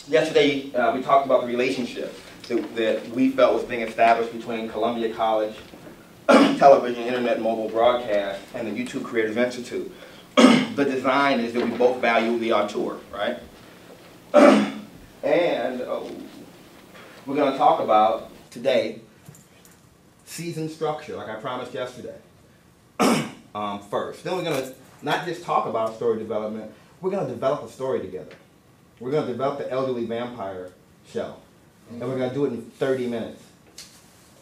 Yesterday, we talked about the relationship that we felt was being established between Columbia College Television, Internet, Mobile Broadcast, and the YouTube Creators Institute. The design is that we both value the auteur, right? And we're going to talk about today season structure, like I promised yesterday. First, then we're going to not just talk about story development, we're going to develop a story together. We're going to develop the Elderly Vampire show, and we're going to do it in 30 minutes.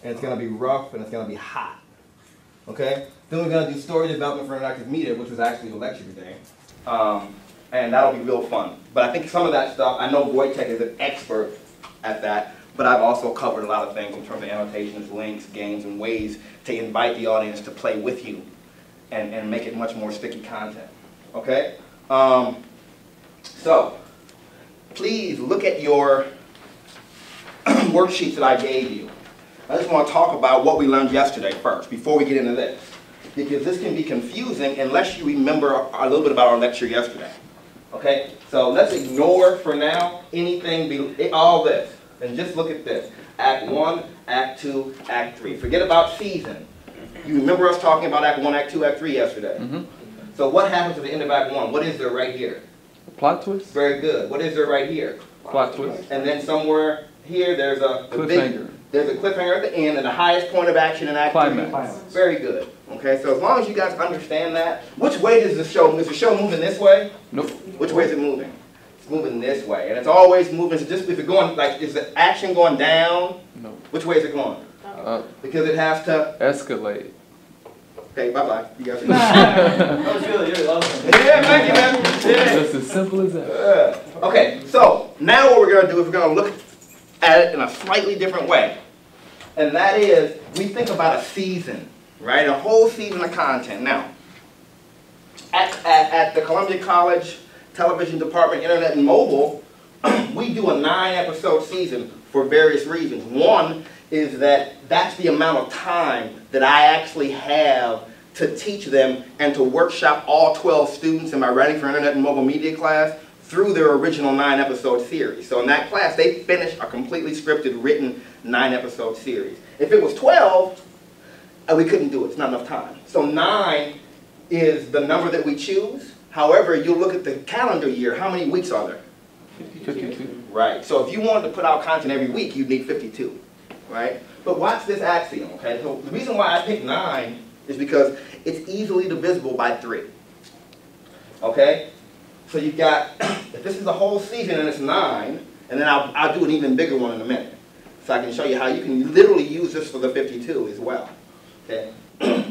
And it's going to be rough and it's going to be hot. Okay? Then we're going to do story development for interactive media, which was actually a lecture today. And that'll be real fun. But I think some of that stuff, I know Wojtek is an expert at that, but I've also covered a lot of things in terms of annotations, links, games, and ways to invite the audience to play with you and make it much more sticky content. Okay? So, please look at your worksheets that I gave you. I just want to talk about what we learned yesterday first, before we get into this. Because this can be confusing unless you remember a little bit about our lecture yesterday. Okay? So let's ignore for now anything, all this, and just look at this. Act 1, Act 2, Act 3. Forget about season. You remember us talking about Act 1, Act 2, Act 3 yesterday. Mm-hmm. So what happens at the end of Act 1? What is there right here? A plot twist? Very good. What is there right here? Plot twist. And then somewhere here there's a cliffhanger. There's a cliffhanger at the end and the highest point of action in Act 3. Climax. Very good. Okay, so as long as you guys understand that, which way does the show move? Is the show moving this way? Nope. Which way is it moving? It's moving this way. And it's always moving. So just if it's going, like, is the action going down? No. Which way is it going? Because it has to Escalate. Okay, bye-bye. You guys are That was really awesome. Yeah, thank you, man. Yeah. Just as simple as that. Okay, so now what we're going to do is we're going to look at it in a slightly different way. And that is, we think about a season, right? A whole season of content. Now, at the Columbia College Television Department, Internet and Mobile, we do a 9-episode season for various reasons. One is that that's the amount of time that I actually have to teach them and to workshop all 12 students in my Writing for Internet and Mobile Media class through their original 9-episode series. So in that class, they finish a completely scripted, written 9-episode series. If it was 12, we couldn't do it. It's not enough time. So 9 is the number that we choose. However, you look at the calendar year, how many weeks are there? 52. Right. So if you wanted to put out content every week, you'd need 52. Right? But watch this axiom, okay? So the reason why I picked 9 is because it's easily divisible by 3. Okay? So you've got, if this is the whole season and it's 9, and then I'll do an even bigger one in a minute. So I can show you how you can literally use this for the 52 as well. Okay?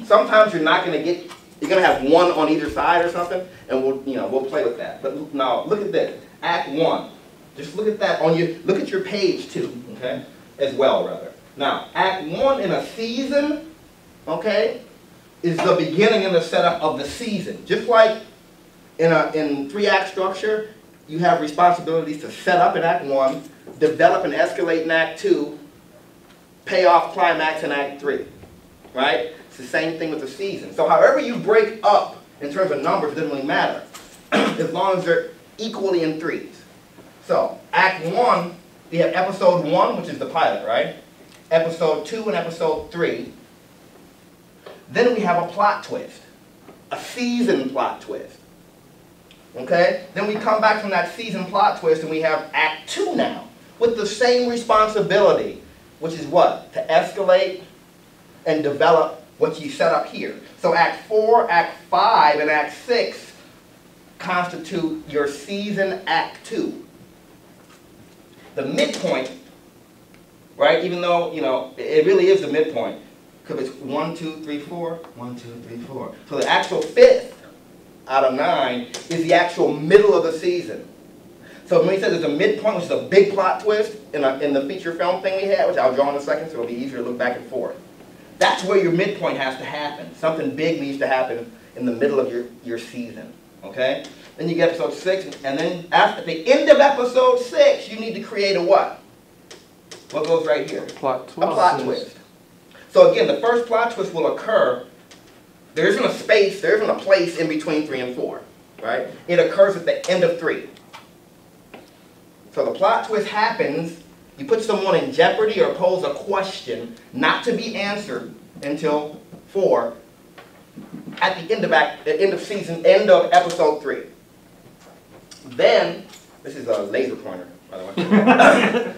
Sometimes you're not going to get, you're going to have 1 on either side or something, and we'll play with that. But now, look at this. Act 1. Just look at that on your, look at your page 2, okay? As well, rather. Now, Act 1 in a season, okay, is the beginning and the setup of the season. Just like in 3-act structure, you have responsibilities to set up in Act 1, develop and escalate in Act 2, pay off climax in Act 3, right? It's the same thing with the season. So however you break up in terms of numbers, it doesn't really matter, as long as they're equally in 3s. So, Act 1, we have Episode 1, which is the pilot, right? Episode 2 and Episode 3. Then we have a plot twist, a season plot twist. Okay? Then we come back from that season plot twist and we have Act 2 now, with the same responsibility, which is what? To escalate and develop what you set up here. So Act 4, Act 5, and Act 6 constitute your season Act 2. The midpoint, right, even though, it really is the midpoint, because it's 1, 2, 3, 4, 1, 2, 3, 4. So the actual 5th out of 9 is the actual middle of the season. So when we said there's a midpoint, which is a big plot twist in the feature film thing we had, which I'll draw in a second, so it'll be easier to look back and forth. That's where your midpoint has to happen. Something big needs to happen in the middle of your season, okay? Then you get Episode 6, and then at the end of Episode 6, you need to create a what? What goes right here? Plot twist. A plot twist. So again, the first plot twist will occur, there isn't a space, there isn't a place in between 3 and 4, right? It occurs at the end of 3. So the plot twist happens, you put someone in jeopardy or pose a question not to be answered until 4 at the end of episode 3. Then, this is a laser pointer, by the way.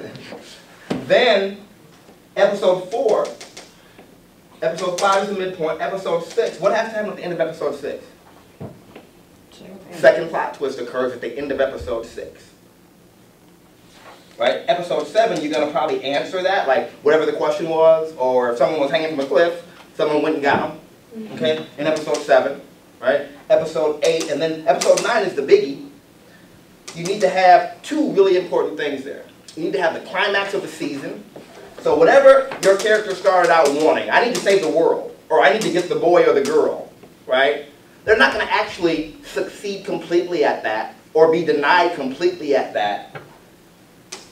Then, episode 4, episode 5 is the midpoint, episode 6, what has to happen at the end of episode 6? Second plot twist occurs at the end of episode 6. Right? Episode 7, you're going to probably answer that, like whatever the question was, or if someone was hanging from a cliff, someone went and got them. Okay? In episode 7, right? Episode 8, and then episode 9 is the biggie. You need to have 2 really important things there. You need to have the climax of the season. So whatever your character started out wanting, I need to save the world, or I need to get the boy or the girl, right? They're not going to actually succeed completely at that, or be denied completely at that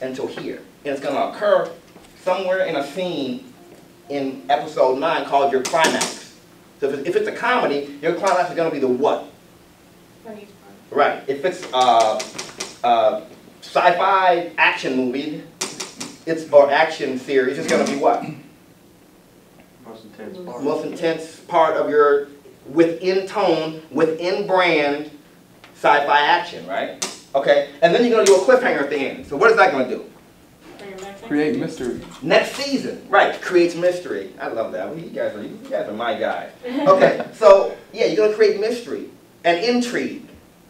until here. And it's going to occur somewhere in a scene in episode 9 called your climax. So if it's a comedy, your climax is going to be the what? Funny part. Right. If it's sci-fi action movie, or action series, it's going to be what? Most intense part of your, within tone, within brand, sci-fi action, right? Okay, and then you're going to do a cliffhanger at the end. So what is that going to do? Create mystery. Next season, right, creates mystery. I love that. You guys are my guys. Okay, so yeah, you're going to create mystery and intrigue,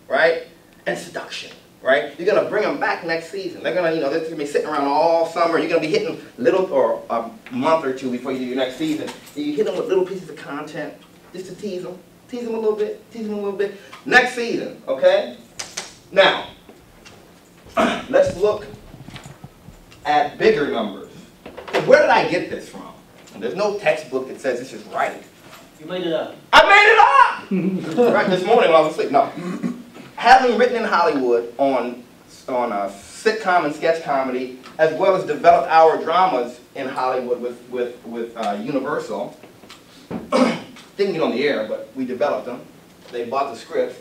right? And seduction, right? You're going to bring them back next season. They're going to, they're going to be sitting around all summer. You're going to be hitting little, or a month or 2 before you do your next season. You hit them with little pieces of content just to tease them a little bit, tease them a little bit. Next season, okay? Now, let's look at bigger numbers. So where did I get this from? There's no textbook that says this is right. You made it up. I made it up! Right, this morning while I was asleep. No. Having written in Hollywood on sitcom and sketch comedy, as well as developed our dramas in Hollywood with Universal, didn't get on the air, but we developed them. They bought the script.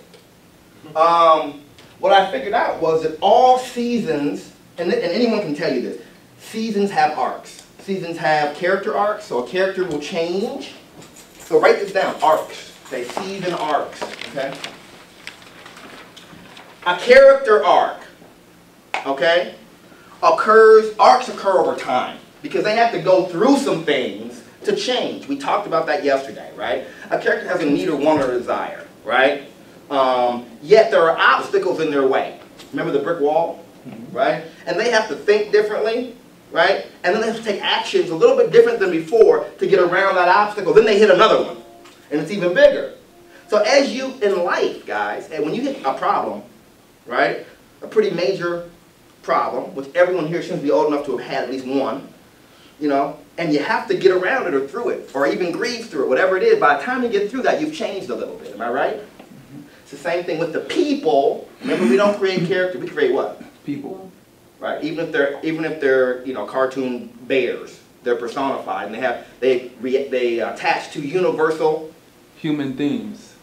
What I figured out was that all seasons, and anyone can tell you this, seasons have arcs. Seasons have character arcs, so a character will change. So write this down, arcs. Okay, season arcs, okay? A character arc, okay, arcs occur over time because they have to go through some things to change. We talked about that yesterday, right? A character has a need or want or desire, right? Yet there are obstacles in their way. Remember the brick wall, right? And they have to think differently, right? And then they have to take actions a little bit different than before to get around that obstacle. Then they hit another one, and it's even bigger. So as you, in life, guys, and when you hit a problem, right, a pretty major problem, which everyone here seems to be old enough to have had at least one, and you have to get around it or through it, or even grieve through it, whatever it is, by the time you get through that, you've changed a little bit, am I right? It's the same thing with the people. Remember, we don't create character, we create what? People. Right, even if they're cartoon bears, they're personified, and they attach to universal Human themes.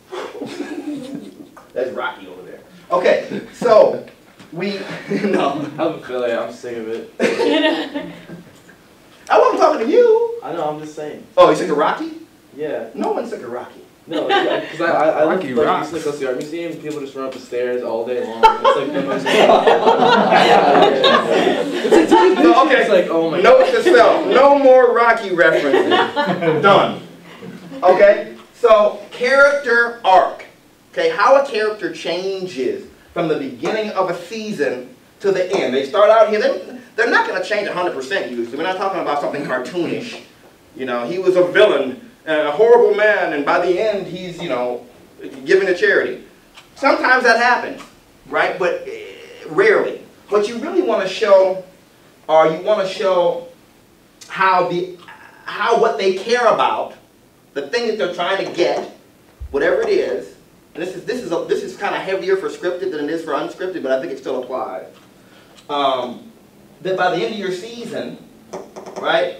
That's Rocky over there. Okay, so we no. I have a feeling I'm sick of it. I wasn't talking to you. I know, I'm just saying. Oh, you sick of Rocky? Yeah. No one's sick of Rocky. No, because I live Rocky like rocks. East Nickel Art Museum, people just run up the stairs all day long. It's like the most... No, okay. It's like, oh my Note god. to self, no more Rocky references. Done. Okay, so character arc. Okay, how a character changes from the beginning of a season to the end. They start out here, they're not going to change 100% usually. We're not talking about something cartoonish. He was a villain, a horrible man, and by the end he's, giving to charity. Sometimes that happens, right? But rarely. What you really want to show, or you want to show how what they care about, the thing that they're trying to get, whatever it is. And this is kind of heavier for scripted than it is for unscripted, but I think it still applies. That by the end of your season, right,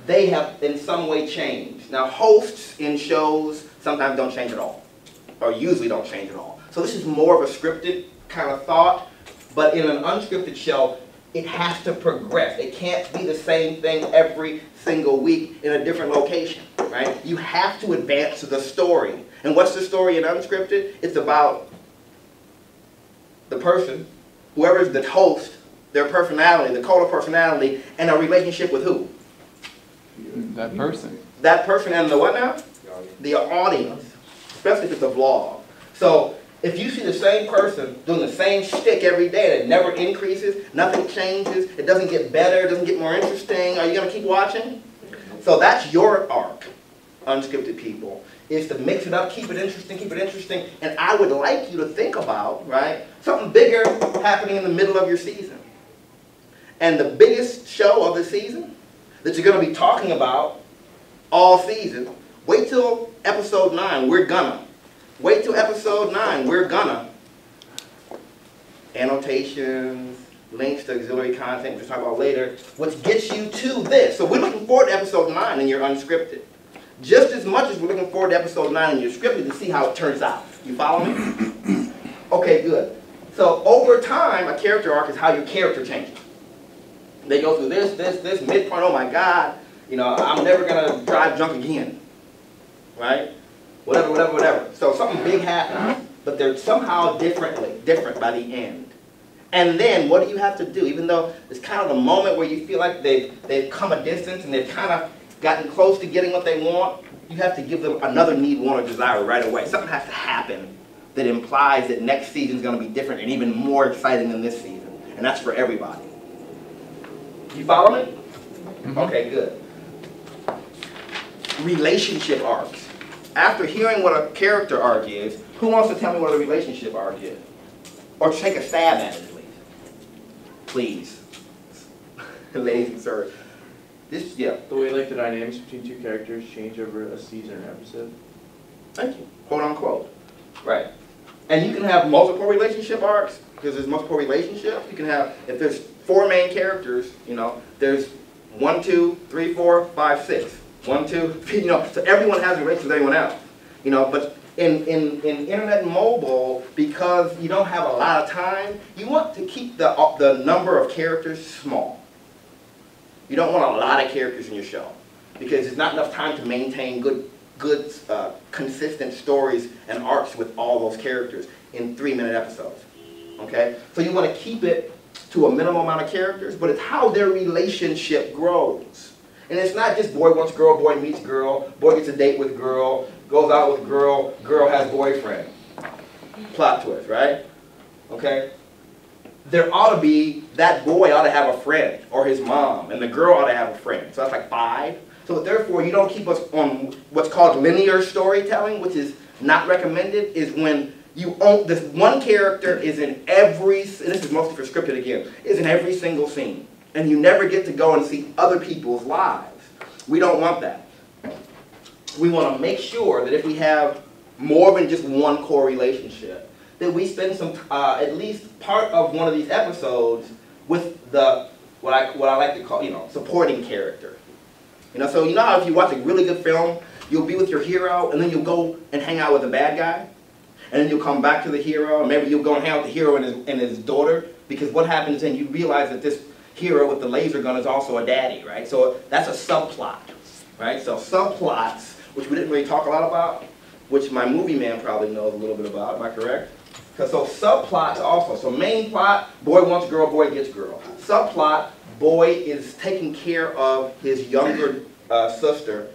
they have in some way changed. Now, hosts in shows sometimes don't change at all, or usually don't change at all. So this is more of a scripted kind of thought, but in an unscripted show, It has to progress. It can't be the same thing every single week in a different location, right? You have to advance the story. And what's the story in Unscripted? It's about the person, whoever's the host, their personality, the code of personality, and a relationship with who? That person. That person and the what now? The audience, especially if it's a vlog. So if you see the same person doing the same shtick every day and it never increases, nothing changes, it doesn't get better, it doesn't get more interesting, are you going to keep watching? So that's your arc, Unscripted people, is to mix it up, keep it interesting, and I would like you to think about, right, something bigger happening in the middle of your season. And the biggest show of the season that you're going to be talking about all season, wait till episode 9, we're gonna. Wait till episode 9, we're gonna. Annotations, links to auxiliary content, which we'll talk about later, which gets you to this. So we're looking forward to episode 9 in your Unscripted. Just as much as we're looking forward to episode 9 in your scripted to see how it turns out. You follow me? Okay, good. So over time, a character arc is how your character changes. They go through this, midpoint, oh my God, you know, I'm never gonna drive drunk again. Right? Whatever. So something big happens, but they're somehow different by the end. And then what do you have to do? Even though it's kind of the moment where you feel like they've come a distance and they've kind of gotten close to getting what they want, you have to give them another need, want, or desire right away. Something has to happen that implies that next season is going to be different and even more exciting than this season. And that's for everybody. You follow me? Mm-hmm. Okay, good. Relationship arcs. After hearing what a character arc is, who wants to tell me what a relationship arc is? Or take a stab at it, at least. Please. Ladies and sirs. This, yeah. The way like the dynamics between two characters change over a season or episode. Thank you. Quote unquote. Right. And you can have multiple relationship arcs, because there's multiple relationships. You can have, if there's 4 main characters, you know, there's 1, 2, 3, 4, 5, 6. 1, 2, 3, you know, so everyone has a relationship with everyone else. You know, but in internet and mobile, because you don't have a lot of time, you want to keep the number of characters small. You don't want a lot of characters in your show, because there's not enough time to maintain good consistent stories and arcs with all those characters in 3-minute episodes. Okay? So you want to keep it to a minimal amount of characters, but it's how their relationship grows. And it's not just boy wants girl, boy meets girl, boy gets a date with girl, goes out with girl, girl has boyfriend. Plot twist, right? Okay? There ought to be, that boy ought to have a friend, or his mom, and the girl ought to have a friend. So that's like 5. So therefore, you don't keep us on what's called linear storytelling, which is not recommended, is when you own, this one character is in every, and this is mostly for scripted again, is in every single scene. And you never get to go and see other people's lives. We don't want that. We want to make sure that if we have more than just one core relationship, that we spend some, at least part of one of these episodes with the, what I like to call, you know, supporting character. You know, so you know how if you watch a really good film, you'll be with your hero, and then you'll go and hang out with the bad guy? And then you'll come back to the hero, and maybe you'll go and hang out with the hero and his daughter, because what happens then, you realize that this hero with the laser gun is also a daddy, right? So that's a subplot, right? So subplots, which we didn't really talk a lot about, which my movie man probably knows a little bit about, am I correct? Because so subplots also, so main plot, boy wants girl, boy gets girl. Subplot, boy is taking care of his younger sister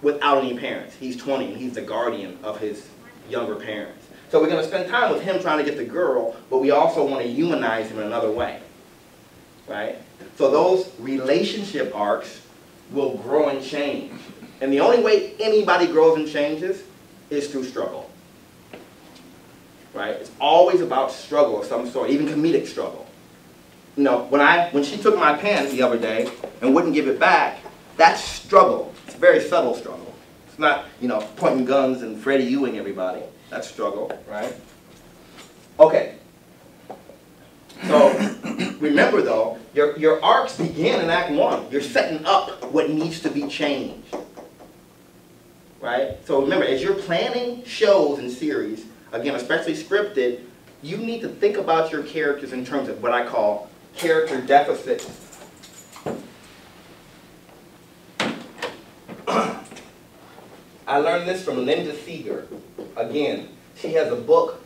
without any parents. He's 20 and he's the guardian of his younger parents. So we're going to spend time with him trying to get the girl, but we also want to humanize him in another way. Right? So those relationship arcs will grow and change. And the only way anybody grows and changes is through struggle. Right? It's always about struggle of some sort, even comedic struggle. You know, when she took my pen the other day and wouldn't give it back, that's struggle. It's a very subtle struggle. It's not, you know, pointing guns and Freddie Ewing everybody. That's struggle, right? Okay. So remember though, your arcs begin in Act 1. You're setting up what needs to be changed. Right? So remember, as you're planning shows and series, again, especially scripted, you need to think about your characters in terms of what I call character deficit. I learned this from Linda Seeger. Again, she has a book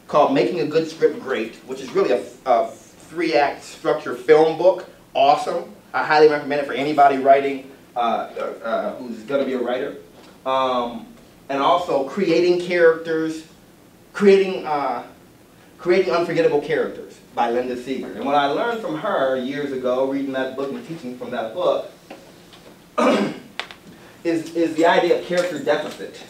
called Making a Good Script Great, which is really a 3-act structure film book. Awesome. I highly recommend it for anybody writing who's going to be a writer. And also creating characters, creating unforgettable characters by Linda Seeger. And what I learned from her years ago, reading that book and teaching from that book, is the idea of character deficit.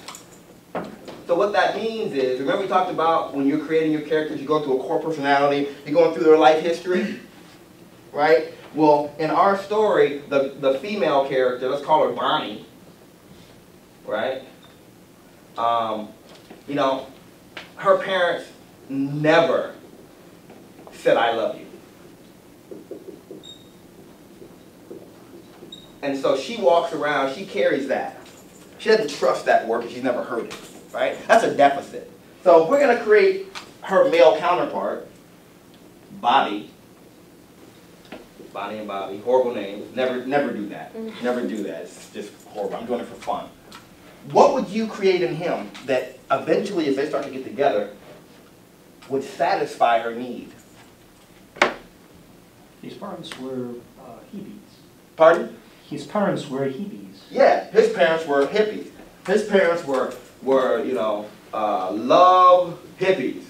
So what that means is, remember we talked about when you're creating your characters, you go through a core personality, you're going through their life history, right? Well, in our story, the female character, let's call her Bonnie, right? You know, her parents never said, "I love you." And so she walks around, she carries that. She doesn't trust that word because she's never heard it, right? That's a deficit. So if we're going to create her male counterpart, Bobby and Bobby, horrible names, never do that. Never do that, it's just horrible. I'm doing it for fun. What would you create in him that eventually, as they start to get together, would satisfy her need? His parents were hippies. Pardon? His parents were hippies. Yeah, his parents were hippies. His parents were you know, love hippies.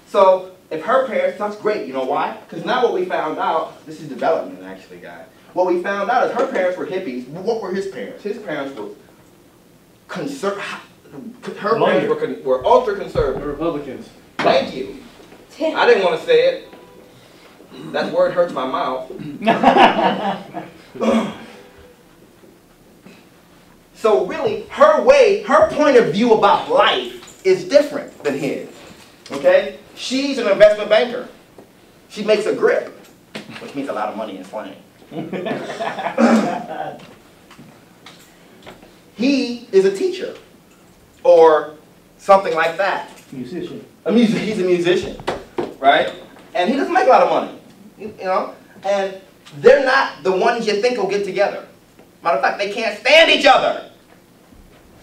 So if her parents, that's great. You know why? Because now what we found out, this is development actually, guys. What we found out is her parents were hippies. What were his parents? His parents were her parents were ultra conservative. Republicans. Thank you. I didn't want to say it. That word hurts my mouth. So really, her point of view about life is different than his. Okay? She's an investment banker. She makes a grip, which means a lot of money in slang. He is a teacher, or something like that. Musician. He's a musician, right? And he doesn't make a lot of money, you know? And they're not the ones you think will get together. Matter of fact, they can't stand each other.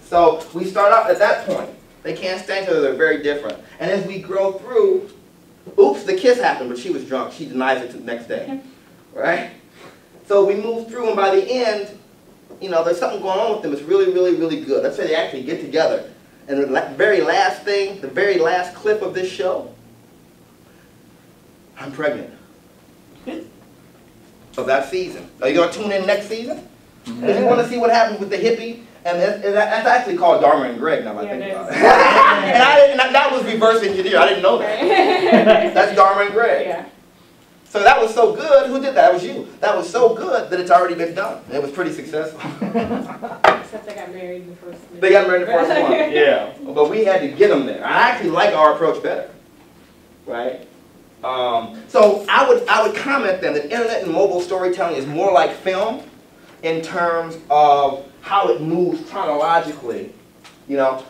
So we start out at that point. They can't stand each other, they're very different. And as we grow through, oops, the kiss happened, but she was drunk. She denies it the next day, right? So we move through, and by the end, you know, there's something going on with them. It's really, really, really good. Let's say they actually get together. And the very last thing, the very last clip of this show, I'm pregnant. Of that season. Are you going to tune in next season? If you want to see what happens with the hippie, and that's actually called Dharma and Greg, now I think about it. and that was reverse engineer. I didn't know that. That's Dharma and Greg. Yeah. So that was so good. Who did that? That was you. That was so good that it's already been done. It was pretty successful. Except they got married in the first one. They got married in the first one. Yeah. But we had to get them there. I actually like our approach better. Right? So I would comment then that internet and mobile storytelling is more like film in terms of how it moves chronologically. You know,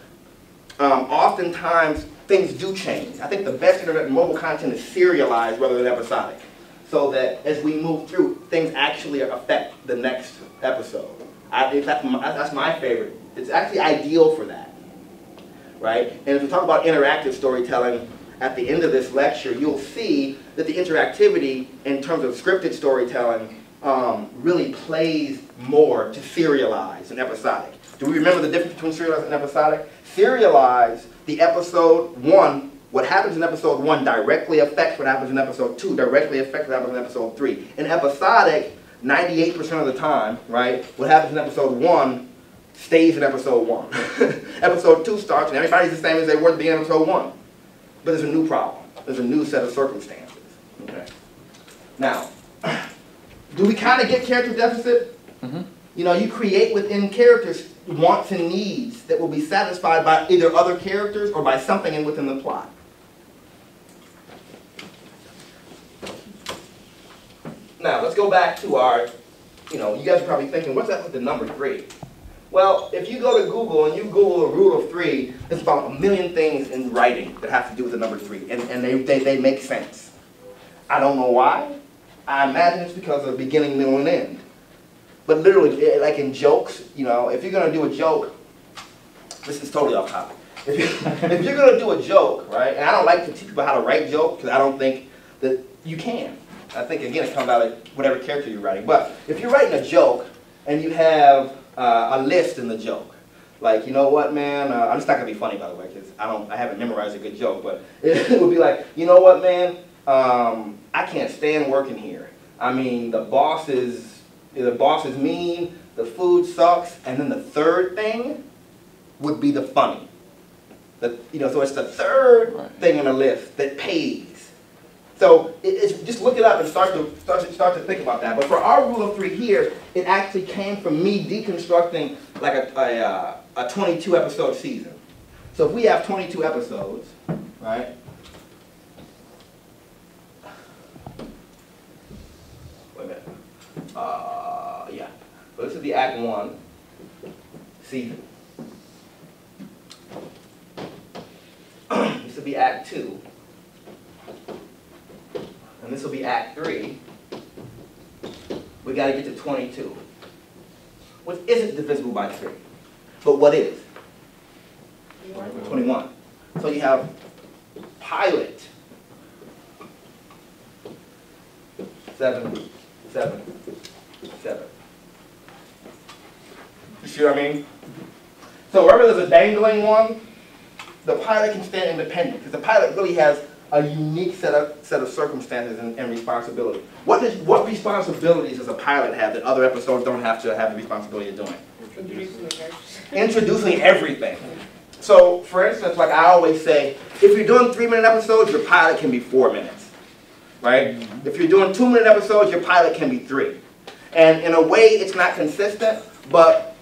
oftentimes things do change. I think the best internet and mobile content is serialized rather than episodic, so that as we move through, things actually affect the next episode. That's my favorite. It's actually ideal for that, right? And if we talk about interactive storytelling, at the end of this lecture, you'll see that the interactivity in terms of scripted storytelling really plays more to serialize than episodic. Do we remember the difference between serialized and episodic? Serialize, the episode 1, what happens in episode 1 directly affects what happens in episode 2, directly affects what happens in episode 3. In episodic, 98% of the time, right, what happens in episode 1 stays in episode 1. Episode 2 starts and everybody's the same as they were at the end of episode 1. But there's a new problem. There's a new set of circumstances. Okay. Now, do we kind of get character deficit? Mm-hmm. You know, you create within characters wants and needs that will be satisfied by either other characters or by something within the plot. Now, let's go back to our, you know, you guys are probably thinking, what's up with the number 3? Well, if you go to Google and you Google a rule of 3, there's about 1 million things in writing that have to do with the number 3, and they make sense. I don't know why. I imagine it's because of beginning, middle, and end. But literally, like in jokes, you know, if you're going to do a joke, this is totally off topic. If you're going to do a joke, right, and I don't like to teach people how to write jokes because I don't think that you can. I think, again, it comes out of whatever character you're writing. But if you're writing a joke and you have a list in the joke, like, you know what, man, I'm just not going to be funny, by the way, because I haven't memorized a good joke, but it would be like, you know what, man, I can't stand working here. I mean, the boss is mean, the food sucks, and then the third thing would be the funny. So it's the third thing in the list that pays. So it's just look it up and start to think about that. But for our rule of 3 here, it actually came from me deconstructing like a 22 episode season. So if we have 22 episodes, right? Wait a minute. Yeah. So this is the Act 1 season. This will be Act 2. And this will be Act 3. We got to get to 22. Which isn't divisible by 3. But what is? 21. So you have pilot. 7, 7, 7. You see what I mean? So wherever there's a dangling one, the pilot can stand independent, because the pilot really has a unique set of circumstances and responsibility. What responsibilities does a pilot have that other episodes don't have to have the responsibility of doing? Introducing the characters. Introducing everything. So, for instance, like I always say, if you're doing 3-minute episodes, your pilot can be 4 minutes, right? If you're doing 2-minute episodes, your pilot can be 3. And in a way, it's not consistent, but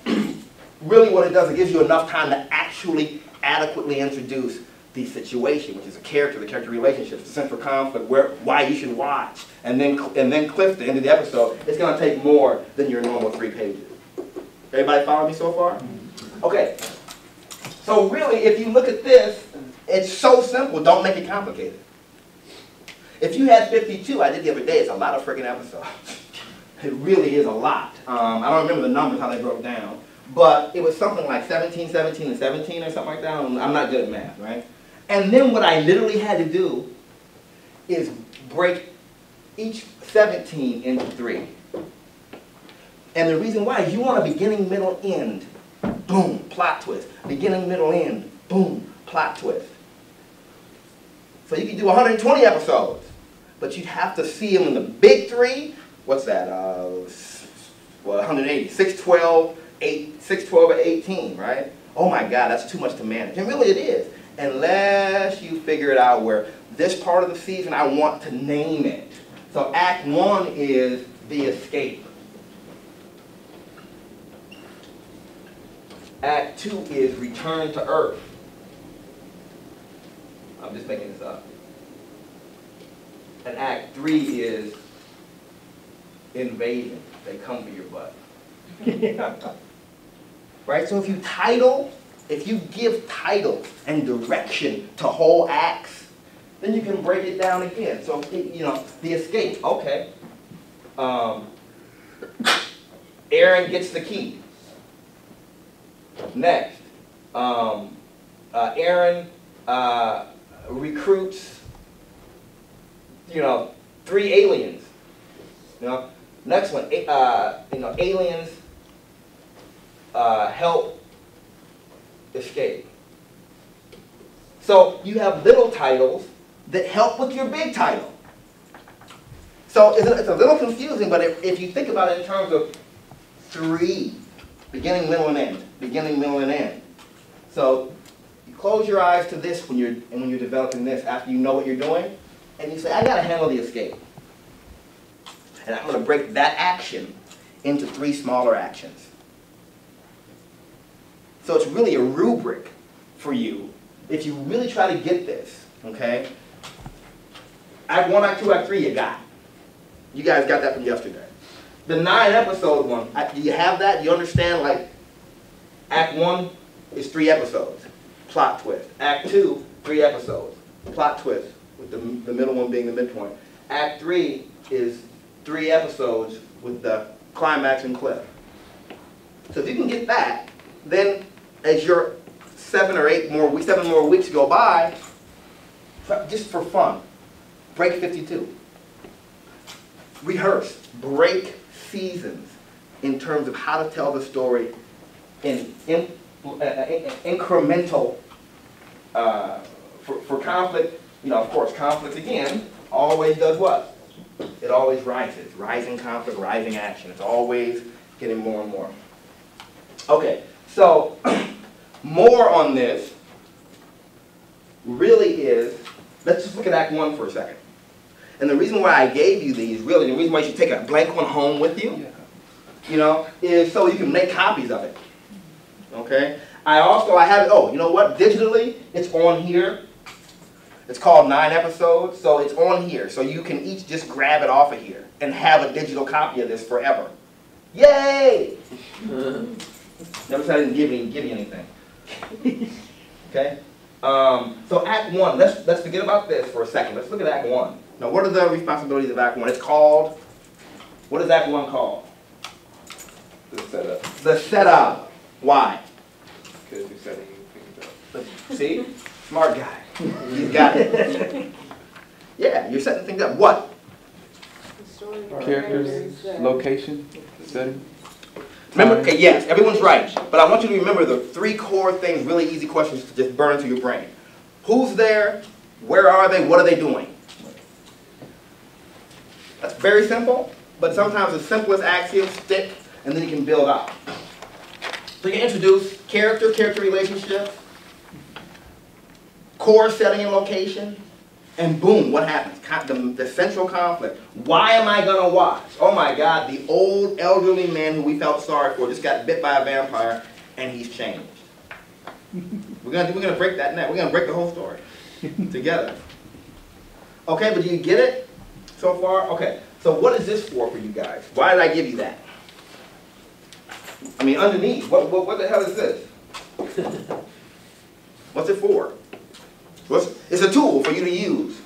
really what it does, it gives you enough time to actually adequately introduce the situation, which is the character relationships, the central conflict, why you should watch, and then cliff the end of the episode. It's going to take more than your normal 3 pages. Everybody follow me so far? Okay. So really, if you look at this, it's so simple. Don't make it complicated. If you had 52, I did the other day, it's a lot of freaking episodes. It really is a lot. I don't remember the numbers, how they broke down. But it was something like 17, 17, and 17 or something like that. I'm not good at math, right? And then what I literally had to do is break each 17 into 3. And the reason why is you want a beginning, middle, end. Boom, plot twist. Beginning, middle, end. Boom, plot twist. So you can do 120 episodes, but you have to see them in the big 3. What's that? 180. 612, 612 or 18, right? Oh my God, that's too much to manage. And really it is. Unless you figure it out where this part of the season, I want to name it. So Act 1 is the escape. Act 2 is return to Earth. I'm just making this up. And Act 3 is invasion. They come for your butt. Right? So if you give titles and direction to whole acts, then you can break it down again. So, the escape, okay. Aaron gets the key. Next, Aaron recruits, 3 aliens. Next one, aliens help escape. So you have little titles that help with your big title. So it's a little confusing, but if you think about it in terms of 3, beginning, middle, and end. Beginning, middle, and end. So you close your eyes to this when you're developing this after you know what you're doing, and you say, I gotta handle the escape. And I'm gonna break that action into 3 smaller actions. So it's really a rubric for you if you really try to get this, okay? Act 1, Act 2, Act 3, you got. You guys got that from yesterday. The 9 episode one, do you have that? Do you understand, like, Act 1 is 3 episodes, plot twist. Act 2, 3 episodes, plot twist, with the middle one being the midpoint. Act 3 is 3 episodes with the climax and cliff. So if you can get that, then as your 7 more weeks go by, just for fun, break 52. Rehearse, break seasons in terms of how to tell the story in incremental, for conflict, of course, conflict again always does what? It always rises. Rising conflict, rising action. It's always getting more and more. Okay, so more on this really is, let's just look at Act 1 for a second. And the reason why I gave you these, really, the reason why you should take a blank one home with you, is so you can make copies of it. Okay? I have it, you know what? Digitally, it's on here. It's called 9 episodes, so it's on here. So you can each just grab it off of here and have a digital copy of this forever. Yay! Never said I didn't give you anything. Okay? So Act 1, let's forget about this for a second. Let's look at Act 1. Now, what are the responsibilities of Act 1? It's called, what is Act 1 called? The setup. The setup. Why? Because you're setting things up. See? Smart guy. He's got it. Yeah, you're setting things up. What? The story, Characters, location, setting. Remember, okay, yes, everyone's right. But I want you to remember the 3 core things, really easy questions to just burn into your brain. Who's there? Where are they? What are they doing? That's very simple, but sometimes the simplest axioms stick, and then you can build up. So you introduce character relationships, core setting and location, and boom, what happens? The central conflict. Why am I going to watch? Oh my God, the old elderly man who we felt sorry for just got bit by a vampire, and he's changed. We're going to break that neck. We're going to break the whole story together. Okay, but do you get it so far? Okay, so what is this for you guys? Why did I give you that? I mean, underneath, what the hell is this? What's it for? It's a tool for you to use.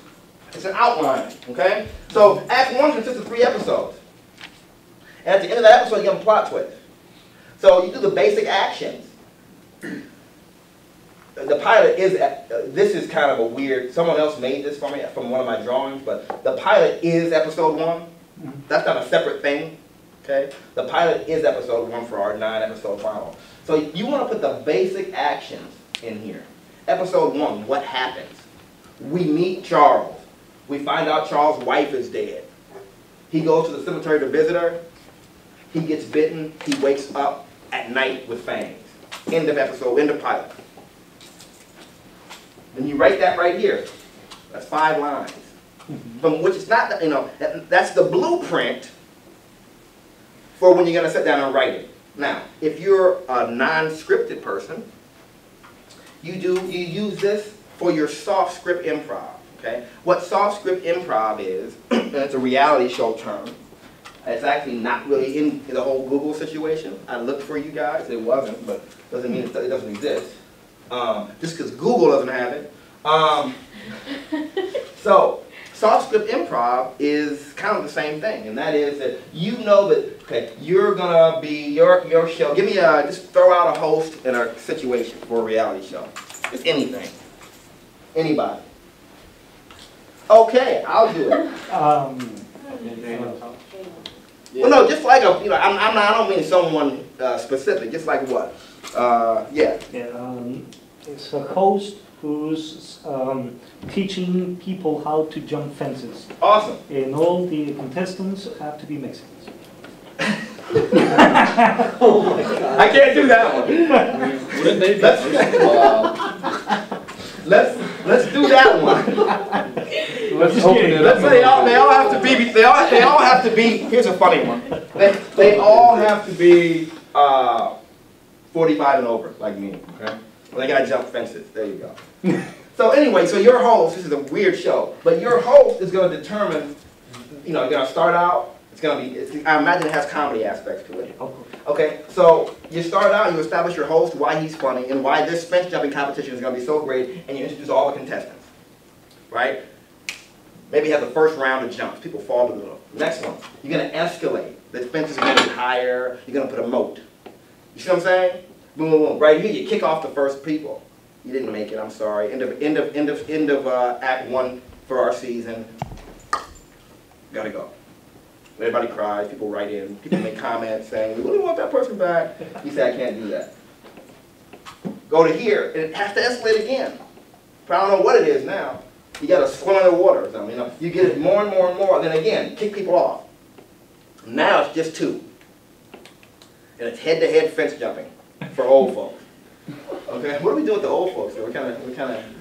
It's an outline, okay? So Act 1 consists of 3 episodes. And at the end of that episode, you have a plot twist. So you do the basic actions. The pilot is, this is kind of a weird, someone else made this for me from one of my drawings, but the pilot is episode 1. That's not a separate thing, okay? The pilot is episode 1 for our 9-episode final. So you want to put the basic actions in here. Episode 1, what happens? We meet Charles. We find out Charles' wife is dead. He goes to the cemetery to visit her. He gets bitten. He wakes up at night with fangs. End of episode, end of pilot. And you write that right here. That's 5 lines. From which it's not, that's the blueprint for when you're going to sit down and write it. Now, if you're a non-scripted person, you use this for your soft script improv, okay? What soft script improv is, and it's a reality show term. It's actually not really in the whole Google situation. I looked for you guys, it wasn't, but doesn't mean it doesn't exist. Just because Google doesn't have it. So, soft script improv is kind of the same thing, and that is that you know that, okay, you're gonna be, your show, give me just throw out a host in a situation for a reality show. Just anything. Anybody. Okay, I'll do it. Well, no, just like a, I don't mean someone specific, just like what? Yeah. It's a host who's teaching people how to jump fences. Awesome. And all the contestants have to be Mexicans. Oh my God. I can't do that one. Wouldn't they be? Let's do that one. Let's open it Let's up. say they all have to be. They all have to be. Here's a funny one. They all have to be 45 and over, like me. Okay. Well, they gotta jump fences. There you go. So anyway, so your host. This is a weird show, but your host is going to determine. You're going to start out. It's going to be. I imagine it has comedy aspects to it. Okay. So you start out. You establish your host, why he's funny, and why this fence jumping competition is going to be so great, and you introduce all the contestants. Right. Maybe have the first round of jumps. People fall to the next one. You're going to escalate. The fence is going to be higher. You're going to put a moat. You see what I'm saying? Boom, boom, boom. Right here, you kick off the first people. You didn't make it. I'm sorry. End of Act 1 for our season. Gotta go. Everybody cries. People write in. People make comments saying, "We really want that person back." You say, "I can't do that." Go to here, and it has to escalate again. But I don't know what it is now. You got to swim underwater or something. You know, you get it more and more and more. Then again, kick people off. Now it's just 2, and it's head-to-head fence jumping for old folks. Okay, what do we do with the old folks? We're kind of.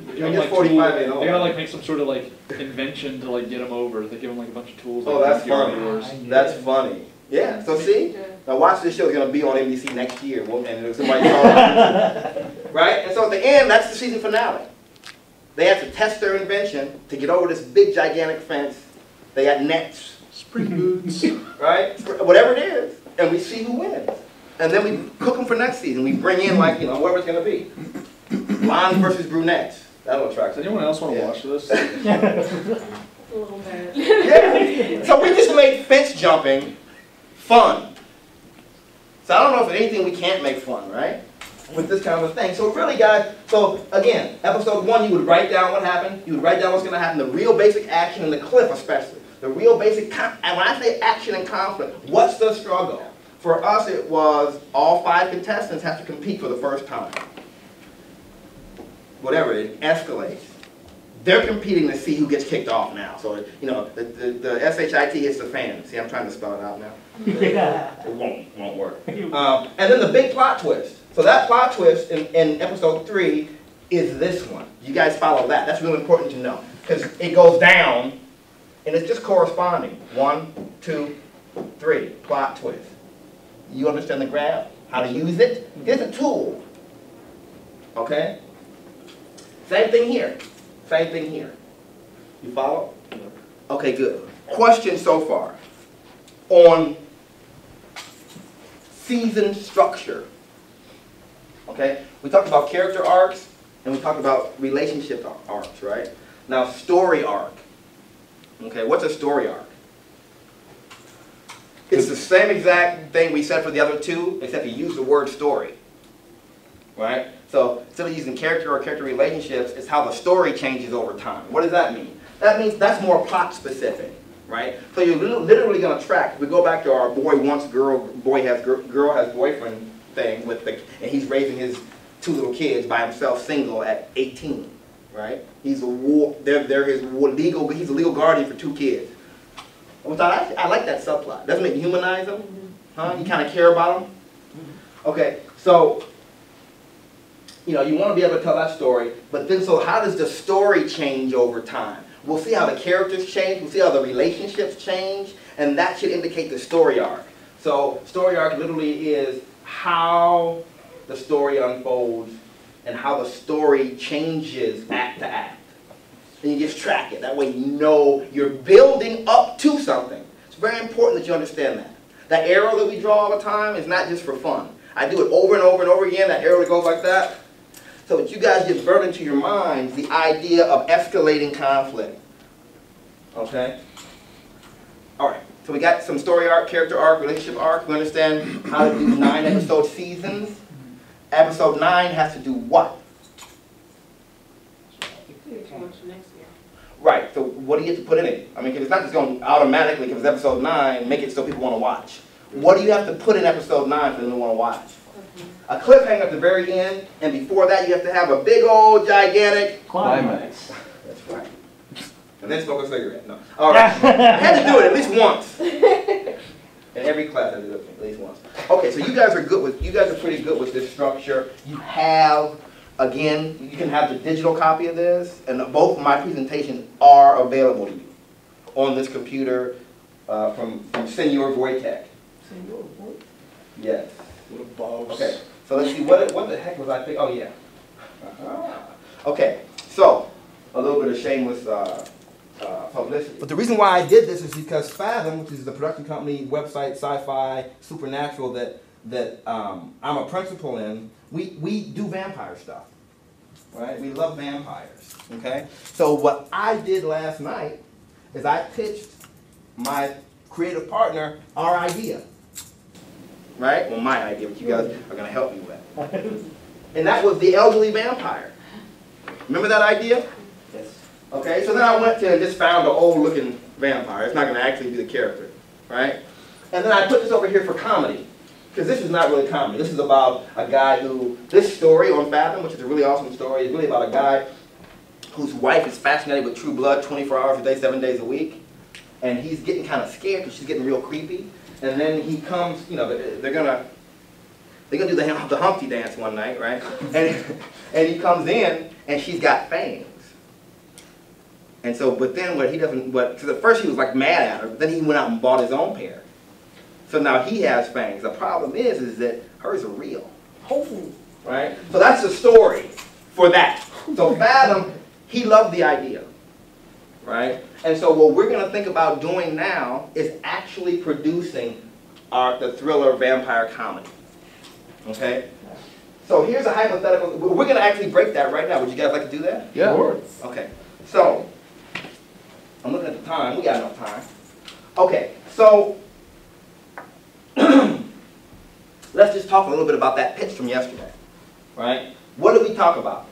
Give them, Just like, 45 and old. They gotta like make some sort of like invention to like get them over. They give them like a bunch of tools. Oh, like, that's backyard funny. doors. That's funny. Yeah. So see, Yeah. now watch this show. It's gonna be on NBC next year, and somebody saw it. Right? And so at the end, that's the season finale. They have to test their invention to get over this big, gigantic fence. They got nets, Spring boots. right? Whatever it is, and we see who wins. And then we cook them for next season. We bring in like whoever it's gonna be. Blondes versus brunettes. That'll attract. Does anyone else want to Yeah. watch this? A little bit. Yeah. So we just made fence jumping fun. So I don't know if there's anything we can't make fun, right? With this kind of a thing. So really, guys, so again, episode 1, you would write down what happened. You would write down what's going to happen, the real basic action and the cliff especially. The real basic, and when I say action and conflict, what's the struggle? For us, it was all 5 contestants have to compete for the first time. Whatever, it escalates. They're competing to see who gets kicked off now. So, the SHIT hits the fan. See, I'm trying to spell it out now. It won't work. And then the big plot twist. So that plot twist in episode 3 is this one. You guys follow that. That's really important to know. Because it goes down, and it's just corresponding. 1, 2, 3, plot twist. You understand the graph? How to use it? It's a tool. Okay? Same thing here. Same thing here. You follow? Okay, good. Question so far on season structure. Okay? We talked about character arcs and we talked about relationship arcs, right? Now, story arc. Okay, what's a story arc? It's the same exact thing we said for the other 2, except you use the word story. Right? So instead of using character or character relationships, it's how the story changes over time. What does that mean? That means that's more plot specific, right? So you're literally going to track. We go back to our boy wants girl, girl has boyfriend thing and he's raising his 2 little kids by himself, single at 18, right? He's a legal guardian for 2 kids. I like that subplot. Doesn't it humanize them? Huh? You kind of care about them. Okay, so. You want to be able to tell that story, but then so how does the story change over time? We'll see how the characters change, we'll see how the relationships change, and that should indicate the story arc. So story arc literally is how the story unfolds and how the story changes act to act. And you just track it. That way you know you're building up to something. It's very important that you understand that. That arrow that we draw all the time is not just for fun. I do it over and over and over again, that arrow that goes like that. So that you guys get burned into your minds the idea of escalating conflict. Okay? Alright, so we got some story arc, character arc, relationship arc. We understand how to do 9 episode seasons. Episode 9 has to do what? Next year. Right, so what do you have to put in it? I mean, 'cause it's not just going to automatically, because it's episode 9, make it so people want to watch. What do you have to put in episode 9 for them to want to watch? A cliffhanger at the very end, and before that you have to have a big old gigantic Climax. That's right. And then smoke a cigarette. No. All right. I had to do it at least once. In every class I did it at least once. Okay, so you guys are pretty good with this structure. You have, again, you can have the digital copy of this, and both of my presentations are available to you on this computer from Senor Wojtek. Yes. What a boss. Okay, so let's see, what the heck was I thinking? Oh, yeah. Okay, so a little bit of shameless publicity. But the reason why I did this is because Fathom, which is the production company, website, sci-fi, supernatural that I'm a principal in, we do vampire stuff, right? We love vampires, okay? So what I did last night is I pitched my creative partner our idea. Right? Well, my idea, which you guys are going to help me with. And that was the elderly vampire. Remember that idea? Yes. Okay, so then I went to and just found an old looking vampire. It's not going to actually be the character. Right? And then I put this over here for comedy. Because this is not really comedy. This is about a guy who, this story on Fathom, which is a really awesome story, is really about a guy whose wife is fascinated with True Blood 24 hours a day, 7 days a week. And he's getting kind of scared because she's getting real creepy. And then he comes, you know, they're gonna do the Humpty dance one night, right? And he comes in and she's got fangs. And so, but then what he doesn't, because at first he was like mad at her, but then he went out and bought his own pair. So now he has fangs. The problem is that hers are real. Right? So that's the story for that. So Fathom, he loved the idea. Right? And so what we're going to think about doing now is actually producing the thriller vampire comedy. Okay? So here's a hypothetical. We're going to actually break that right now. Would you guys like to do that? Yeah. Sure. Okay. So, I'm looking at the time. We got enough time. Okay. So, let's just talk a little bit about that pitch from yesterday. Right? What did we talk about?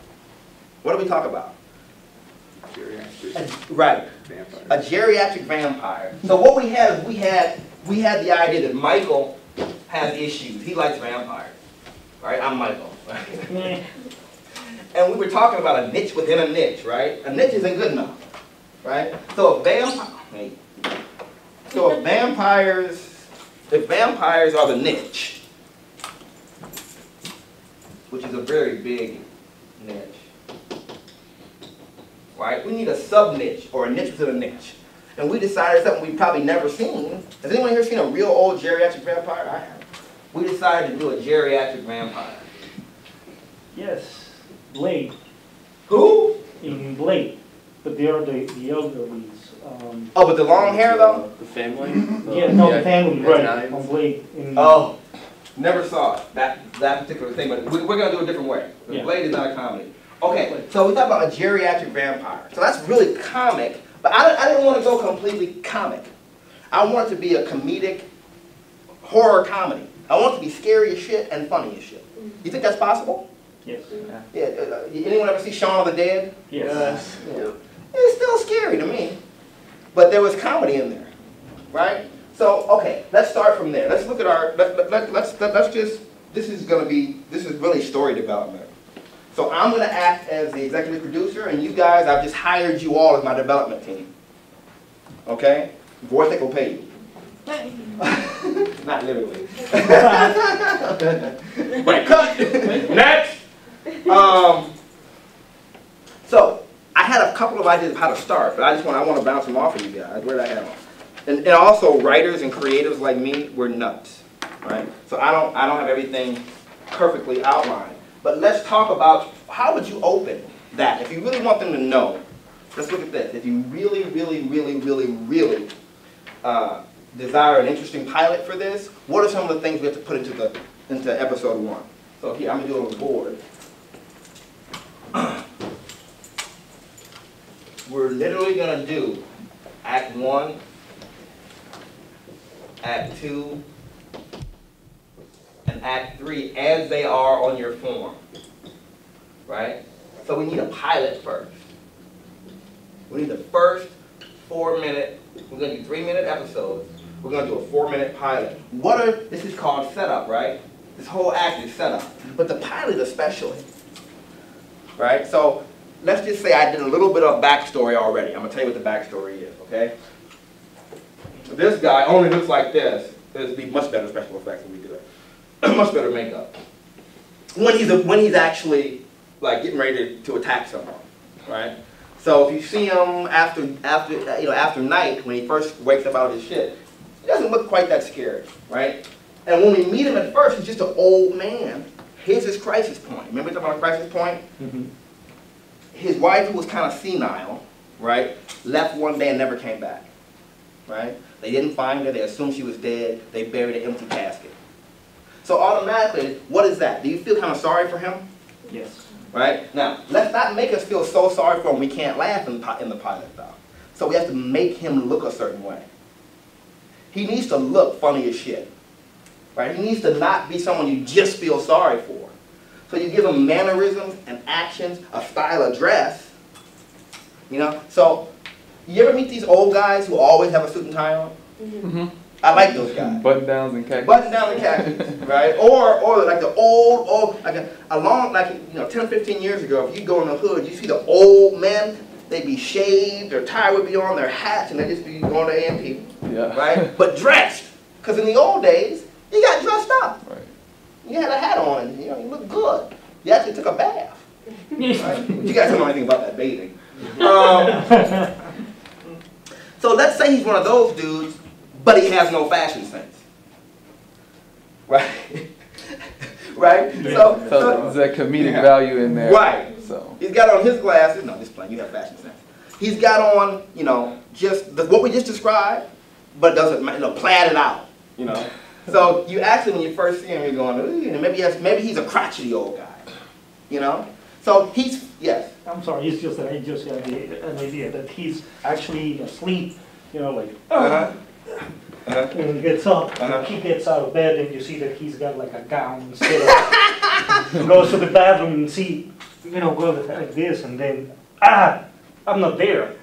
What did we talk about? Right. Vampire. A geriatric vampire. So what we had is we had the idea that Michael has issues. He likes vampires. Right? I'm Michael. Right? And we were talking about a niche within a niche, right? A niche isn't good enough. Right? So if vampires are the niche, which is a very big niche. Right? We need a sub-niche or a niche within a niche. And we decided something we've probably never seen. Has anyone here seen a real old geriatric vampire? I have. We decided to do a geriatric vampire. Yes. Blade. Who? In Blade. But they are the elderlies. Oh, but the long hair though? The family? Yeah, no, the family, right. Italians. On Blade. In, Oh, never saw it, that particular thing, but we're going to do it a different way. The Yeah. Blade is not a comedy. Okay, so we talk about a geriatric vampire. So that's really comic, but I didn't want to go completely comic. I want it to be a comedic horror comedy. I want it to be scary as shit and funny as shit. You think that's possible? Yes. Yeah. Anyone ever see Shaun of the Dead? Yes. Yeah. It's still scary to me, but there was comedy in there, right? So okay, let's start from there. Let's look at our. Let's just. This is really story development. So I'm going to act as the executive producer, and you guys, I've just hired you all as my development team. Okay? Vortec will pay you. Not literally. But cut. Next. So I had a couple of ideas of how to start, but I want to bounce them off of you guys. Where did I have them? And also writers and creatives like me, we're nuts, right? So I don't have everything perfectly outlined. But let's talk about how would you open that? If you really want them to know, let's look at this. If you really, really, really, really, really desire an interesting pilot for this, what are some of the things we have to put into episode 1? So here, I'm going to do it on the board. We're literally going to do Act 1, Act 2, and Act 3 as they are on your form, right? So we need a pilot first. We need the first 4-minute, we're going to do 3-minute episodes. We're going to do a 4-minute pilot. This is called setup, right? This whole act is setup, but the pilot especially, right? So let's just say I did a little bit of backstory already. I'm going to tell you what the backstory is, okay? This guy only looks like this. There's be much better special effects when we do it. Much better makeup. When he's actually like getting ready to attack someone, right? So if you see him after night when he first wakes up out of his shit, he doesn't look quite that scary, right? And when we meet him at first, he's just an old man. Here's his crisis point. Remember we talked about a crisis point? Mm-hmm. His wife, who was kind of senile, right, left one day and never came back, right? They didn't find her. They assumed she was dead. They buried an empty casket. So automatically, what is that? Do you feel kind of sorry for him? Yes. Right? Now, let's not make us feel so sorry for him we can't laugh in the pilot, though. So we have to make him look a certain way. He needs to look funny as shit. Right? He needs to not be someone you just feel sorry for. So you give him mannerisms and actions, a style of dress. You know? So, you ever meet these old guys who always have a suit and tie on? Mm-hmm. I like those guys. Button downs and khakis. Button down and khakis, right? Or like the old, like a long, like, you know, 10, 15 years ago, if you go in the hood, you see the old men, they'd be shaved, their tie would be on, their hats, and they'd just be going to A&P, Yeah. right? But dressed. Because in the old days, you got dressed up. Right. You had a hat on, and you know, you looked good. You actually took a bath. Right? You guys don't know anything about that bathing. So let's say he's one of those dudes, but he has no fashion sense. Right? Right? So there's that comedic value in there. Right. So. He's got on his glasses. No, just playing. You have fashion sense. He's got on, you know, just what we just described, but doesn't, you know, plan it out. You know. So you actually, when you first see him, you're going, ooh, maybe he's a crotchety old guy. You know. So he's, yes. I'm sorry, it's just that I just had an idea that he's actually asleep, you know, like, and gets up, he gets out of bed and you see that he's got like a gown instead of, goes to the bathroom and see, you know, go like this and then, I'm not there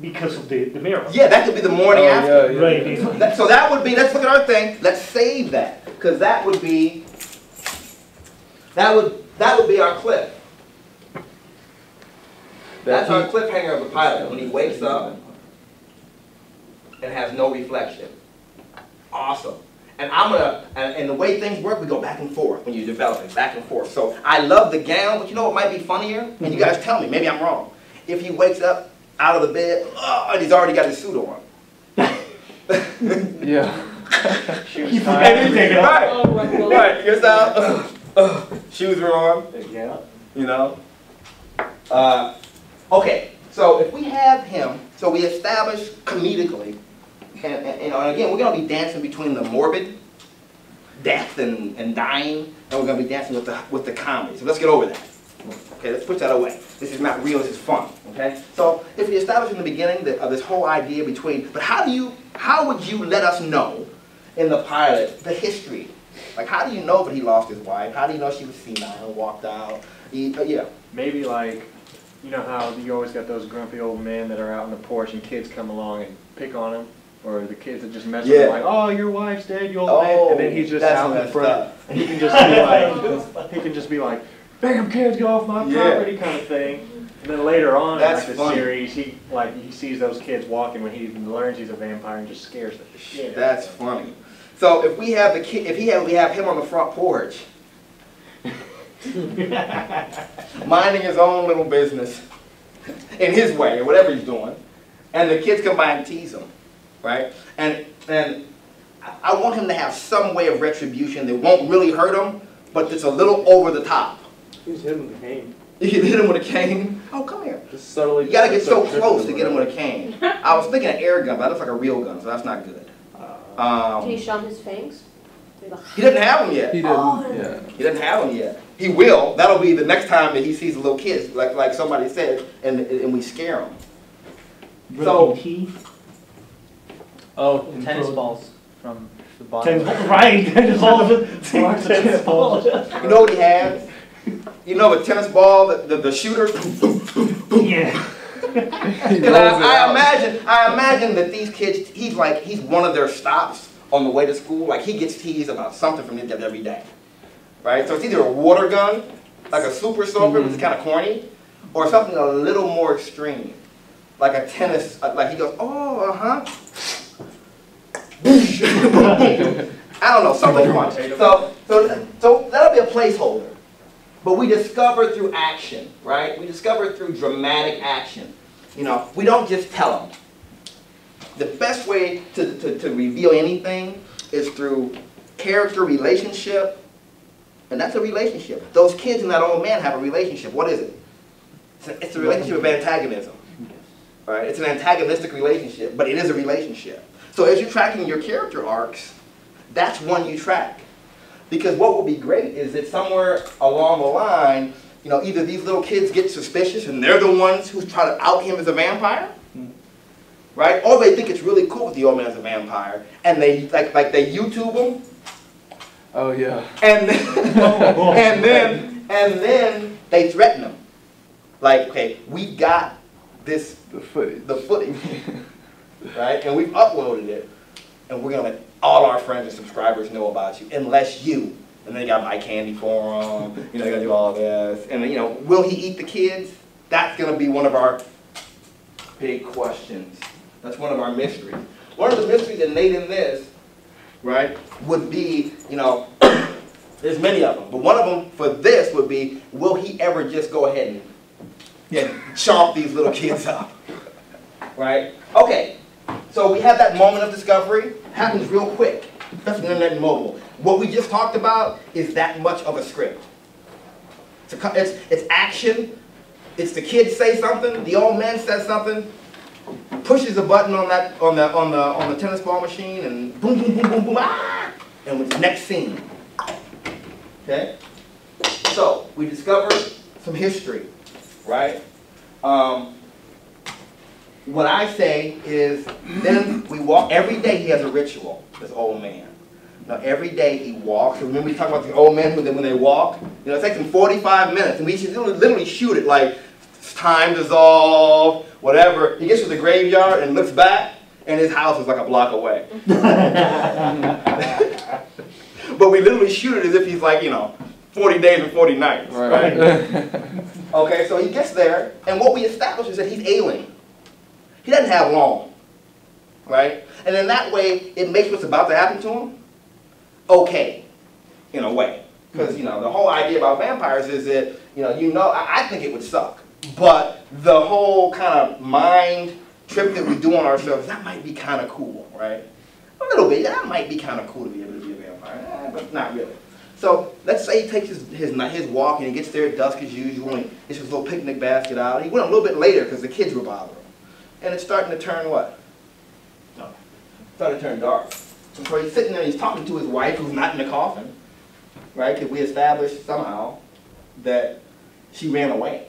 because of the mirror. Yeah, that could be the morning after. Yeah, Right. So that would be, let's look at our thing, let's save that. Because that would be our clip. That's our cliffhanger of the pilot, when he wakes up and has no reflection. Awesome. And and the way things work, we go back and forth when you develop it, back and forth. So I love the gown, but you know what might be funnier? And you guys tell me, maybe I'm wrong. If he wakes up out of the bed, and he's already got his suit on. Yeah. He forgot to take it off. Right, right, here's out. Shoes are on, Yeah. you know. Okay, so if we have him, so we establish comedically, and again, we're going to be dancing between the morbid, death and dying, and we're going to be dancing with the comedy. So let's get over that. Okay, let's put that away. This is not real, this is fun. Okay? So if we establish in the beginning of this whole idea between, but how would you let us know in the pilot the history? Like, how do you know that he lost his wife? How do you know she was senile, walked out? Yeah. Maybe like, you know how you always got those grumpy old men that are out on the porch and kids come along and pick on him? Or the kids that just mess with him like, oh, your wife's dead, you old man. And then he's just out in front. And he can just be like, bam, kids, get off my property kind of thing. And then later on in like the series, he sees those kids walking when he learns he's a vampire and just scares the shit. That's funny. So if we have we have him on the front porch, minding his own little business in his way or whatever he's doing, and the kids come by and tease him, right? And I want him to have some way of retribution that won't really hurt him, but that's a little over the top. Just hit him with a cane. You can hit him with a cane. Oh, come here. Just subtly. You gotta get so close to get him with a cane. I was thinking an air gun, but that looks like a real gun, so that's not good. Can you show him his fangs? He doesn't have them yet. He doesn't. Yeah. He doesn't have them yet. He will. That'll be the next time that he sees a little kid, like somebody said, and we scare him. So, Oh, tennis balls from the bottom. Tennis ball, right, tennis balls. Tennis balls. you know what he has? You know the tennis ball, the shooter? Yeah. Because I imagine that these kids, he's one of their stops on the way to school. Like he gets teased about something from them every day, right? So it's either a water gun, like a super soaker, which is kind of corny, or something a little more extreme, like a tennis. Like he goes, oh, I don't know, something funny. So that'll be a placeholder. But we discover through action, right? We discover through dramatic action. You know, we don't just tell them. The best way to reveal anything is through character relationship, and that's a relationship. Those kids and that old man have a relationship. What is it? It's a relationship of antagonism. Right? It's an antagonistic relationship, but it is a relationship. So as you're tracking your character arcs, that's one you track. Because what will be great is that somewhere along the line, you know, either these little kids get suspicious and they're the ones who try to out him as a vampire, right? Or they think it's really cool if the old man's a vampire, and they like they YouTube him, Oh yeah. and then, and then they threaten him. Like, okay, we got this, The footage. the footage, right? And we've uploaded it, and we're gonna let all our friends and subscribers know about you, unless you. And then they gotta buy candy for him, you know, they gotta do all this. And then, you know, will he eat the kids? That's gonna be one of our big questions. That's one of our mysteries. One of the mysteries that Nate in this, right, would be, you know, there's many of them, but one of them for this would be, will he ever just go ahead and chomp these little kids up, right? Okay, so we have that moment of discovery, happens real quick, especially internet and mobile. What we just talked about is that much of a script. It's action, it's the kids say something, the old man says something, pushes a button on the tennis ball machine, and boom, boom, boom, boom, boom, ah! And with the next scene. Okay? So, we discovered some history, right? What I say is, then we walk, every day he has a ritual, this old man. Now, every day he walks. Remember we talked about the old men when they walk? You know, it takes them 45 minutes, and we should literally shoot it like, time dissolved, whatever. He gets to the graveyard and looks back, and his house is like a block away. But we literally shoot it as if he's like, you know, 40 days and 40 nights. Right? Okay, so he gets there, and what we establish is that he's ailing. He doesn't have long, right? And in that way, it makes what's about to happen to him okay, in a way. Because, you know, the whole idea about vampires is that, I think it would suck. But the whole kind of mind trip that we do on ourselves, that might be kind of cool, right? A little bit, that might be kind of cool to be able to be a vampire, but not really. So let's say he takes his walk and he gets there at dusk as usual, and he gets his little picnic basket out. He went a little bit later because the kids were bothering him. And it's starting to turn what? Dark. Starting to turn dark. So he's sitting there and he's talking to his wife who's not in the coffin, right? Because we established somehow that she ran away.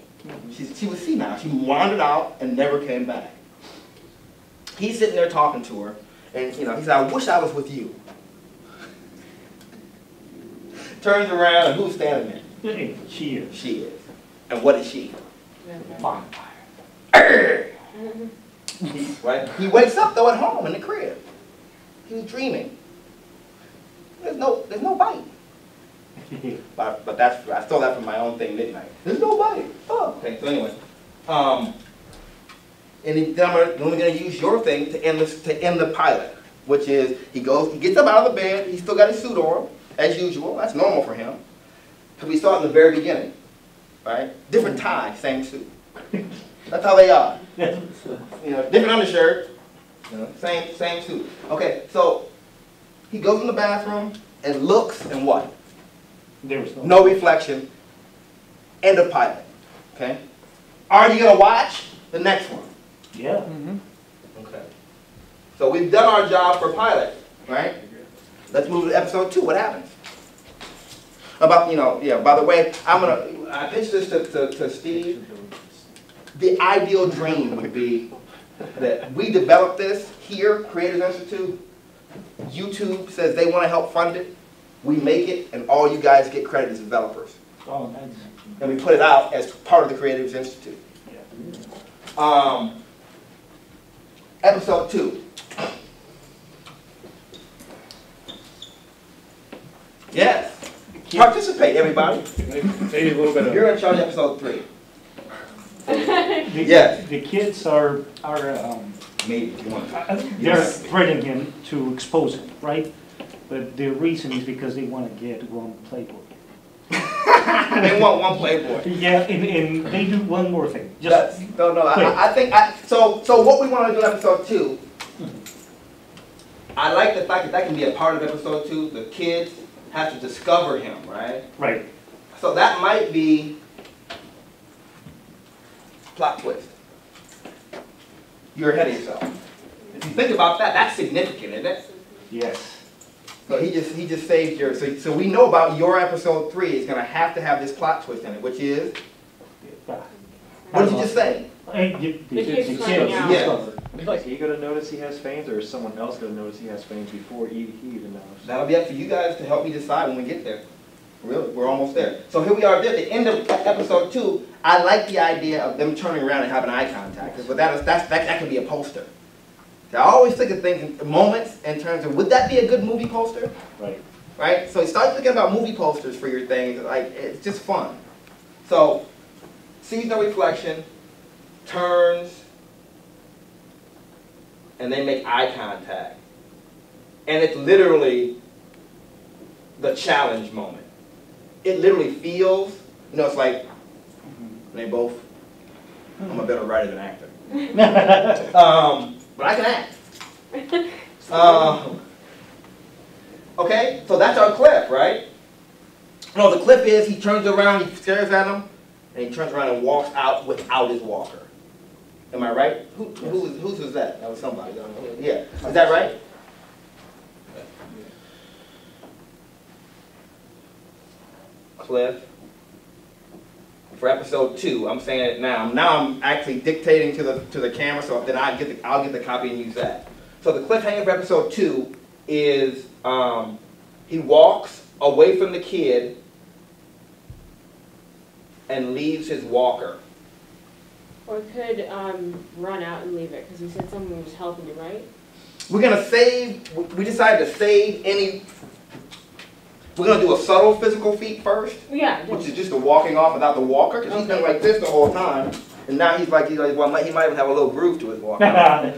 She was senile. She wandered out and never came back. He's sitting there talking to her, and he said, I wish I was with you. Turns around, and who's standing there? She is. She is. And what is she? Vampire. Right? He wakes up though at home in the crib. He was dreaming. There's no bite. But I stole that from my own thing, didn't I? There's no bite. Oh, okay. So anyway, and then I'm only going to use your thing to end the pilot, which is he gets up out of the bed. He's still got his suit on as usual. That's normal for him. Because we saw it in the very beginning, right? Different tie, same suit. That's how they are. Different undershirt, same suit. Okay, so he goes in the bathroom and looks, and what? There's no reflection. End of pilot. Okay. Are you gonna watch the next one? Yeah. Okay. So we've done our job for pilot, right? Let's move to episode 2. What happens? By the way, I pitched this to Steve. The ideal dream would be that we develop this here, Creators Institute. YouTube says they want to help fund it. We make it, and all you guys get credit as developers. Oh, nice. And we put it out as part of the Creators Institute. Yeah. Episode 2. Yes. Participate, everybody. Maybe a little bit of. You're in charge of episode 3. Yes. The kids are maybe if you want. they're threatening him to expose him, right? But the reason is because they want to get one Playboy. They want one Playboy. Yeah, and they do one more thing. I think so what we want to do in episode 2, I like the fact that can be a part of episode 2. The kids have to discover him, right? Right. So that might be plot twist. You're ahead of yourself. If you think about that, that's significant, isn't it? Yes. So he just saved your. So we know about your episode 3 is going to have this plot twist in it, which is. What did you just say? The kids finding out. Yes. Is he gonna notice he has fangs, or is someone else gonna notice he has fangs before he even knows? That'll be up to you guys to help me decide when we get there. Really, we're almost there. So here we are at the end of episode 2. I like the idea of them turning around and having eye contact, but that can be a poster. I always think of things, moments, in terms of, would that be a good movie poster? Right. Right? So you start thinking about movie posters for your things, like, it's just fun. So, sees no reflection, turns, and they make eye contact. And it's literally the challenge moment. It literally feels, you know, it's like, they both, I'm a better writer than actor. But I can act. Okay, so that's our clip, right? No, the clip is he turns around, he stares at him, and he turns around and walks out without his walker. Am I right? Whose was that? That was somebody. Yeah, is that right? Cliff. For episode 2, I'm saying it now. Now I'm actually dictating to the camera, so then I'll get the copy and use that. So the cliffhanger for episode 2 is he walks away from the kid and leaves his walker. Or could run out and leave it, because he said someone was helping you, right? We're gonna save. We decided to save any. We're gonna do a subtle physical feat first. Yeah. Which is just the walking off without the walker, because he's been like this the whole time, and now he's like, well, he might even have a little groove to his walk. Yeah,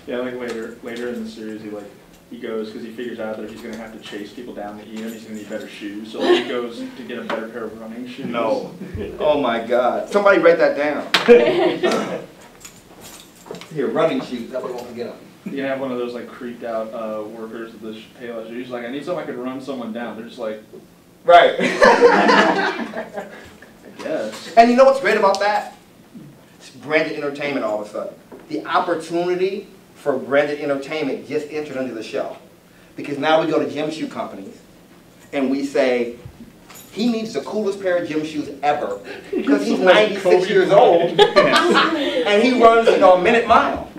like later in the series, he goes, because he figures out that he's going to have to chase people down to eat him, he's going to need better shoes, so he goes to get a better pair of running shoes. No. Oh my God. Somebody write that down. Here, running shoes. That way we won't forget them. You have one of those like creeped out workers with the Payless shoes. Like, I need something I could run someone down. They're just like, right. I guess. And you know what's great about that? It's branded entertainment all of a sudden. The opportunity for branded entertainment just entered into the show. Because now we go to gym shoe companies and we say, he needs the coolest pair of gym shoes ever because he's 96 years old and he runs, a minute mile.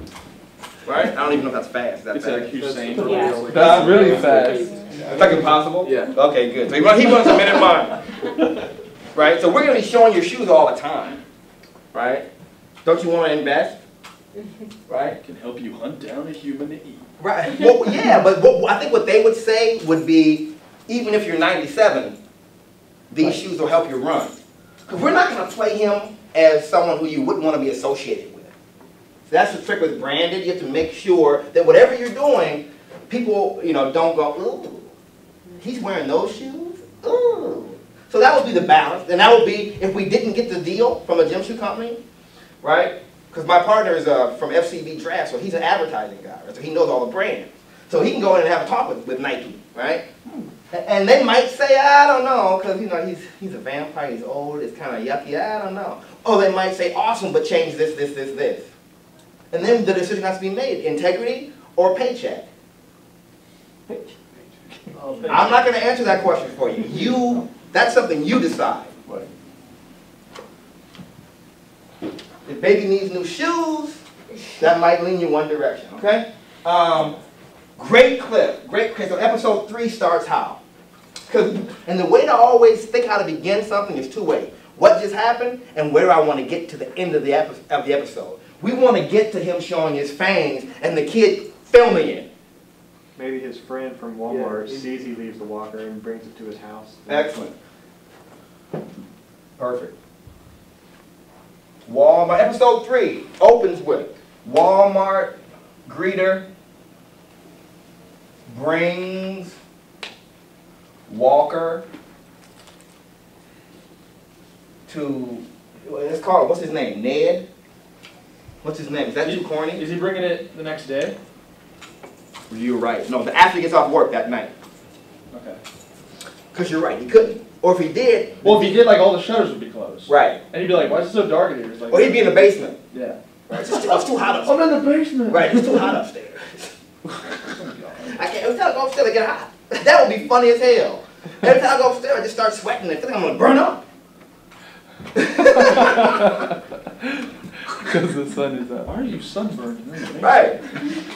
Right? I don't even know if that's fast. That's like Hussein. That's really fast. It's like impossible? Yeah. Okay, good. So he runs a minute mile. Right? So we're going to be showing your shoes all the time. Right? Don't you want to invest? Right? Can help you hunt down a human to eat. Right. Well, yeah, but I think what they would say would be, even if you're 97, these shoes will help you run. Because we're not going to play him as someone who you wouldn't want to be associated with. So that's the trick with branded. You have to make sure that whatever you're doing, people, don't go, ooh, he's wearing those shoes? Ooh. So that would be the balance. And that would be if we didn't get the deal from a gym shoe company, right? Because my partner is from FCB Draft, so he's an advertising guy, right? So he knows all the brands. So he can go in and have a talk with Nike, right? And they might say, I don't know, because he's a vampire, he's old, it's kind of yucky, I don't know. Or they might say, awesome, but change this, this, this, this. And then the decision has to be made, integrity or paycheck. I'm not going to answer that question for you. That's something you decide. If baby needs new shoes, that might lean you one direction, okay? Great clip, great clip. So episode 3 starts how? And the way to always think how to begin something is 2 ways. What just happened and where I want to get to the end of the episode. We want to get to him showing his fangs and the kid filming it. Maybe his friend from Walmart sees he leaves the walker and brings it to his house. Excellent. Perfect. Walmart, episode 3 opens with Walmart greeter brings Walker to, let's call it, what's his name, Ned? What's his name? Is that too corny? Is he bringing it the next day? You're right. No, after he gets off work that night. Okay. Because you're right, he couldn't. Or if he did... Well, if he did, all the shutters would be closed. Right. And he'd be like, why is it so dark in here? It's like, Or he'd be in the basement. Yeah. Right. It's too hot upstairs. I'm in the basement. Right, it's too hot upstairs. I can't, every time I go upstairs I get hot. That would be funny as hell. Every time I go upstairs I just start sweating and I feel like I'm going to burn up. Because the sun is up. Why are you sunburned? Right.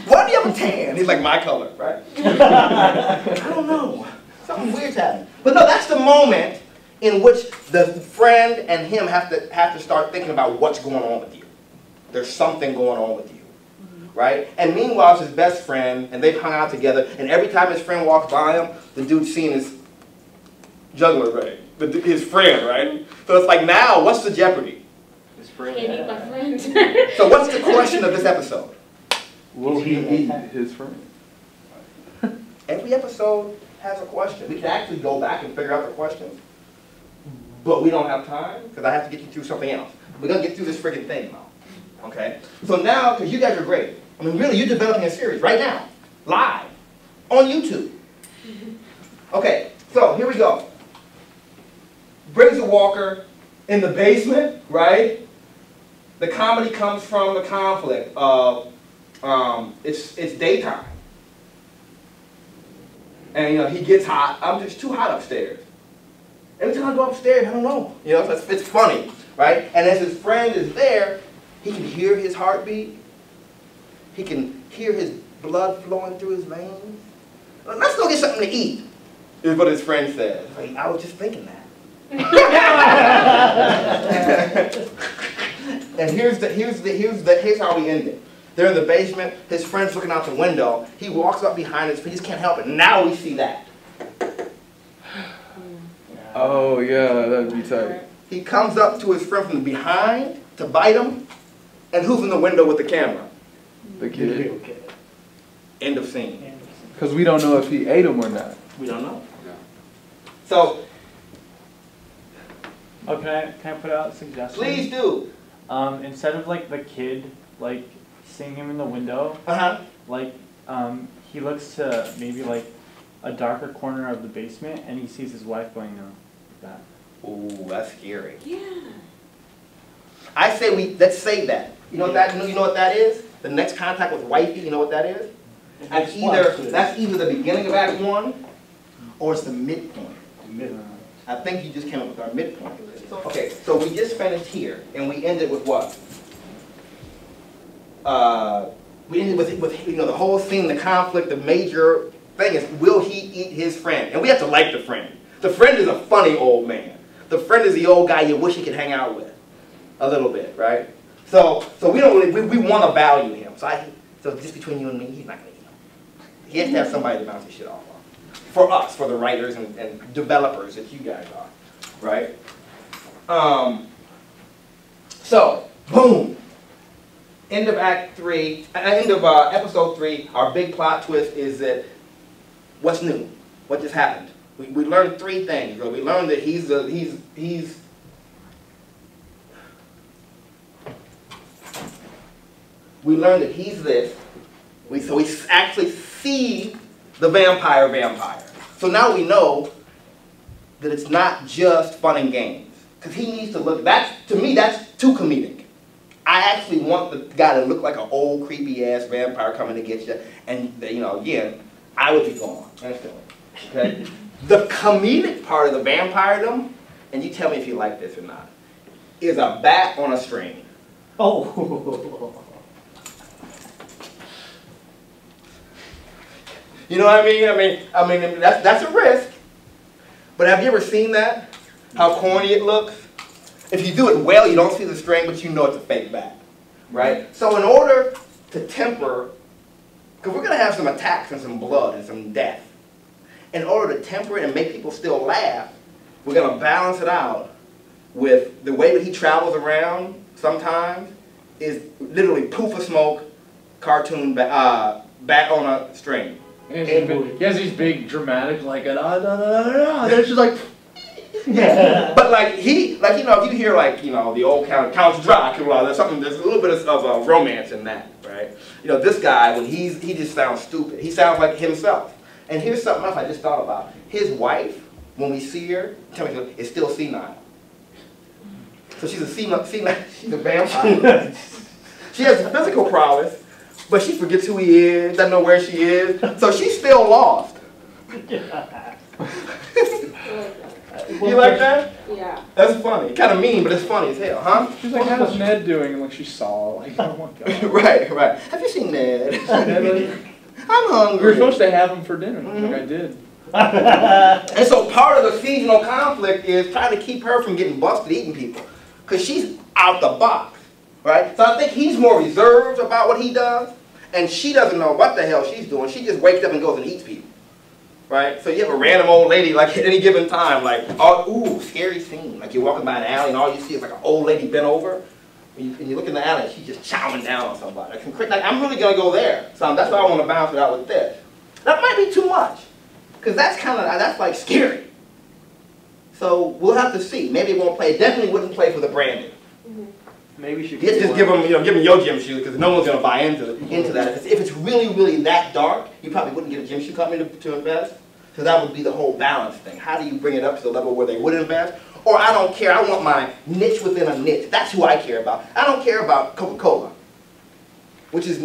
Why do you have a tan? He's like, my color, right? I don't know. Something weird's happening. But no, that's the moment in which the friend and him have to start thinking about what's going on with you. There's something going on with you. Right? And meanwhile, it's his best friend, and they've hung out together, and every time his friend walks by him, the dude's seeing his juggler, right? His friend, right? So it's like, now, what's the jeopardy? His friend. Can't eat my friend. So what's the question of this episode? Will he eat his friend? Every episode has a question. We can actually go back and figure out the questions, but we don't have time, because I have to get you through something else. We're going to get through this friggin' thing now. Okay? So now, because you guys are great, I mean, really, you're developing a series right now, live, on YouTube. Okay, so here we go. Brings a Walker in the basement, right? The comedy comes from the conflict of it's daytime. And, you know, he gets hot. I'm just too hot upstairs. Every time I go upstairs, I don't know. You know, it's funny, right? And as his friend is there, he can hear his heartbeat. He can hear his blood flowing through his veins. Let's go get something to eat, is what his friend says. Like, I was just thinking that. And here's how we end it. They're in the basement. His friend's looking out the window. He walks up behind us, but he just can't help it. Now we see that. Oh, yeah, that'd be tight. He comes up to his friend from behind to bite him, and who's in the window with the camera? The kid. Okay. End of scene. Because we don't know if he ate him or not. We don't know. So, Oh, can I put out a suggestion? please do. Instead of like the kid like seeing him in the window, like he looks to maybe like a darker corner of the basement and he sees his wife going like that. Ooh, that's scary. Yeah. I say let's save that. You know what that is? The next contact with wifey, you know what that is? That's either the beginning of Act 1 or it's the midpoint. I think you just came up with our midpoint. Okay, so we just finished here, and we ended with what? We ended with you know, the whole scene, the conflict, the major thing is, will he eat his friend? And we have to like the friend. The friend is a funny old man. The friend is the old guy you wish you could hang out with. A little bit, right? So we don't really, we want to value him. So just between you and me, he's not going to eat him. He has to have somebody to bounce his shit off of. For us, for the writers and developers that you guys are, right? So, boom. End of Act 3, end of Episode 3, our big plot twist is that, what's new? What just happened? We learned 3 things. Right? We learned that we learned that he's this. So we actually see the vampire. So now we know that it's not just fun and games. Because he needs to look, to me, that's too comedic. I actually want the guy to look like an old creepy ass vampire coming to get you. And, you know, again, I would be gone instantly. Okay? The comedic part of the vampiredom, and you tell me if you like this or not, is a bat on a string. Oh. You know what I mean? I mean that's a risk. But have you ever seen that? How corny it looks? If you do it well, you don't see the string, but you know it's a fake bat, right? So in order to temper, because we're going to have some attacks and some blood and some death. In order to temper it and make people still laugh, we're going to balance it out with the way that he travels around sometimes is literally poof of smoke, cartoon bat on a string. He has these big dramatic, like, They're just like, yeah. But like you know, if you hear like, you know, the old Count Dracula, there's a little bit of romance in that, right? You know, this guy, when he just sounds stupid. He sounds like himself. And here's something else I just thought about. His wife, when we see her, tell me, is still senile. So she's a senile, she's a vampire. She has physical prowess, but she forgets who he is, doesn't know where she is, so she's still lost. You like that? Yeah. That's funny. Kind of mean, but it's funny as hell, huh? She's like, how's Ned doing? And like she saw, like, oh my god. Right, right. Have you seen Ned? I'm hungry. We were supposed to have him for dinner. Like I did. And so part of the seasonal conflict is trying to keep her from getting busted eating people. Because she's out the box, right? So I think he's more reserved about what he does. And she doesn't know what the hell she's doing. She just wakes up and goes and eats people. Right? So you have a random old lady, like at any given time, like, oh, ooh, scary scene. Like you're walking by an alley and all you see is like an old lady bent over. And you look in the alley and she's just chowing down on somebody. Like, I'm really going to go there. So that's why I want to balance it out with this. That might be too much. Because that's like scary. So we'll have to see. Maybe it won't play. It definitely wouldn't play for the branding. Maybe she You just give them your gym shoes because no one's going to buy into that. If it's really, really that dark, you probably wouldn't get a gym shoe company to invest. So that would be the whole balance thing. How do you bring it up to the level where they would invest? Or I don't care. I want my niche within a niche. That's who I care about. I don't care about Coca-Cola, which is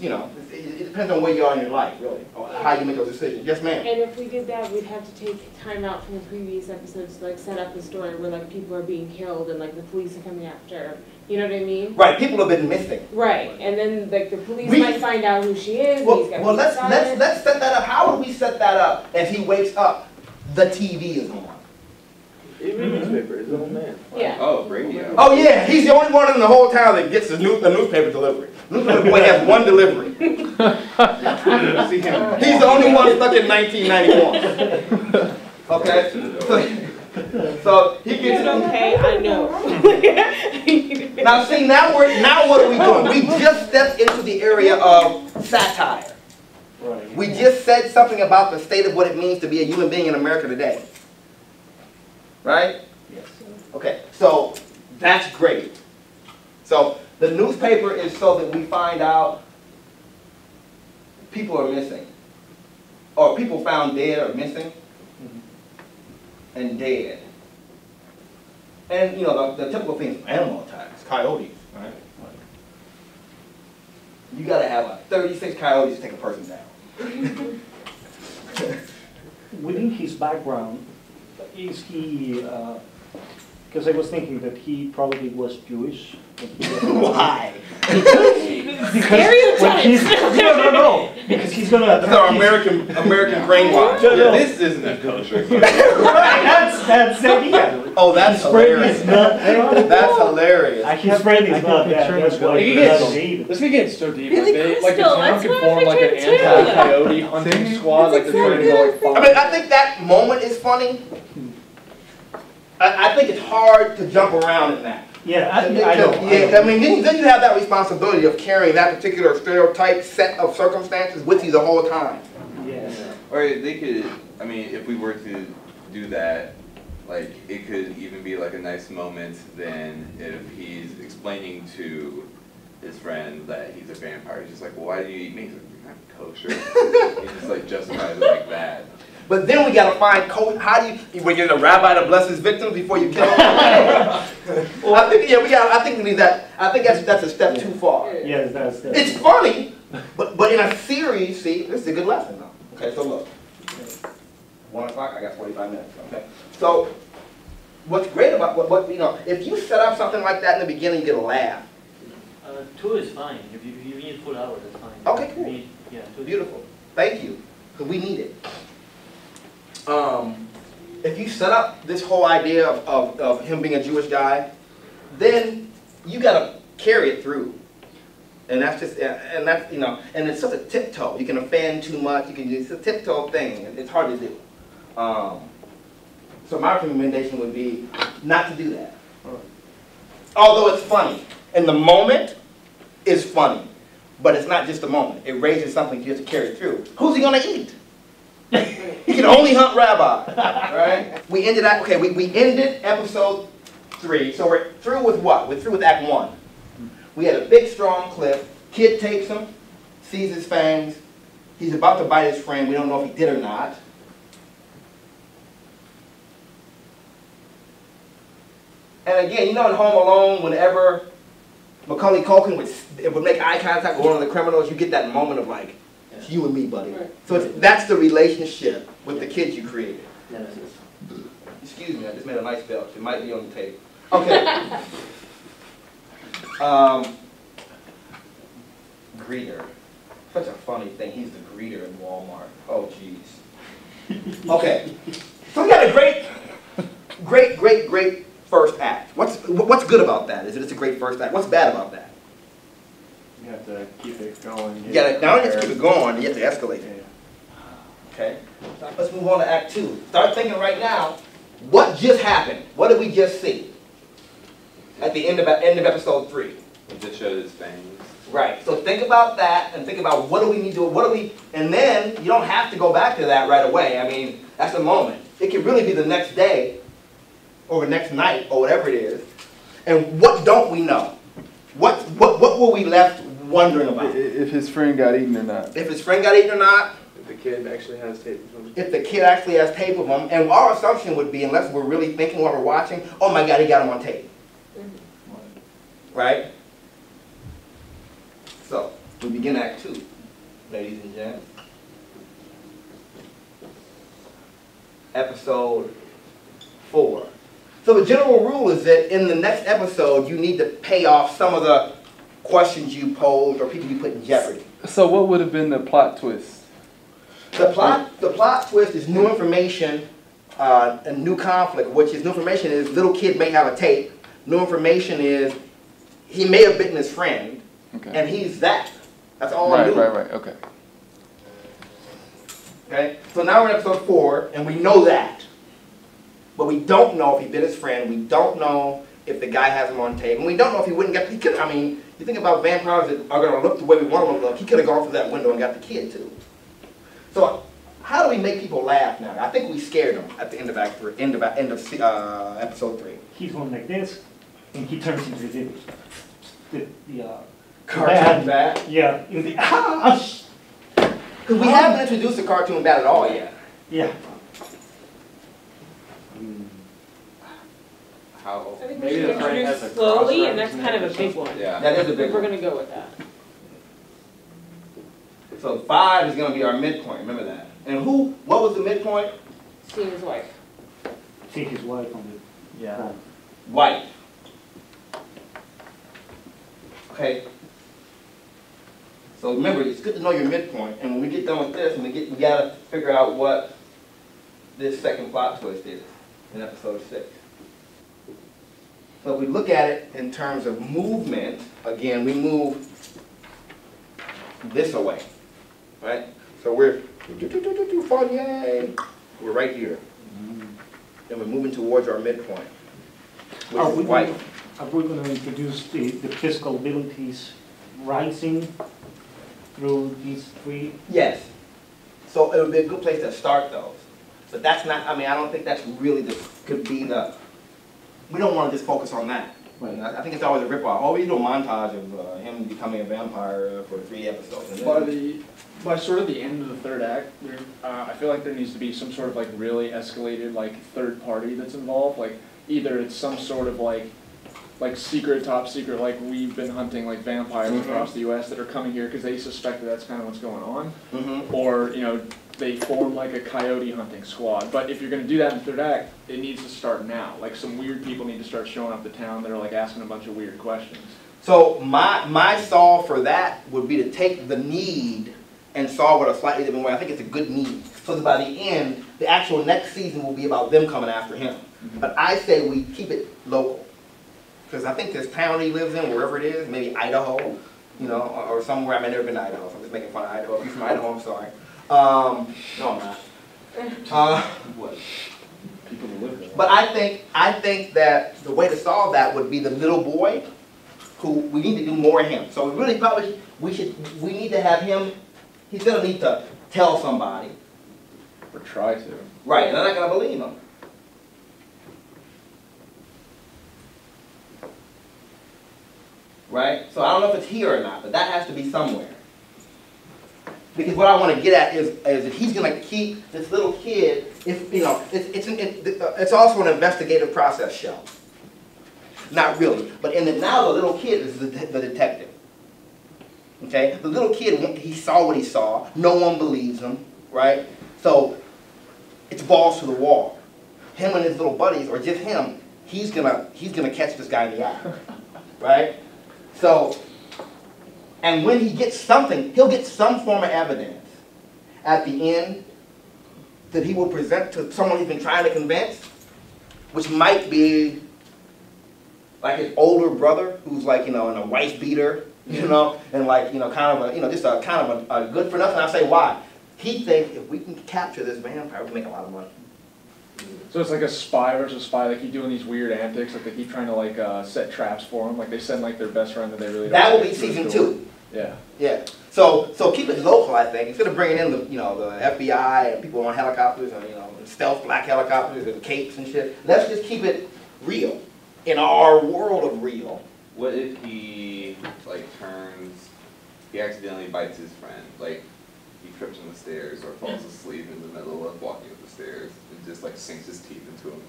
you know, it depends on where you are in your life, really, or how you make those decisions. Yes, ma'am. And if we did that, we'd have to take time out from the previous episodes to like set up the story where like people are being killed and like the police are coming after. You know what I mean? Right. People have been missing. Right. And then like the police might find out who she is. Well, he's got let's set that up. How would we set that up? As he wakes up, the TV is on. Even newspaper, his old man. Yeah. Oh, radio. Oh yeah, he's the only one in the whole town that gets the newspaper delivery. Newspaper boy has one delivery. See him. He's the only one stuck in 1991. Okay. So he gets it. Okay, I know. Now see, now what are we doing? We just stepped into the area of satire. Right. We just said something about the state of what it means to be a human being in America today. Right? Yes. Okay, so that's great. So the newspaper is so that we find out people are missing. Or people found dead or missing. And dead. And you know, the typical things, animal attacks, coyotes, right? You gotta have like 36 coyotes to take a person down. Within his background, is he, because I was thinking that he probably was Jewish. Why? Because no. Because he's gonna. That's our American brainwash. No. This isn't a kosher. That's the idea. Oh, that's His friend hilarious. is not. That's hilarious. His friend is not that. That's why He he's gets- not David. This could get so deep. You're Like, the the crystal, town that's could what I form like an pictured too. anti-coyote hunting squad. Like they're trying to go like I mean, find. I think that moment is funny. I think it's hard to jump around in that. Yeah, I Yeah, don't. I mean, then you have that responsibility of carrying that particular stereotype set of circumstances with you the whole time. Yes. Or they could, I mean, if we were to do that, like, it could even be like a nice moment then if he's explaining to his friend that he's a vampire. He's just like, well, why do you eat meat? He's like, you're not kosher. He just like justifies it like that. But then we gotta find how do you get a rabbi to bless his victims before you kill them? Well, I think we need that. I think that's a step too far. Yes, that's. It's funny, but in a series, see, this is a good lesson though. Okay, so look. 1 o'clock, I got 45 minutes, okay? So, what's great about, what you know, if you set up something like that in the beginning, you get a laugh. 2 is fine. If you need full hour, that's fine. Okay, cool. Yeah, 2 is Beautiful. Thank you, because we need it. If you set up this whole idea of him being a Jewish guy, then you gotta carry it through. And that's just, and that's, you know, and it's such a tiptoe. You can offend too much, it's a tiptoe thing. It's hard to do. So my recommendation would be not to do that. Although it's funny. And the moment is funny. But it's not just a moment. It raises something you have to carry through. Who's he gonna eat? He can only hunt rabbi. Right? We ended episode 3. So we're through with what? We're through with Act 1. We had a big strong cliff. Kid takes him, sees his fangs. He's about to bite his friend. We don't know if he did or not. And again, you know in Home Alone, whenever Macaulay Culkin would make eye contact with one of the criminals, you get that moment of like, it's you and me, buddy. Right. So that's the relationship with the kids you created. You Excuse me, I just made a nice belt. It might be on the tape. Okay. Greeter. Such a funny thing. He's the greeter in Walmart. Oh, jeez. Okay. So we got a great first act. What's good about that? Is it it's a great first act? What's bad about that? You have to keep it going. You gotta, not only have to keep it going, you have to escalate it. Yeah. Okay? So let's move on to Act 2. Start thinking right now, what just happened? What did we just see? At the end of episode 3. It just showed his fangs. Right. So think about that and think about what do we need to, and then you don't have to go back to that right away. I mean, that's the moment. It could really be the next day or the next night or whatever it is. And what don't we know? What were we left wondering about? If his friend got eaten or not. If his friend got eaten or not. If the kid actually has tape of him. If the kid actually has tape of him. And our assumption would be, unless we're really thinking while we're watching, oh my God, he got him on tape. Right? So, we begin Act 2, ladies and gents. Episode 4. So the general rule is that in the next episode, you need to pay off some of the questions you posed or people you put in jeopardy. So what would have been the plot twist? The plot twist is new information and new conflict, which is new information is little kid may have a tape. New information is he may have bitten his friend, and he's that. That's all new. Right, okay. Okay? So now we're in episode 4, and we know that. But we don't know if he bit his friend. We don't know if the guy has him on tape. And we don't know if he wouldn't get, he could, I mean, you think about vampires that are going to look the way we want them to look. He could have gone through that window and got the kid, too. So how do we make people laugh now? I think we scared them at the end of episode 3. He's going like this, and he turns into the Cartoon bat? Yeah, in the Because we haven't introduced the cartoon bat at all yet. Yeah. How? I think we Maybe should the friend has introduce a slowly, and that's cross-reference kind of a big one. Yeah. That is a big If we're one. gonna go with that. So 5 is going to be our midpoint. Remember that. And what was the midpoint? Seeing his wife. See his wife on the Yeah. White. Okay. So remember, it's good to know your midpoint. And when we get done with this, we got to figure out what this second plot twist is in episode 6. So if we look at it in terms of movement, again, we move this away, right? So we're fun, yay! We're right here, and we're moving towards our midpoint, which Are is we white. going to introduce the physical abilities rising through these 3? Yes. So it would be a good place to start those, but that's not. I mean, I don't think that's really could be the. We don't want to just focus on that. Right. I think it's always a rip-off. Oh, we do a montage of him becoming a vampire for 3 episodes. And then, By sort of the end of the third act, I feel like there needs to be some sort of like really escalated like third party that's involved. Like either it's some sort of like secret, top secret, like we've been hunting like vampires across the U.S. that are coming here because they suspect that that's kind of what's going on, or they form like a coyote hunting squad. But if you're going to do that in the third act, it needs to start now. Like some weird people need to start showing up to town that are like asking a bunch of weird questions. So my solve for that would be to take the need and solve it a slightly different way. I think it's a good need. So that by the end, the actual next season will be about them coming after him. But I say we keep it local. Because I think this town he lives in, wherever it is, maybe Idaho, or somewhere. I mean, I've never been to Idaho, so I'm just making fun of Idaho. If you're from Idaho, I'm sorry. No, I'm not. What? People who live there. But I think that the way to solve that would be the little boy, who we need to do more of him. So we really probably we need to have him. He's gonna need to tell somebody. Or try to. Right, and they're not gonna believe him. Right? So I don't know if it's here or not, but that has to be somewhere. Because what I want to get at is that he's going to keep this little kid. It's also an investigative process show. Not really, but now the little kid is the detective. Okay, the little kid, he saw what he saw. No one believes him, right? So it's balls to the wall. him and his little buddies, or just him, he's gonna catch this guy in the act, right? So, and when he gets something, he'll get some form of evidence at the end that he will present to someone he's been trying to convince, which might be like his older brother, who's like, in a wife beater, and like, kind of a, just a kind of a good for nothing. I'll say why. He thinks if we can capture this vampire, we can make a lot of money. So it's like a spy versus spy. They keep doing these weird antics. Like they keep trying to like set traps for him. Like they send like their best friend that they really. That will don't be like season through the door. 2. Yeah. Yeah. So keep it local. I think instead of bringing in the the FBI and people on helicopters and stealth black helicopters and capes and shit, let's just keep it real in our world of real. What if he he accidentally bites his friend, like he trips on the stairs or falls asleep in the middle of walking up the stairs and just like sinks his teeth into him?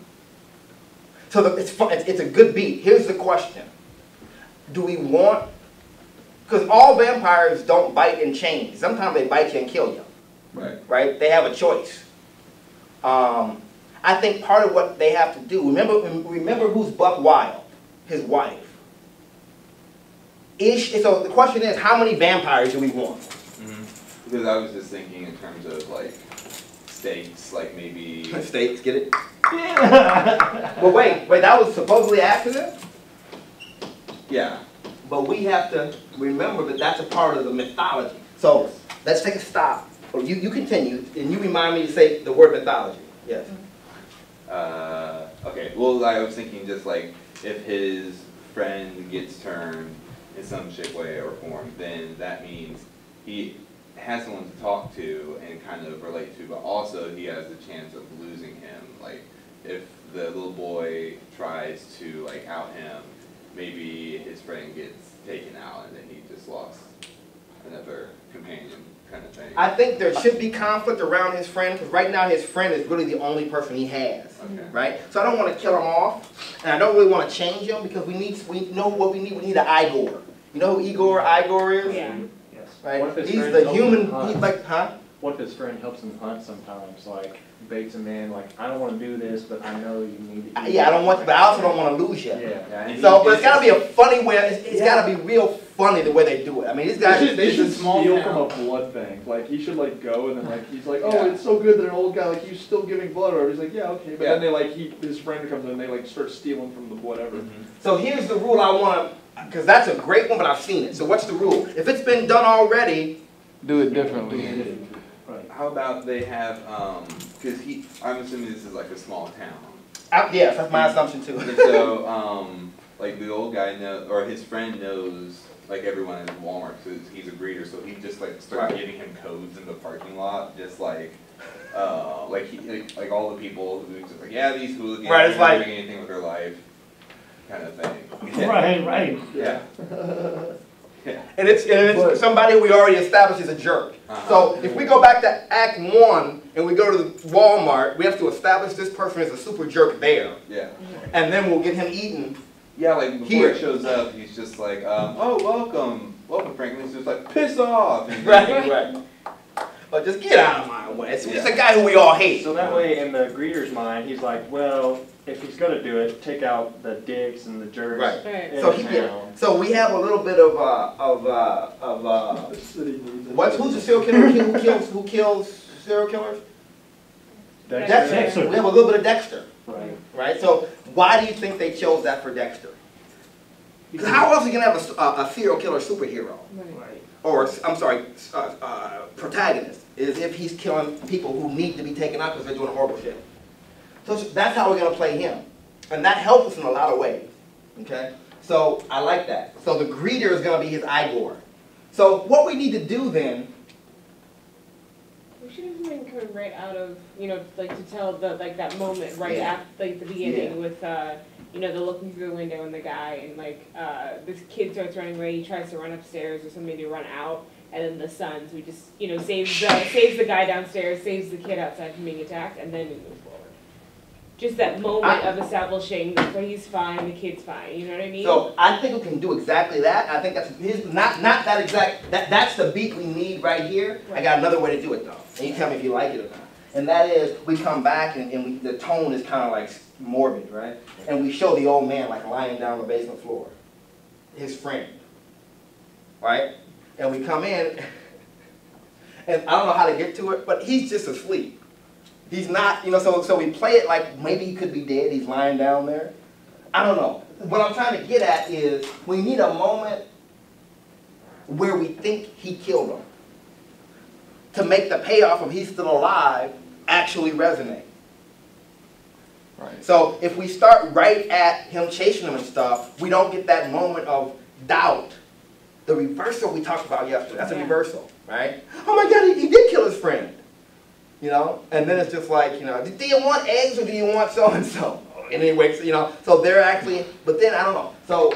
So it's fun. It's a good beat. Here's the question: do we want? Because all vampires don't bite and change. Sometimes they bite you and kill you. Right. Right? They have a choice. I think part of what they have to do. Remember who's Buck Wild? His wife. So the question is, how many vampires do we want? Mm-hmm. Because I was just thinking in terms of like stakes, like maybe stakes. Get it? But wait, that was supposedly accident? Yeah. But we have to remember that that's a part of the mythology. So let's take a stop. Or you continue, and you remind me to say the word mythology. Yes. Okay. Well, I was thinking just like if his friend gets turned in some shape, way, or form, then that means he has someone to talk to and kind of relate to, but also he has the chance of losing him. Like if the little boy tries to like out him, maybe his friend gets taken out and then he just lost another companion kind of thing. I think there should be conflict around his friend, because right now his friend is really the only person he has. Okay. Right? So I don't want to kill him off, and I don't really want to change him, because we know what we need. We need an Igor. You know who Igor is? Yeah. Yes. Right? What if his He's friend the helps him human, hunt? he's like, huh? What if his friend helps him hunt sometimes, like baits him in, like, I don't want to do this, but I know you need to eat Yeah, I don't want, but I also don't want to lose you. Yeah. And So, but it's got to be a funny way. It's got to be real funny the way they do it. I mean, these guys. They should small steal town. from a blood bank. Like he should like go and then like he's like, oh, Yeah. it's so good that an old guy like you still giving blood, or he's like, yeah, okay. But Yeah. then they like his friend comes in and they like start stealing from the whatever. Mm-hmm. So here's the rule I want to, because that's a great one, but I've seen it. So what's the rule? If it's been done already, Do it differently. How about they have because I'm assuming this is like a small town. yes, that's my assumption too. And so, like the old guy or his friend knows, like everyone in Walmart, because he's a greeter, so he just like starts giving him codes in the parking lot, just like all the people who just like, yeah, these hooligans Right, it's are not like- doing anything with their life, kind of thing. Right. Yeah. Yeah. And it's somebody we already established is a jerk. Uh-huh. So if we go back to Act 1 and we go to the Walmart, we have to establish this person is a super jerk there. Yeah. And then we'll get him eaten. Yeah, like before Here. he shows up, he's just like, oh, welcome, Franklin. He's just like, piss off. And Right. But just get out of my way. It's a guy who we all hate. So that way, in the greeter's mind, he's like, well, if he's gonna do it, take out the dicks and the jerks. Right. Right. in So town. so we have a little bit of who's the serial killer who kills serial killers? Dexter. We have a little bit of Dexter. Right. Right? So why do you think they chose that for Dexter? Because how else are you going to have a serial killer superhero? Right. Or, I'm sorry, protagonist, is if he's killing people who need to be taken out because they're doing horrible shit. So that's how we're going to play him. And that helps us in a lot of ways. Okay? So I like that. So the greeter is going to be his Igor. So what we need to do then, We should have something coming right out of, like to tell that moment right after, like the beginning with, the looking through the window and the guy and this kid starts running away, he tries to run upstairs or something to run out, and then the sons, we just, saves the guy downstairs, saves the kid outside from being attacked, and then we move forward. Just that moment of establishing that he's fine, the kid's fine, you know what I mean? so I think we can do exactly that. I think that's not that exact, that's the beat we need right here. I got another way to do it though. And you tell me if you like it or not. And that is, we come back and the tone is kind of like morbid, right? And we show the old man like lying down on the basement floor, his friend, right? And we come in, and I don't know how to get to it, but he's just asleep. He's not, so we play it like maybe he could be dead, he's lying down there. I don't know. What I'm trying to get at is we need a moment where we think he killed him to make the payoff of he's still alive actually resonate. Right. So if we start right at him chasing him and stuff, we don't get that moment of doubt. The reversal we talked about yesterday, that's a reversal, right? Oh my God, he did kill his friend. And then it's just like, do you want eggs or do you want so-and-so? And he wakes, so they're actually, but then I don't know. So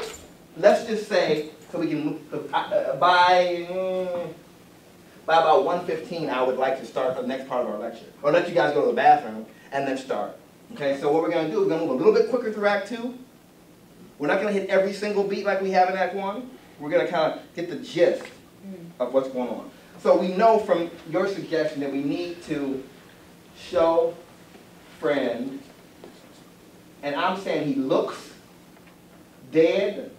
let's just say, so we can, by about 1:15, I would like to start the next part of our lecture. Or let you guys go to the bathroom and then start. Okay, so what we're going to do is we're going to move a little bit quicker through Act 2. We're not going to hit every single beat like we have in Act 1. We're going to kind of get the gist of what's going on. So we know from your suggestion that we need to show friend, and I'm saying he looks dead,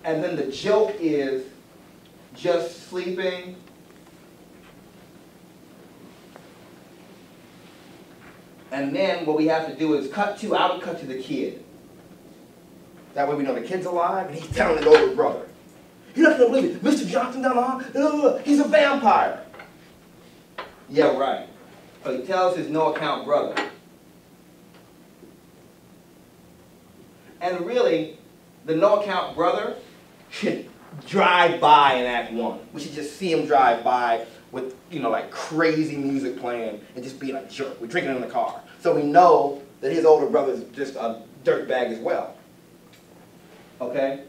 and then the joke is just sleeping. And then what we have to do is I would cut to the kid. That way we know the kid's alive, and he's telling his older brother. You're not going to believe it. Mr. Johnson down the hall, he's a vampire. Yeah, right. So he tells his no-account brother. And really, the no-account brother should drive by in Act 1. We should just see him drive by with, like crazy music playing and just being a jerk. We're drinking in the car. So we know that his older brother is just a dirtbag as well. Okay?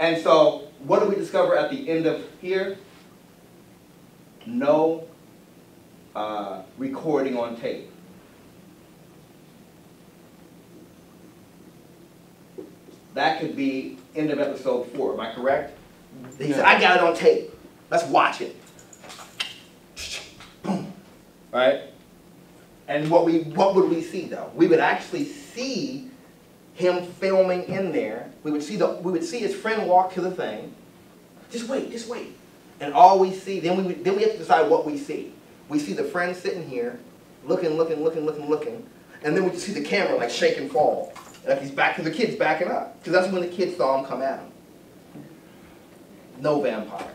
And so, what do we discover at the end of here? No recording on tape. That could be end of episode 4, am I correct? He said, I got it on tape. Let's watch it. Boom. Right? And what would we see though? We would actually see him filming in there. We would see his friend walk to the thing. Just wait. And all we see, then we have to decide what we see. We see the friend sitting here, looking, and then we just see the camera like shake and fall. Like he's back, because the kid's backing up. Because that's when the kid saw him come at him. No vampire.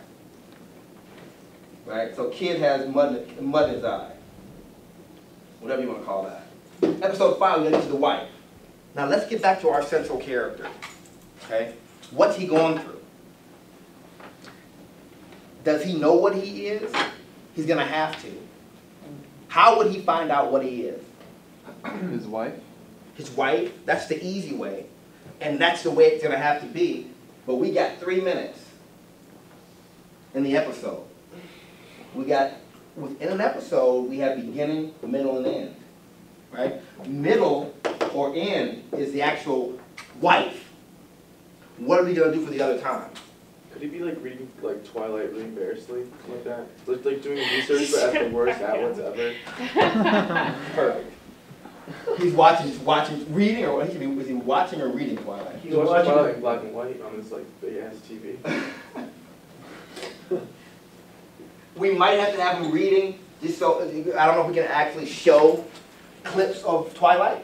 Right? So kid has mud in his eye. Whatever you want to call that. Episode 5, we get into the wife. Now let's get back to our central character. Okay? What's he going through? Does he know what he is? He's going to have to. How would he find out what he is? His wife? His wife, that's the easy way. And that's the way it's going to have to be. But we got 3 minutes in the episode. Within an episode, we have beginning, middle, and end. Right? Middle or end is the actual wife. What are we going to do for the other time? Could he be like reading like Twilight really embarrassingly? Like that? Like doing research but at the worst outlets ever? Perfect. He's watching, reading, or was he watching or reading Twilight? He's watching Twilight in black and white on this like big ass TV. We might have to have him reading, just so, I don't know if we can actually show clips of Twilight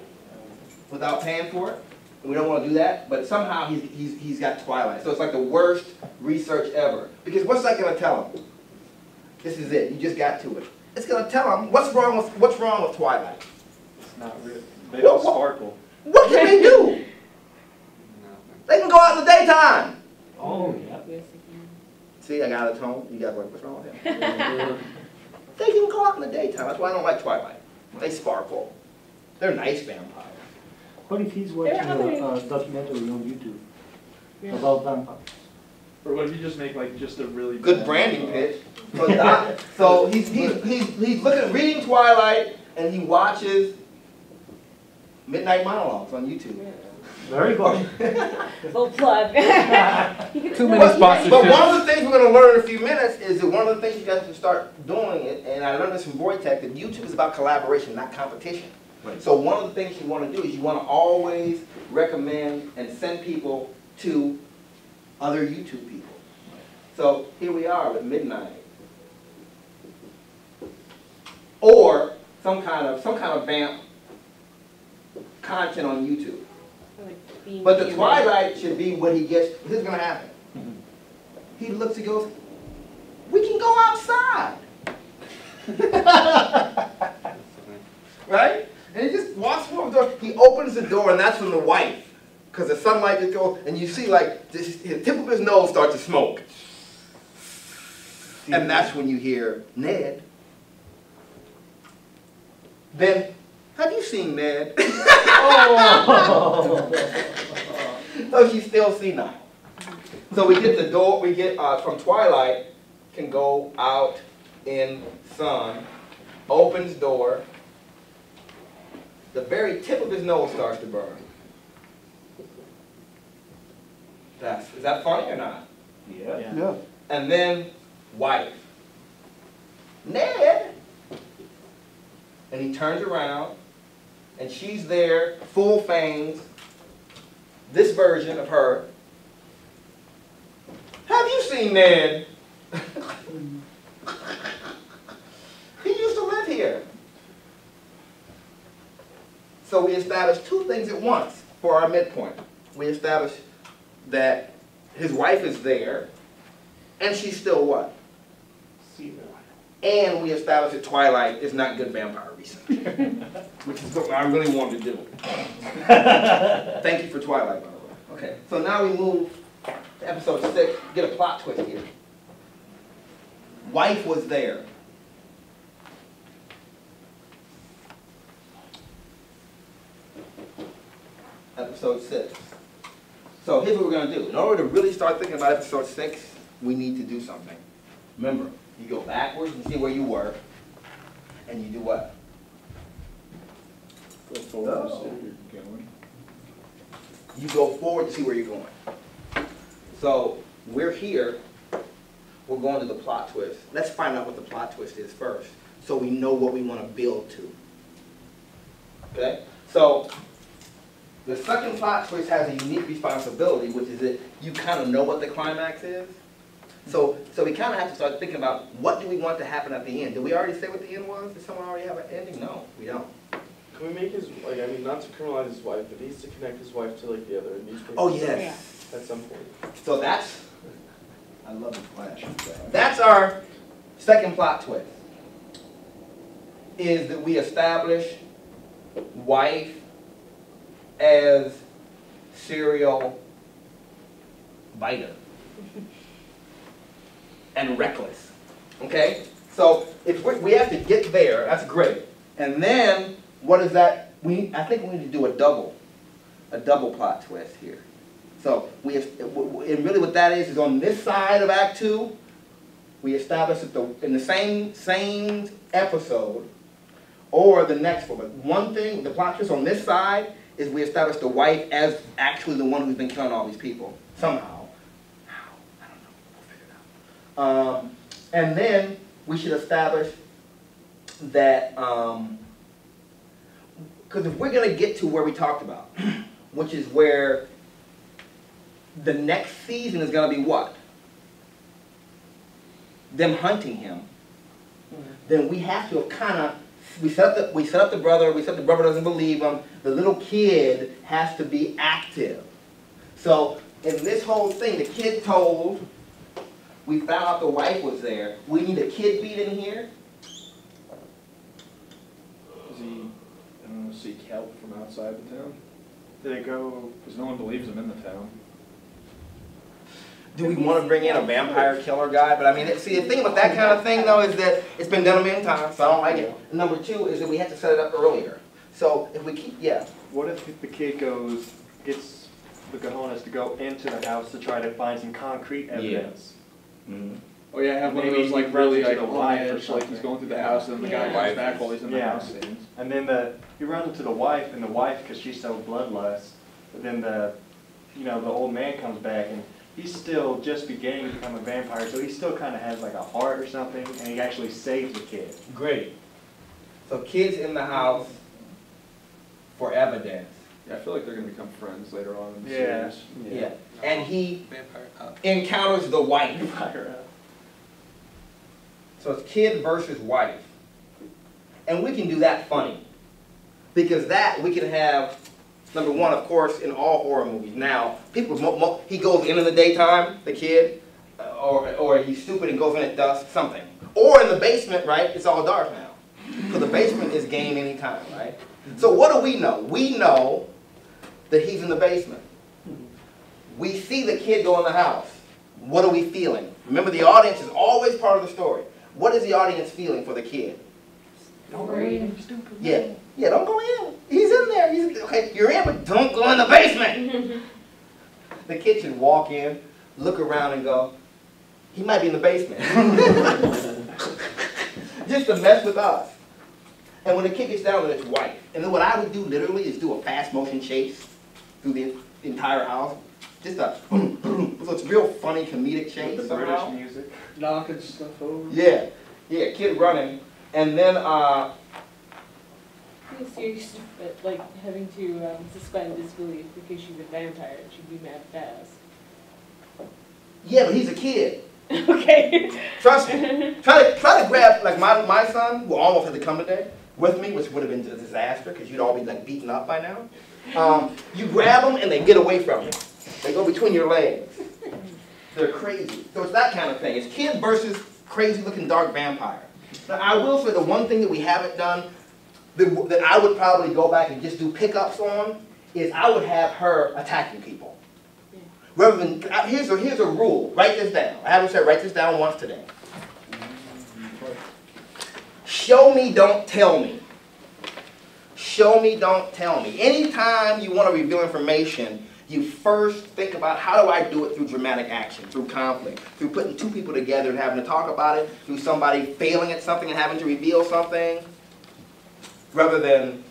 without paying for it. We don't want to do that, but somehow he's got Twilight. So it's like the worst research ever. Because what's that going to tell him? This is it. You just got to it. It's going to tell him what's wrong with Twilight. It's not real. They don't sparkle. What can they do? They can go out in the daytime. Oh, yeah. See, I got a tone. You guys like, what's wrong with him? They can go out in the daytime. That's why I don't like Twilight. They sparkle. They're nice vampires. What if he's watching a documentary on YouTube about vampires? Or what if you just make like just a really good branding pitch? So he's looking, reading Twilight, and he watches Midnight Monologues on YouTube. Very good. Full plug. Too many But sponsorships. one of the things we're going to learn in a few minutes is that one of the things you guys can start doing, and I learned this from Voitech, that YouTube is about collaboration, not competition. Right. So one of the things you want to do is you want to always recommend and send people to other YouTube people. So here we are with Midnight. Or some kind of vamp content on YouTube. Like being But the human. Twilight should be what he gets. This is going to happen. He looks, he goes, we can go outside. Right? And he just walks through the door. He opens the door, and that's when the wife, because the sunlight just goes, and you see like this, the tip of his nose starts to smoke. And that's when you hear Ned. Then, have you seen Ned? So she's still senile. So we get the door, we get from Twilight, can go out in sun, opens door, the very tip of his nose starts to burn. Is that funny or not? Yeah. And then wife. Ned! And he turns around, and she's there, full fangs, this version of her. Have you seen Ned? He used to live here. So we established two things at once for our midpoint. We established that his wife is there, and she's still what? And we established that Twilight is not good vampire research, which is what I really wanted to do. Thank you for Twilight, by the way. Okay, so now we move to episode 6, get a plot twist here. Wife was there. Episode 6. So here's what we're going to do. In order to really start thinking about episode 6, we need to do something. Remember, you go backwards and see where you were, and you do what? Go forward to see where you're going. You go forward to see where you're going. So we're here. We're going to the plot twist. Let's find out what the plot twist is first, so we know what we want to build to. Okay? So the second plot twist has a unique responsibility, which is that you kind of know what the climax is. So we kind of have to start thinking about what do we want to happen at the end. Did we already say what the end was? Did someone already have an ending? No, we don't. Can we make his, like, I mean, not to criminalize his wife, but he needs to connect his wife to, like, the other newspaper. Oh, yes. At some point. So that's, I love the flash. That's our second plot twist, is that we establish wife as serial biter and reckless. Okay? So if we have to get there, that's great. And then what is that? I think we need to do a double plot twist here. So and really what that is on this side of Act 2, we establish that in the same episode or the next one. But one thing, the plot twist on this side is we establish the wife as actually the one who's been killing all these people somehow. How? I don't know. We'll figure it out. And then we should establish that, because if we're going to get to where we talked about, which is where the next season is going to be what? Them hunting him. Then we have to kind of, we set up the brother doesn't believe him, the little kid has to be active. So in this whole thing, the kid told, we found out the wife was there, we need a kid beat in here. Does he, I don't know, seek help from outside the town? Do they go? Because no one believes him in the town. Do we want to bring in a vampire killer guy? But I mean, see, the thing about that kind of thing, though, is that it's been done a million times, so I don't like it. And number two is that we have to set it up earlier. So if we keep, yeah. What if the kid gets the cojones to go into the house to try to find some concrete evidence? Mm-hmm. Oh yeah, I have one of Maybe those like he really runs into like the on wife or edge, like he's something. going through the Yeah. house, and then the guy Yeah. comes back while he's in the Yeah. house. And And then he runs into the wife, and the wife, because she's so bloodlust, but then the old man comes back, and he's still just beginning to become a vampire, so he still kind of has like a heart or something, and he actually saves the kid. Great. So kids in the house for evidence. yeah, I feel like they're gonna become friends later on in the Yeah. series. Yeah. And he Vampire up. encounters the wife. Vampire. So it's kid versus wife. And we can do that funny. Because that we can have, number one, of course, in all horror movies. Now, people, he goes in the daytime, the kid, or he's stupid and goes in at dusk, something. Or in the basement, right? It's all dark now. So the basement is game anytime, right? So what do we know? We know that he's in the basement. We see the kid go in the house. What are we feeling? Remember, the audience is always part of the story. What is the audience feeling for the kid? Don't worry. Yeah, don't go in. He's in there. Okay, you're in, but don't go in the basement. The kid should walk in, look around and go, he might be in the basement. Just to mess with us. And when the kid gets down, then it's white. And then what I would do literally is do a fast motion chase through the entire house. Just a so it's real funny comedic chase With the somehow. British music. Knocking stuff over. Yeah, kid running. And then Serious, like having to suspend disbelief because she's a vampire and she'd be mad fast. yeah, but he's a kid. Okay. Trust me. Try to grab, like my son, who almost had to come today with me, which would have been a disaster because you'd all be like beaten up by now. You grab them and they get away from you. They go between your legs. They're crazy. So it's that kind of thing. It's kid versus crazy looking dark vampire. Now I will say the one thing that we haven't done that I would probably go back and just do pickups on is I would have her attacking people. Rather than, here's a rule. Write this down. I haven't said write this down once today. Show me, don't tell me. Show me, don't tell me. Anytime you want to reveal information, you first think about how do I do it through dramatic action, through conflict, through putting two people together and having to talk about it, through somebody failing at something and having to reveal something, rather than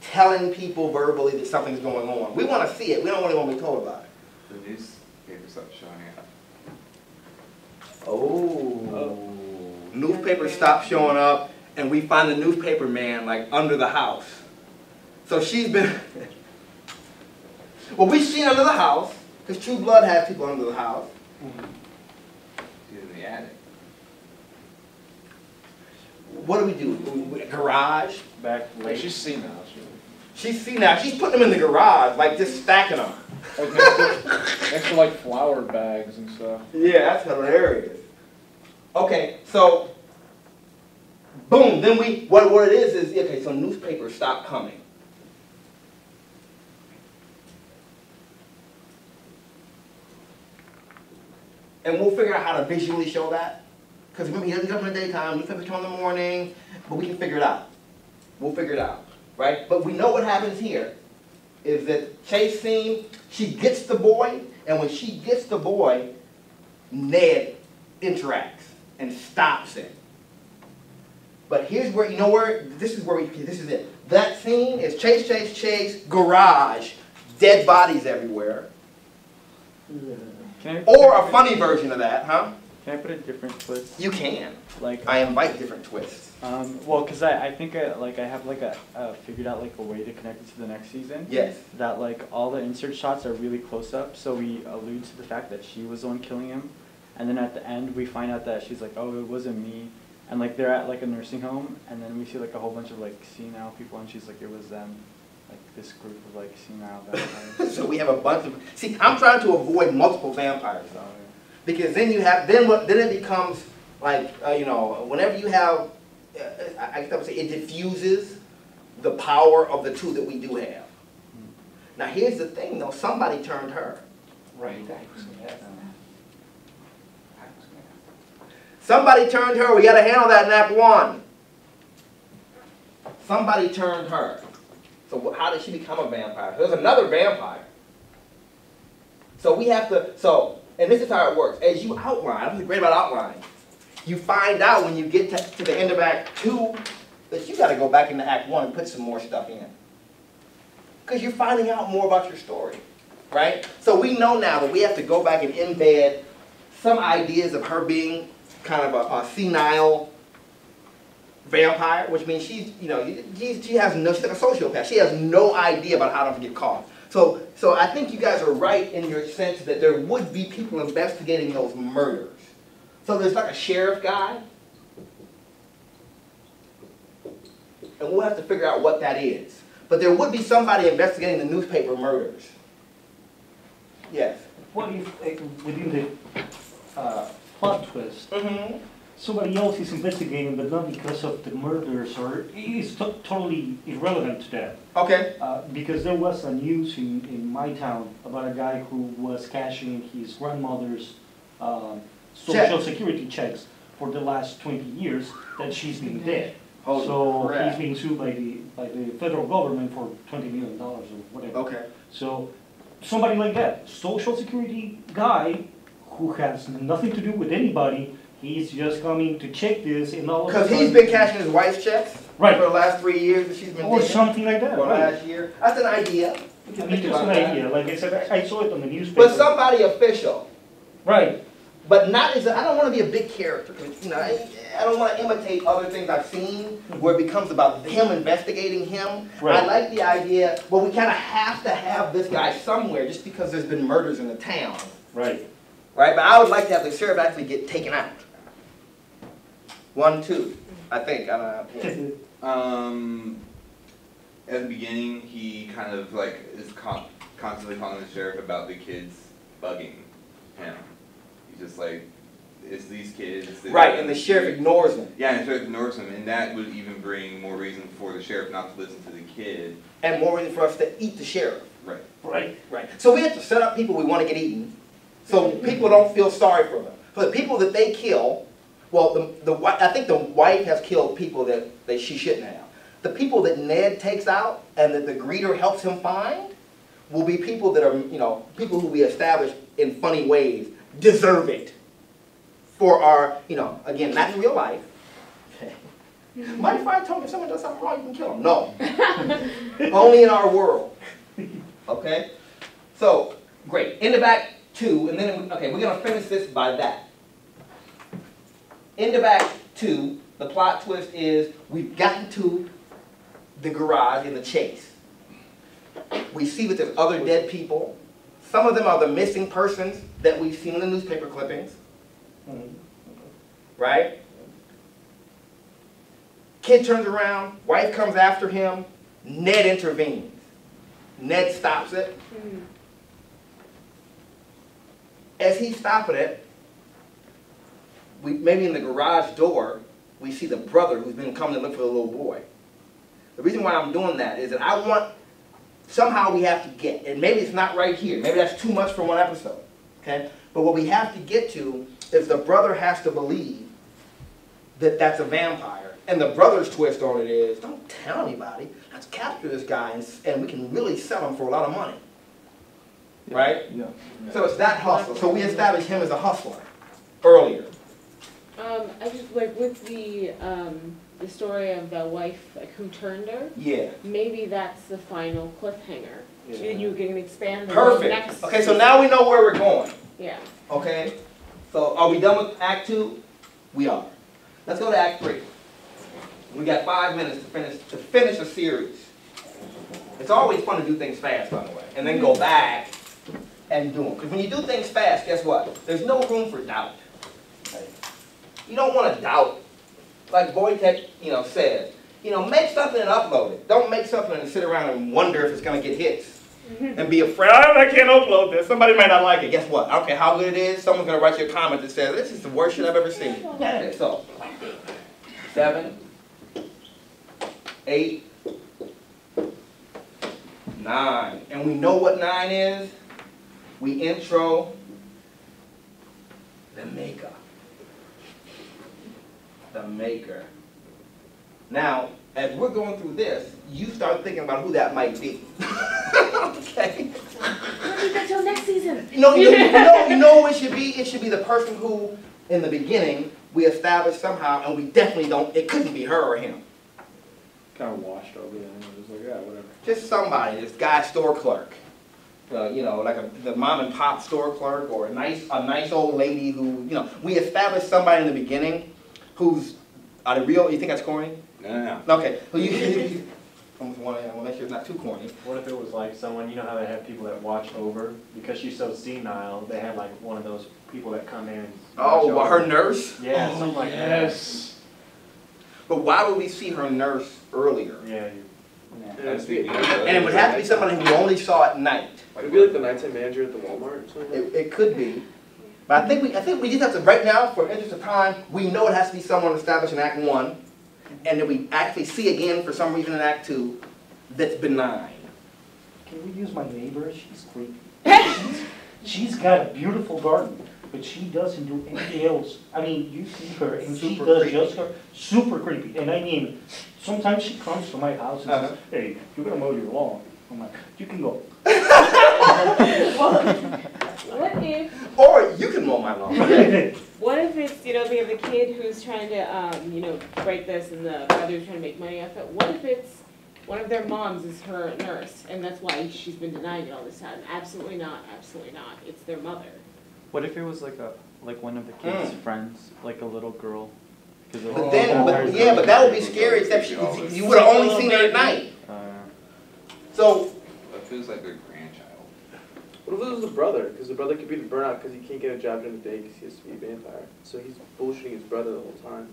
telling people verbally that something's going on. We want to see it. We don't really want to be told about it. The newspaper stopped showing up. Oh. Newspaper stopped showing up, and we find the newspaper man like under the house. So she's been. Well, we've seen under the house because True Blood has people under the house. She's in the attic. What do? Garage. Back Like late. she's seen now. She's seen now. She's putting them in the garage, like just stacking them. Like next to like flower bags and stuff. Yeah, that's hilarious. Okay, so boom. Then what it is okay. So newspapers stop coming. And we'll figure out how to visually show that. Because remember, he doesn't come in the daytime, newspapers come in the morning, but we can figure it out. We'll figure it out, right? But we know what happens here is that chase scene, she gets the boy, and when she gets the boy, Ned interacts and stops it. But here's where, this is it. That scene is chase, chase, chase, garage, dead bodies everywhere. Or a funny version of that, huh? Can I put a different twist? You can. Like, I invite different twists. well, cause I think I have like figured out like a way to connect it to the next season. Yes. That like all the insert shots are really close up, so we allude to the fact that she was the one killing him, and then at the end we find out that she's like, oh, it wasn't me, and like they're at like a nursing home, and then we see like a whole bunch of like senile people, and she's like, it was them, like this group of like senile vampires. So we have a bunch of. See, I'm trying to avoid multiple vampires though, because then it becomes like whenever you have. I would say it diffuses the power of the two that we do have. Now here's the thing though, somebody turned her. Right. Somebody turned her, we gotta handle that in Act 1. Somebody turned her. So how did she become a vampire? There's another vampire. So we have to, and this is how it works. As you outline, this is great about outlining. you find out when you get to the end of Act 2 that you got to go back into Act 1 and put some more stuff in. Because you're finding out more about your story, right? So we know now that we have to go back and embed some ideas of her being kind of a senile vampire, which means she's, you know, she has no, she's like a sociopath. She has no idea about how to get caught. So I think you guys are right in your sense that there would be people investigating those murders. So there's like a sheriff guy, and we'll have to figure out what that is. But there would be somebody investigating the newspaper murders. Yes? What if within the plot twist, somebody else is investigating, but not because of the murders, or it's totally irrelevant to that? Okay. Because there was a news in my town about a guy who was cashing his grandmother's social security checks for the last 20 years that she's been dead. Holy so crap. he's being sued by the federal government for $20 million or whatever. Okay. So somebody like that, social security guy who has nothing to do with anybody, he's just coming to check this and all of a sudden. Because he's been cashing his wife's checks right. for the last 3 years that she's been or dead. something like that. Or right. last year. That's an idea. We can think It's just about an that. idea. Like I said, I saw it on the newspaper. But somebody official. Right. But not as I don't want to be a big character. You know, I don't want to imitate other things I've seen where it becomes about him investigating him. Right. I like the idea, well, we kind of have to have this guy somewhere just because there's been murders in the town. Right. Right? But I would like to have the sheriff actually get taken out. 1, 2, I think. I don't know. At the beginning, he kind of like is constantly calling the sheriff about the kids bugging him. He's just like, it's these kids. Right, and the sheriff ignores him. Yeah, and the sheriff ignores him, and that would even bring more reason for the sheriff not to listen to the kid. And more reason for us to eat the sheriff. Right. Right. Right. So we have to set up people we want to get eaten, so people don't feel sorry for them. For the people that they kill, well, I think the wife has killed people that she shouldn't have. The people that Ned takes out and that the greeter helps him find will be people that are, you know, people who we establish in funny ways deserve it for our, you know, again, not in real life. Mind if I tell me if someone does something wrong, you can kill them? No. Only in our world. Okay? So, great. End of Act 2, and then, okay, we're going to finish this by that. End of Act 2, the plot twist is we've gotten to the garage in the chase. We see that there's other dead people. Some of them are the missing persons that we've seen in the newspaper clippings. Right? Kid turns around, wife comes after him, Ned intervenes. Ned stops it. As he's stopping it, maybe in the garage door, we see the brother who's been coming to look for the little boy. The reason why I'm doing that is that I want, somehow we have to get, and maybe it's not right here, maybe that's too much for one episode, okay? But what we have to get to is the brother has to believe that that's a vampire. And the brother's twist on it is, don't tell anybody, let's capture this guy and we can really sell him for a lot of money. Right? Yeah. So it's that hustle. So we established him as a hustler earlier. I just like with the story of the wife like who turned her. Yeah. Maybe that's the final cliffhanger. Yeah. You can expand the Perfect. next. Okay, so now we know where we're going. Yeah. Okay? So are we done with Act 2? We are. Let's go to Act 3. We got 5 minutes to finish a series. It's always fun to do things fast, by the way, and then go back and do them. Because when you do things fast, guess what? There's no room for doubt. You don't want to doubt. Like Wojtek, says, make something and upload it. Don't make something and sit around and wonder if it's going to get hits. And be afraid, I can't upload this. Somebody might not like it. Guess what? I don't care how good it is. Someone's going to write you a comment that says, this is the worst shit I've ever seen. Okay, so 7, 8, 9. And we know what 9 is. We intro the maker. The maker. Now, as we're going through this, you start thinking about who that might be. Okay? We'll leave that till next season. You know who it should be? It should be the person who, in the beginning, we establish somehow, and we definitely don't, it couldn't be her or him. Kind of washed over then, it was like, yeah, whatever. Just somebody, this guy store clerk. You know, like the mom and pop store clerk, or a nice old lady who, you know, we establish somebody in the beginning who's, are they real, you think that's corny? No. Okay, well, you want to make sure it's not too corny. What if it was like someone, you know how they have people that watch over, because she's so senile, they have like one of those people that come in and watch Oh, well, over. her nurse? Yeah, Oh, something like Yes. But why would we see her nurse earlier? that. Yeah. I was thinking And it would have to be somebody who only saw at night. It'd be like the nighttime manager at the Walmart or something. It could be. But I think we just have to, right now, for interest of time, we know it has to be someone established in Act 1, and then we actually see again, for some reason in Act 2, that's benign. Can we use my neighbor? She's creepy. She's got a beautiful garden, but she doesn't do anything else. I mean, you see her, and she Super does creepy. just her, super creepy. And I mean, sometimes she comes to my house and says, hey, you're gonna mow your lawn. I'm like, you can go. What if, Or you can mow my lawn. what if it's, you know, we have the kid who's trying to, you know, write this and the brother's trying to make money off it. What if it's one of their moms is her nurse and that's why she's been denying it all this time? Absolutely not, absolutely not. It's their mother. What if it was like one of the kids' friends, like a little girl? But that would be scary, except you would have only seen her at night. So, That feels like a grandchild. What if it was the brother? Because the brother could be the burnout because he can't get a job during the day because he has to be a vampire. So he's bullshitting his brother the whole time.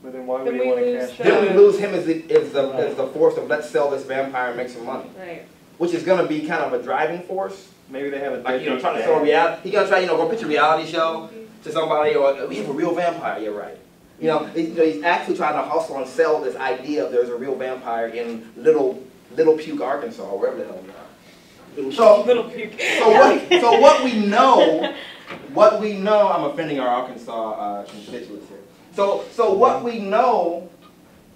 But then why would Then he we want to lose cash the- then we lose him as the force of let's sell this vampire and make some money. Right. Which is going to be kind of a driving force. Maybe they have a Like, you know, deadbeat trying to dad. sell a reality. He's going to try, you know, go pitch a reality show to somebody, or we have a real vampire, you're right. You know, he's actually trying to hustle and sell this idea of there's a real vampire in Little Puke, Arkansas, or wherever the hell we are. So what we know, I'm offending our Arkansas constituents here. So what we know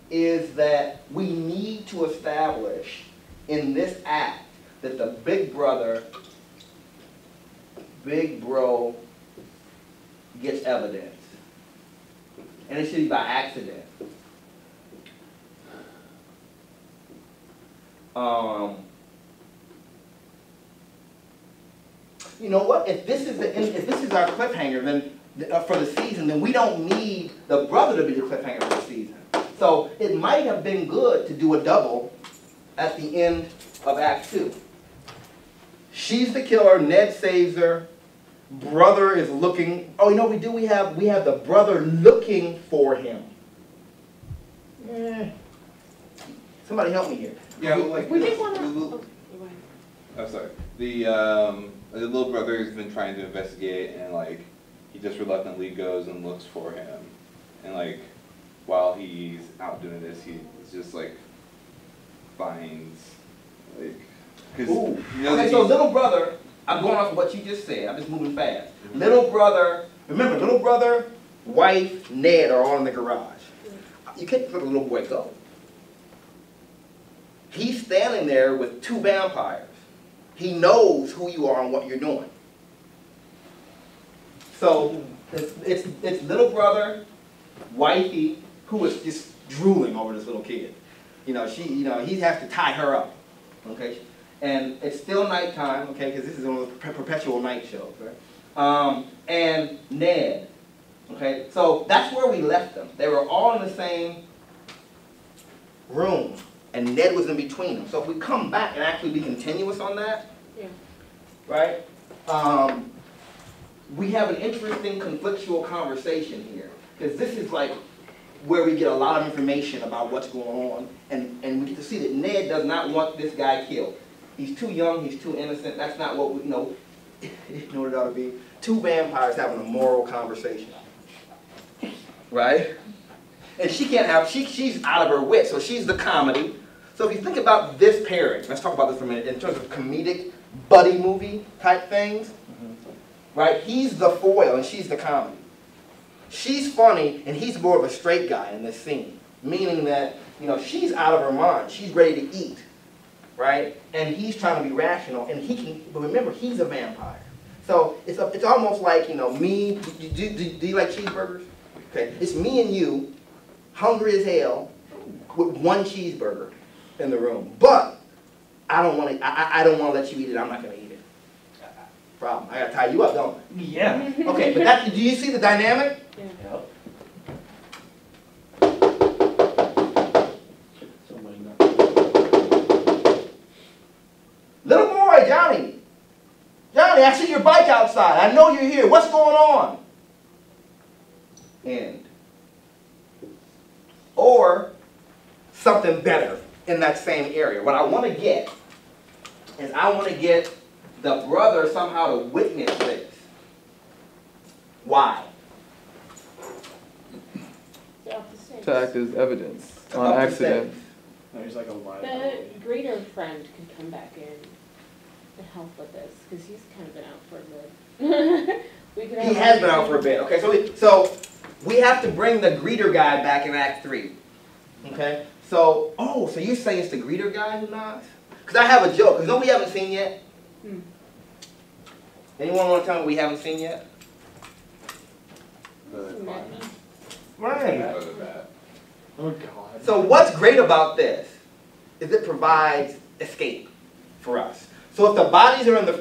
is that we need to establish in this act that the big brother, big bro, gets evidence. And it should be by accident. You know what? If this is our cliffhanger, then for the season, then we don't need the brother to be the cliffhanger for the season. So it might have been good to do a double at the end of Act 2. She's the killer. Ned saves her. Brother is looking. Oh, you know what we do? We have the brother looking for him. Somebody help me here. Yeah, well, like We did want to. Oh, sorry. The little brother has been trying to investigate, and like he just reluctantly goes and looks for him, and like while he's out doing this, he just like finds like because Ooh. Okay, so little brother. I'm going off of what you just said. I'm just moving fast. Little brother. Remember, little brother, wife, Ned are all in the garage. You can't let the little boy go. He's standing there with two vampires. He knows who you are and what you're doing. So it's little brother, wifey, who is just drooling over this little kid. He has to tie her up. Okay, and it's still nighttime. Okay, because this is one of those perpetual night shows, right? And Ned. Okay, so that's where we left them. They were all in the same room, and Ned was in between them. So if we come back and actually be continuous on that, Yeah. right? We have an interesting conflictual conversation here, because this is like where we get a lot of information about what's going on, and we get to see that Ned does not want this guy killed. He's too young, he's too innocent. That's not what we know. You know what it ought to be? Two vampires having a moral conversation. Right? And she can't have, she's out of her wit, so she's the comedy. So if you think about this pairing, let's talk about this for a minute, in terms of comedic buddy movie type things, right? He's the foil and she's the comedy. She's funny and he's more of a straight guy in this scene, meaning that, she's out of her mind, she's ready to eat, right? And he's trying to be rational, and he can, but remember, he's a vampire. So it's almost like, me, do you like cheeseburgers? Okay, it's me and you, hungry as hell, with one cheeseburger in the room. But I don't want to. I don't want to let you eat it. I'm not going to eat it. Problem. I got to tie you up, don't I? Yeah. Okay, but that, do you see the dynamic? Yep. Somebody not. Little boy, Johnny. Johnny, I see your bike outside. I know you're here. What's going on? End. Or something better in that same area. What I want to get is I want to get the brother somehow to witness this. Why? To act as evidence To on up the accident. stakes. No, he's like a The liability. greater friend could come back in and help with this, because he's kind of been out for a bit. We could He have has been out for a bit. Okay, so we have to bring the greeter guy back in Act 3. Okay? So you're saying it's the greeter guy who knocks? Because I have a joke. Because no, we haven't seen yet. Anyone want to tell me what we haven't seen yet? Right. Oh God. So what's great about this is it provides escape for us. So if the bodies are in the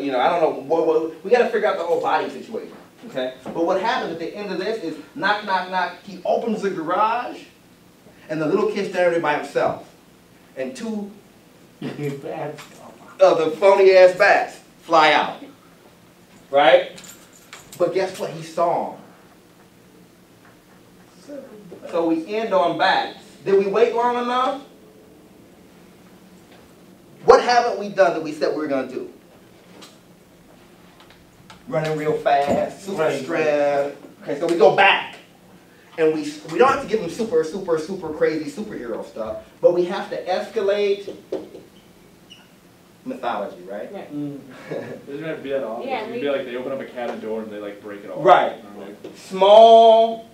you know, I don't know, we got to figure out the whole body situation. Okay. But what happens at the end of this is knock, knock, knock. He opens the garage, and the little kid's standing there by himself, and two of the phony ass bats fly out. Right? But guess what? He saw him. So we end on bats. Did we wait long enough? What haven't we done that we said we were going to do? Running real fast, super strength. Okay, so we go back. And we don't have to give them super crazy superhero stuff, but we have to escalate mythology, right? Right. It doesn't have to be that obvious. Yeah, It could be like they open up a cabin door and they like break it all. Right. Like, Small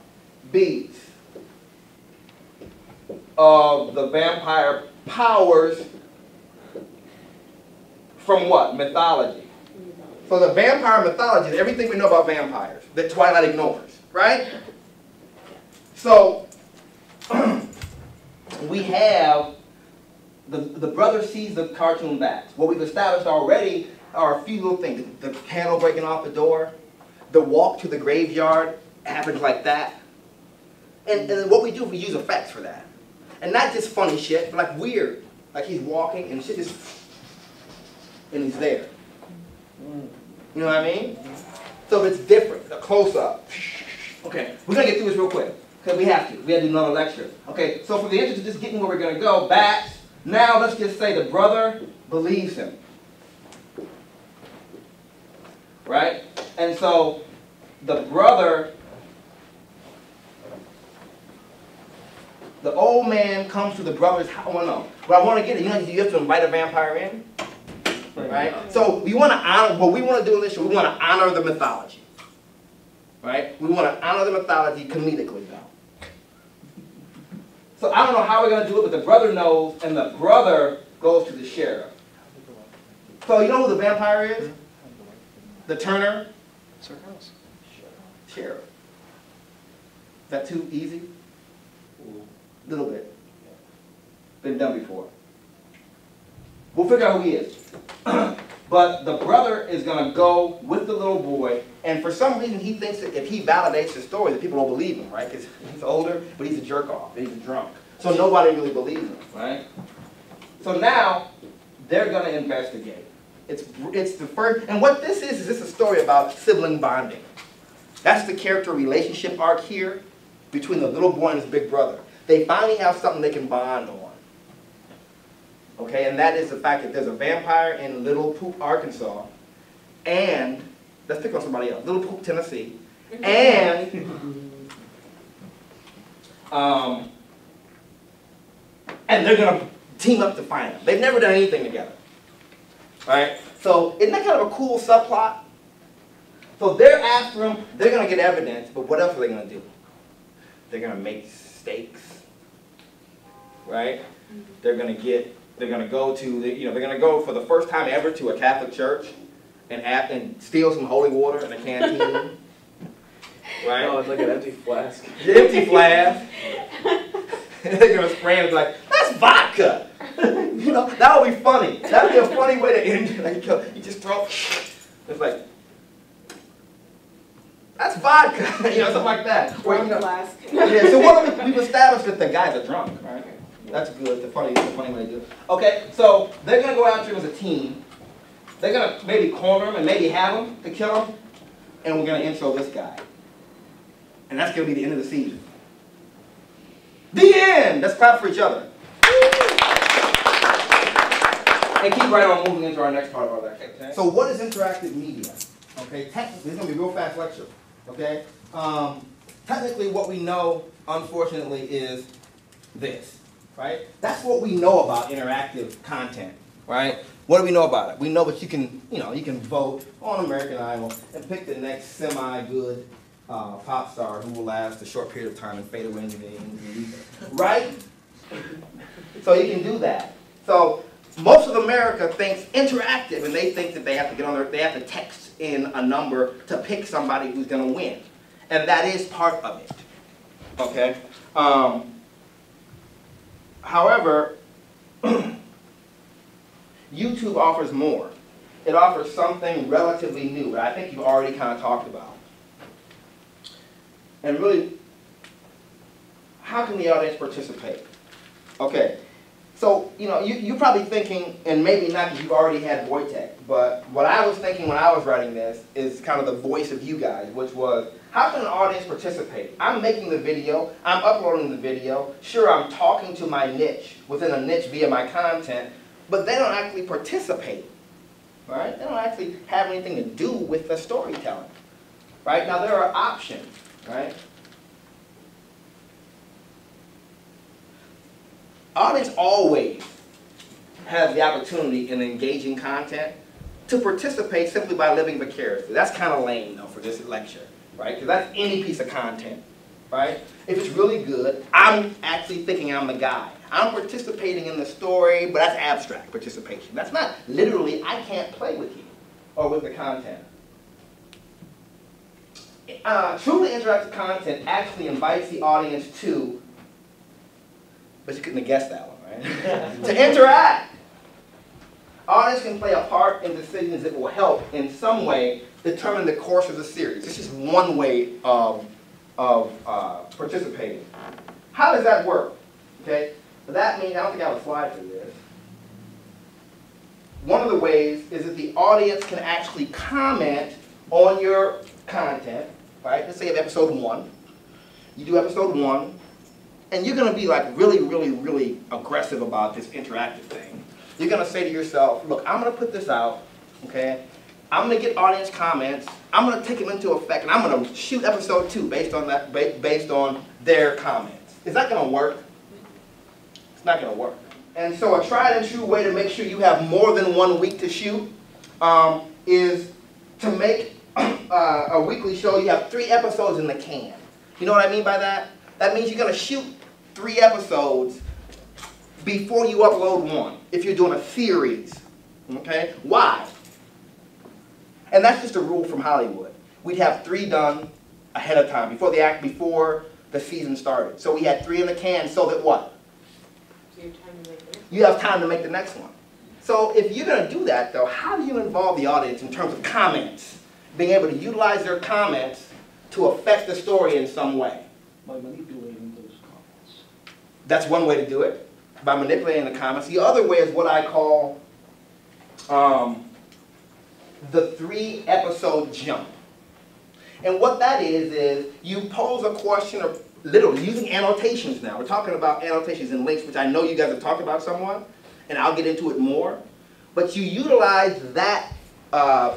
beats of the vampire powers from what? Mythology. So the vampire mythology is everything we know about vampires that Twilight ignores, right? So we have the brother sees the cartoon bats. What we've established already are a few little things. The candle breaking off the door, the walk to the graveyard happens like that. And then what we do is we use effects for that. And not just funny shit, but like weird. Like he's walking and shit just, and he's there. You know what I mean? So it's different, a close-up. Okay, we're going to get through this real quick, because we have to. We have to do another lecture. Okay, so for the interest of just getting where we're going to go, bats, now let's just say the brother believes him. Right? And so the brother, the old man comes to the brother's house. Oh, no. But I want to get it. You know, you have to invite a vampire in. Right? So we want to honor, what we want to do in this show, we want to honor the mythology. Right? We want to honor the mythology comedically, though. So I don't know how we're going to do it, but the brother knows, and the brother goes to the sheriff. So you know who the vampire is? The Turner? Sheriff. Is that too easy? A little bit. Been done before. We'll figure out who he is. But the brother is going to go with the little boy, and for some reason he thinks that if he validates the story, that people don't believe him, right? Because he's older, but he's a jerk-off, he's a drunk. So nobody really believes him, right? So now, they're going to investigate. It's the first, and what this is this a story about sibling bonding. That's the character relationship arc here between the little boy and his big brother. They finally have something they can bond on. Okay, and that is the fact that there's a vampire in Little Poop, Arkansas, and, let's pick on somebody else, Little Poop, Tennessee, and they're going to team up to find him. They've never done anything together. Right? So isn't that kind of a cool subplot? So they're after him, they're going to get evidence, but what else are they going to do? They're going to make steaks, right? They're going to go to, they're going to go for the first time ever to a Catholic church and steal some holy water in a canteen. Right? Oh, it's like an empty flask. The empty flask. They're gonna spray and be like, that's vodka. You know, that would be funny. That would be a funny way to end it. Like, you just throw, it's like, that's vodka. You know, something like that. Drunk flask. Yeah, so what we've established that the guys are drunk, right? That's good. It's a funny way to do it. Okay, so they're gonna go out there as a team. They're gonna maybe corner him and maybe have him to kill him, and we're gonna intro this guy. And that's going to be the end of the season. The end! Let's clap for each other. And keep right on moving into our next part of our lecture. Okay? So what is interactive media? Okay, technically, this is going to be a real fast lecture. Okay? Technically, what we know, unfortunately, is this. Right? That's what we know about interactive content. Right? What do we know about it? We know that you can vote on American Idol and pick the next semi-good pop star who will last a short period of time and fade away into the ether. Right? So you can do that. So most of America thinks interactive, and they think that they have to get on they have to text in a number to pick somebody who's going to win. And that is part of it. Okay? However, YouTube offers more. It offers something relatively new that I think you've already kind of talked about. And really, how can the audience participate? Okay, so you're probably thinking, and maybe not because you've already had Wojtek, but what I was thinking when I was writing this is kind of the voice of you guys, which was, how can an audience participate? I'm making the video, I'm uploading the video, sure I'm talking to my niche, within a niche via my content, but they don't actually participate, right? They don't actually have anything to do with the storytelling, right? Now there are options. Right? Audience always has the opportunity in engaging content to participate simply by living vicariously. That's kind of lame, though, for this lecture, right? Because that's any piece of content, right? If it's really good, I'm actually thinking I'm the guy. I'm participating in the story, but that's abstract participation. That's not literally, I can't play with you or with the content. Truly interactive content actually invites the audience to, but you couldn't have guessed that one, right? To interact. Audience can play a part in decisions that will help in some way determine the course of the series. This is one way of participating. How does that work? Okay, so that means, I don't think I have a slide for this. One of the ways is that the audience can actually comment on your content. Right? Let's say you have episode 1. You do episode 1, and you're going to be like really aggressive about this interactive thing. You're going to say to yourself, look, I'm going to put this out, okay? I'm going to get audience comments. I'm going to take them into effect, and I'm going to shoot episode 2 based on that, based on their comments. Is that going to work? It's not going to work. And so a tried and true way to make sure you have more than 1 week to shoot is to make a weekly show. You have 3 episodes in the can. You know what I mean by that? That means you're going to shoot 3 episodes before you upload 1, if you're doing a series. Okay? Why? And that's just a rule from Hollywood. We'd have 3 done ahead of time, before the season started. So we had 3 in the can so that what? So you have time to make the next one. You have time to make the next one. So if you're going to do that, though, how do you involve the audience in terms of comments? Being able to utilize their comments to affect the story in some way. By manipulating those comments. That's one way to do it, by manipulating the comments. The other way is what I call the 3-episode jump. And what that is you pose a question, or literally using annotations now. We're talking about annotations and links, which I know you guys have talked about somewhat, and I'll get into it more. But you utilize that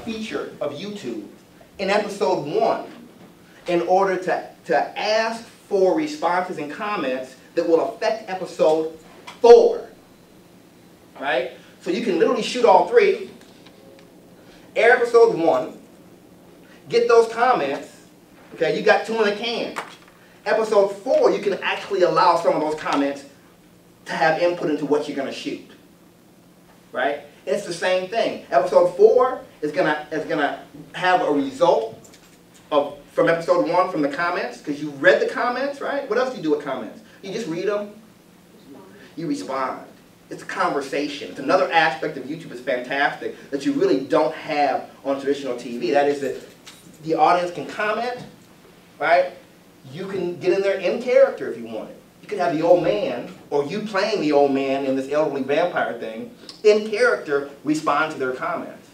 feature of YouTube in episode 1 in order to ask for responses and comments that will affect episode 4. Right? So you can literally shoot all 3, air episode 1, get those comments, okay, you got 2 in the can. Episode 4, you can actually allow some of those comments to have input into what you're going to shoot. Right? It's the same thing. Episode 4 is gonna have a result from episode 1 from the comments, because you read the comments, right? What else do you do with comments? You just read them. You respond. It's a conversation. It's another aspect of YouTube that's fantastic that you really don't have on traditional TV. That is that the audience can comment, right? You can get in there in character if you want it. You could have the old man, or you playing the old man in this elderly vampire thing, in character, respond to their comments.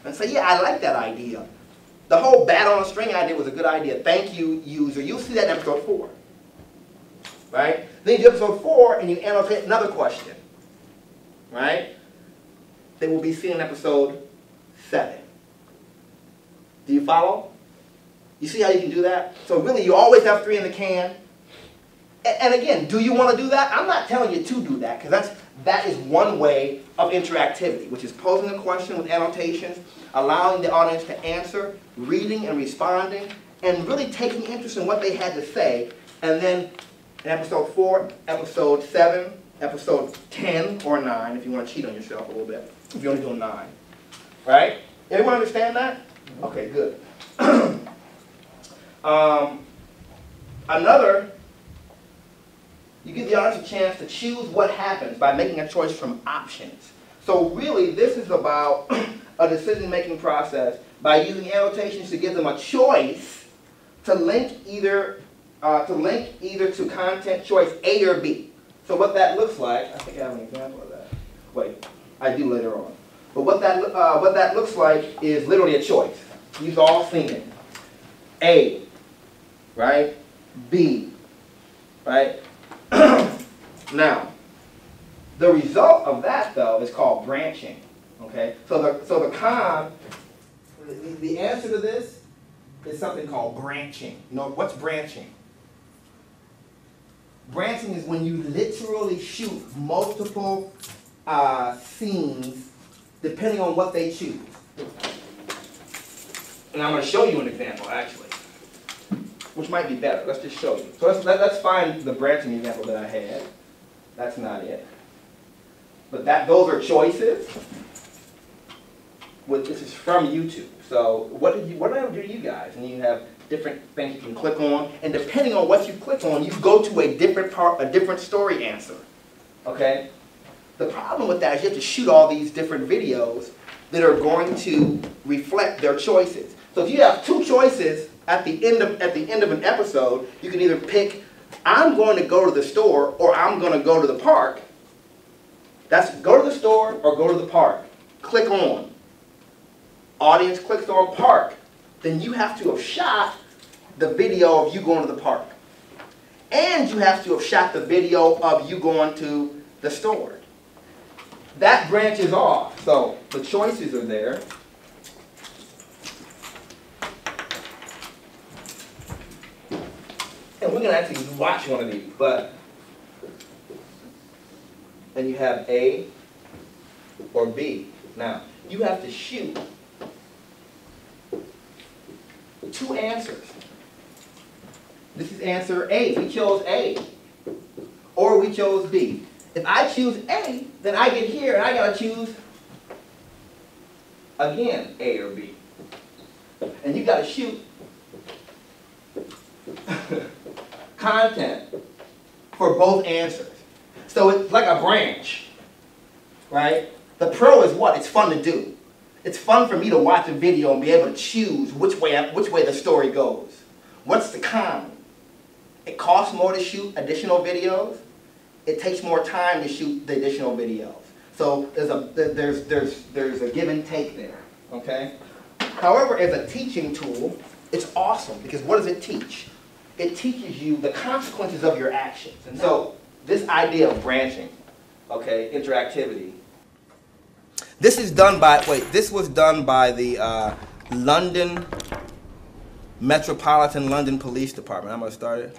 And say, yeah, I like that idea. The whole bat on a string idea was a good idea. Thank you, user. You'll see that in episode 4. Right? Then you do episode 4 and you annotate another question. Right? They will be seen in episode 7. Do you follow? You see how you can do that? So really, you always have 3 in the can. And again, do you want to do that? I'm not telling you to do that, because that is one way of interactivity, which is posing a question with annotations, allowing the audience to answer, reading and responding, and really taking interest in what they had to say. And then in episode 4, episode 7, episode 10 or 9, if you want to cheat on yourself a little bit, if you're only doing 9. Right? Everyone understand that? Okay, good. You give the audience a chance to choose what happens by making a choice from options. So really, this is about a decision-making process by using annotations to give them a choice to link either to content choice A or B. So what that looks like, I think I have an example of that. Wait, I do later on. But what that looks like is literally a choice. You've all seen it. A, right? B, right? Now, the result of that, though, is called branching. Okay? So the answer to this is something called branching. You know, what's branching? Branching is when you literally shoot multiple scenes depending on what they choose. And I'm going to show you an example, actually, which might be better. Let's just show you. So let's find the branching example that I had. That's not it. But those are choices. This is from YouTube. So what did I do to you guys? And you have different things you can click on, and depending on what you click on, you go to a different story answer. Okay? The problem with that is you have to shoot all these different videos that are going to reflect their choices. So if you have 2 choices at the end of an episode, you can either pick, I'm going to go to the store, or I'm going to go to the park. That's go to the store or go to the park. Click on. Audience clicks on park. Then you have to have shot the video of you going to the park. And you have to have shot the video of you going to the store. That branches off. So the choices are there. And we're going to actually watch one of these. And you have A or B. Now, you have to shoot 2 answers. This is answer A. We chose A. Or we chose B. If I choose A, then I get here and I got to choose, again, A or B. And you got to shoot content for both answers. So it's like a branch, right? The pro is what? It's fun to do. It's fun for me to watch a video and be able to choose which way the story goes. What's the con? It costs more to shoot additional videos. It takes more time to shoot the additional videos. So there's a give and take there. Okay. However, as a teaching tool, it's awesome because what does it teach? It teaches you the consequences of your actions. And so this idea of branching, okay, interactivity. This was done by the London Metropolitan London Police Department. I'm going to start it.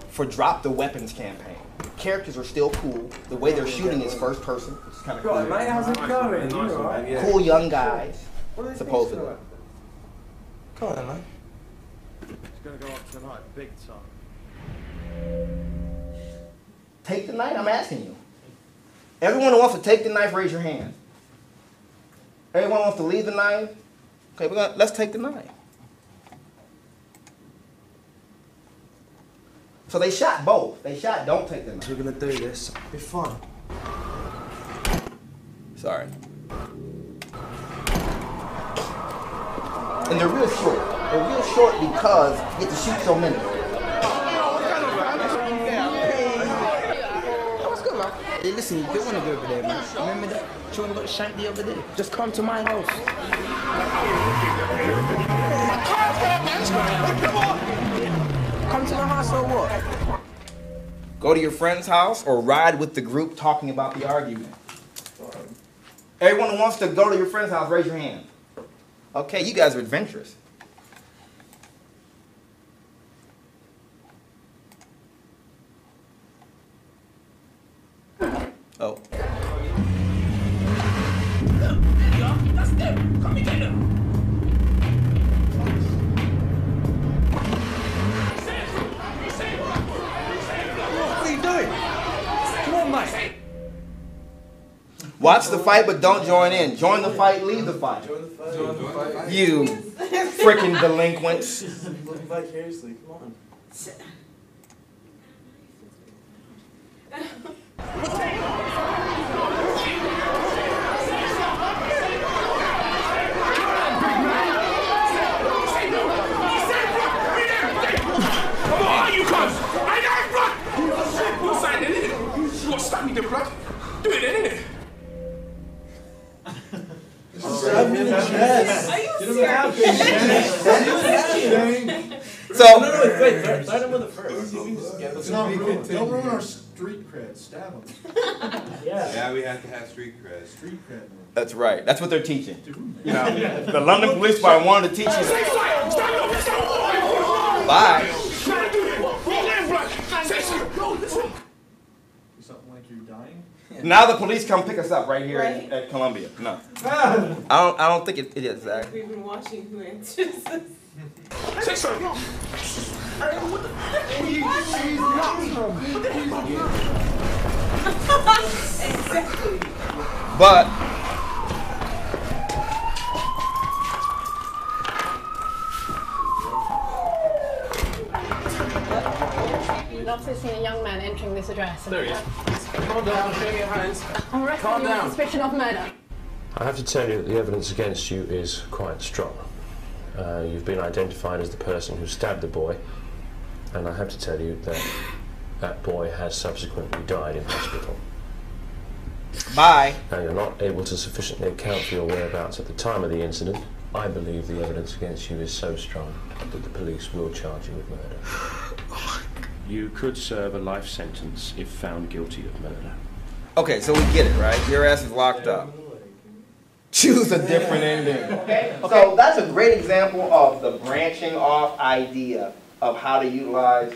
For Drop the Weapons campaign. Characters are still cool. The way they're shooting is first person, which is kind of cool. Mate, how's it going? You all right? Cool young guys, supposedly. Come on, man. It's going to go up tonight, big time. take the knife? I'm asking you. Everyone who wants to take the knife, raise your hand. Everyone wants to leave the knife? Okay, let's take the knife. So they shot both. They shot don't take the knife. We're gonna do this. Be fun. Sorry. And they're real short. They're real short because you get to shoot so many. Hey, listen, you don't want to go over there, man. Remember that children got shanked the other day? Just come to my house. Come to my house or what? Go to your friend's house or ride with the group talking about the argument. Everyone who wants to go to your friend's house, raise your hand. Okay, you guys are adventurous. Oh. That's them. Come and get them. What are you doing? Come on, mate. Watch the fight, but don't join in. Join the fight, leave the fight. You freaking delinquents. Living vicariously, come on. Do it, innit? Stab me in the chest. Are you So no, wait, start him with the first. You can just get Let's not ruin, don't ruin our street cred. Stab him. Yeah, we have to have street cred. Street cred. Man. that's right. That's what they're teaching. You know, the London Police Department wanted to teach you. Bye. Something like you're dying. Now the police come pick us up right here at Columbia. No, I don't think it is, Zach. We've been watching who answers this. Say something. Exactly. But We've also seen a young man entering this address. There he is. Calm down, show me your hands. I'm arresting you on suspicion of murder. I have to tell you that the evidence against you is quite strong. You've been identified as the person who stabbed the boy, and I have to tell you that that boy has subsequently died in hospital. Bye. Now, you're not able to sufficiently account for your whereabouts at the time of the incident. I believe the evidence against you is so strong that the police will charge you with murder. You could serve a life sentence if found guilty of murder. okay, so we get it, right? Your ass is locked up. Choose a different ending. Okay? So that's a great example of the branching off idea of how to utilize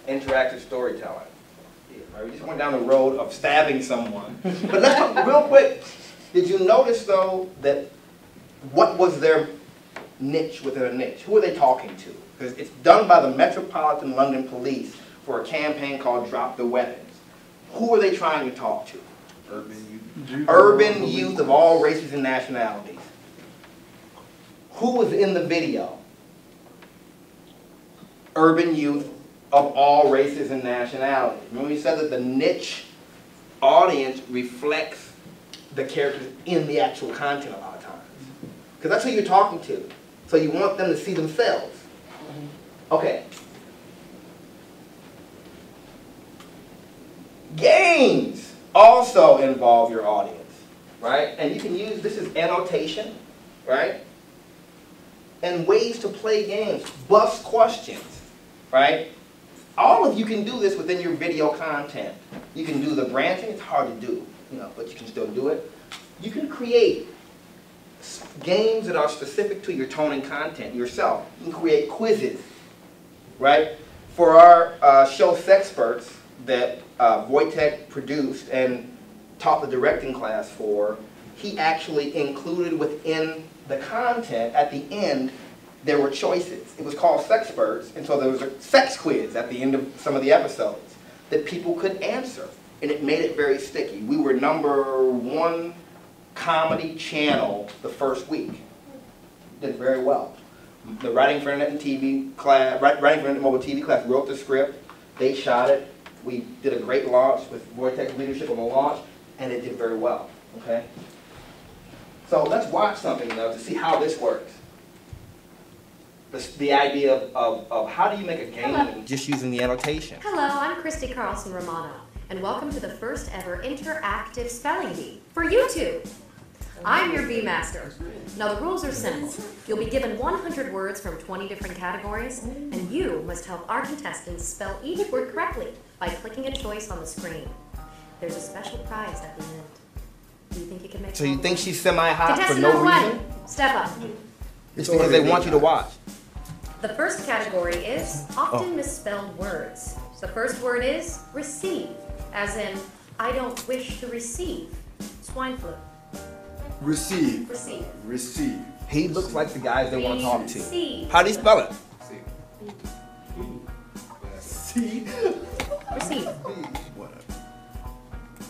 interactive storytelling. Right? We just went down the road of stabbing someone. But let's talk real quick. Did you notice, though, that what was their niche within a niche? Who are they talking to? Because it's done by the Metropolitan London Police for a campaign called Drop the Weapons. Who are they trying to talk to? Urban youth of all races and nationalities. Who was in the video? Urban youth of all races and nationalities. Remember we said that the niche audience reflects the characters in the actual content a lot of times. Because that's who you're talking to. So you want them to see themselves. Okay. Games also involve your audience, right? And you can use, this is annotation, right? And ways to play games, bust questions, right? All of you can do this within your video content. You can do the branching, it's hard to do, you know, but you can still do it. You can create games that are specific to your tone and content yourself. You can create quizzes, right? For our show Sexperts that Wojtek produced and taught the directing class for, he actually included within the content at the end there were choices. It was called Sexperts, and so there was a sex quiz at the end of some of the episodes that people could answer, and it made it very sticky. We were #1 comedy channel the first week. Did very well. The Writing for Internet and TV class, Writing for Internet and Mobile TV class wrote the script. They shot it. We did a great launch with Vortex leadership on the launch, and it did very well. Okay. So let's watch something though to see how this works. The idea of how do you make a game just using the annotation. Hello, I'm Christy Carlson Romano, and welcome to the first ever interactive spelling bee for YouTube. I'm your bee master. Now the rules are simple. You'll be given 100 words from 20 different categories, and you must help our contestants spell each word correctly by clicking a choice on the screen. There's a special prize at the end. Do you think you can make it? So you think she's semi-hot for Contestant no number reason? 1, step up. It's because they want you to watch. The first category is often misspelled words. The first word is receive, as in, I don't wish to receive swine flu. Receive. Receive. Receive. He looks like the guys they want to talk to. Receive. How do you spell it? See? Receive.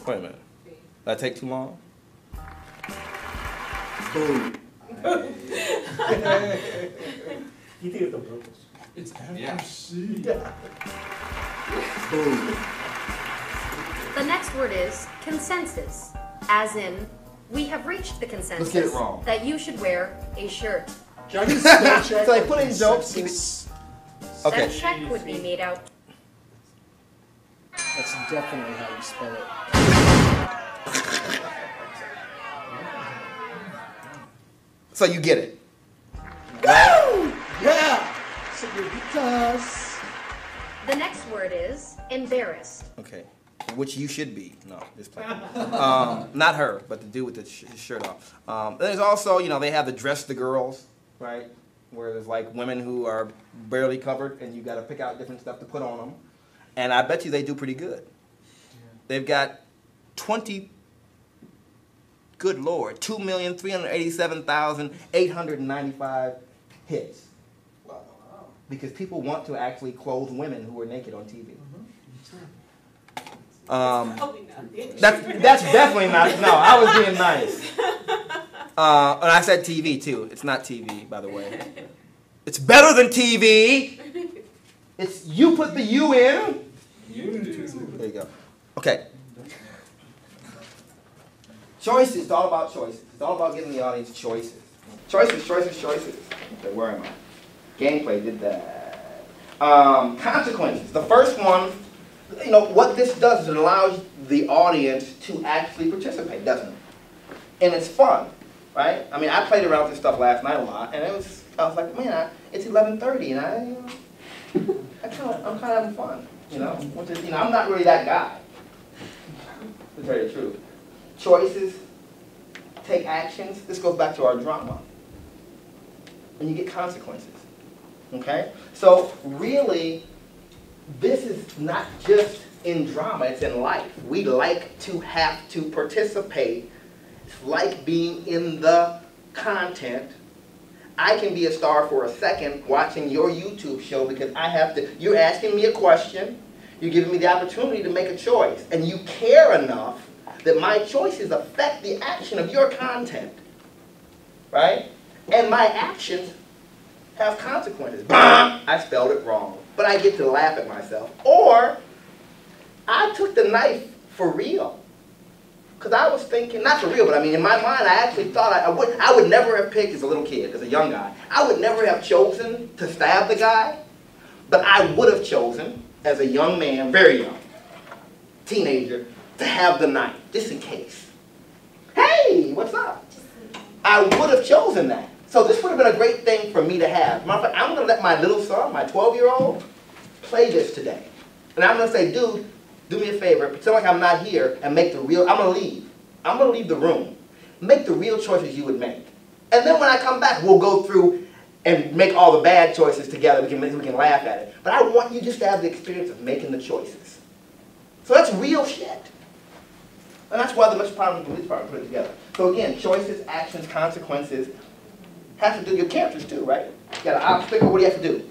Wait a minute. Did that take too long? Boom. He did it on purpose. It's after C. Boom. The next word is consensus, as in, we have reached the consensus Let's get it wrong. that you should wear a shirt. Can I get a spell check? So they put in jokes. Okay. That check would be made out. That's definitely how you spell it. So you get it. Woo! Yeah! Señoritas. The next word is embarrassed. Okay. Which you should be. No, just playing. Not her, but the dude with the shirt off. There's also, you know, they have the Dress the Girls, right? Where there's like women who are barely covered and you got to pick out different stuff to put on them. And I bet you they do pretty good. They've got 20, good Lord, 2,387,895 hits. Wow. Because people want to actually clothe women who are naked on TV. That's definitely not, no, I was being nice. And I said TV too. It's not TV, by the way. It's better than TV. It's, you put the U in. There you go. Okay. Choices, it's all about choices. It's all about giving the audience choices. Choices, choices, choices. Okay, where am I? Gameplay did that. Consequences. The first one, you know, what this does is it allows the audience to actually participate, doesn't it? And it's fun, right? I mean, I played around with this stuff last night a lot, and I was like, man, it's 11:30, and I'm kind of having fun, you know? Which is, you know, I'm not really that guy, to tell you the truth. Choices, take actions. This goes back to our drama. And you get consequences, okay? So really, this is not just in drama, it's in life. We like to have to participate. It's like being in the content. I can be a star for a second watching your YouTube show because I have to, you're asking me a question, you're giving me the opportunity to make a choice, and you care enough that my choices affect the action of your content, right? And my actions have consequences. I spelled it wrong, but I get to laugh at myself. Or, I took the knife for real. Because I was thinking, not for real, but I mean, in my mind, I actually thought I would never have picked, as a little kid, as a young guy, I would never have chosen to stab the guy, but I would have chosen, as a young man, very young, teenager, to have the knife, just in case. Hey, what's up? I would have chosen that. So this would have been a great thing for me to have. Matter of fact, I'm going to let my little son, my 12-year-old, play this today. And I'm going to say, dude, do me a favor, pretend like I'm not here and make the real, I'm going to leave. I'm going to leave the room. Make the real choices you would make. And then when I come back, we'll go through and make all the bad choices together. We can laugh at it. But I want you just to have the experience of making the choices. So that's real shit. And that's why the Metropolitan Police Department put it together. So again, choices, actions, consequences, have to do with your characters too, right? You got an obstacle, what do you have to do?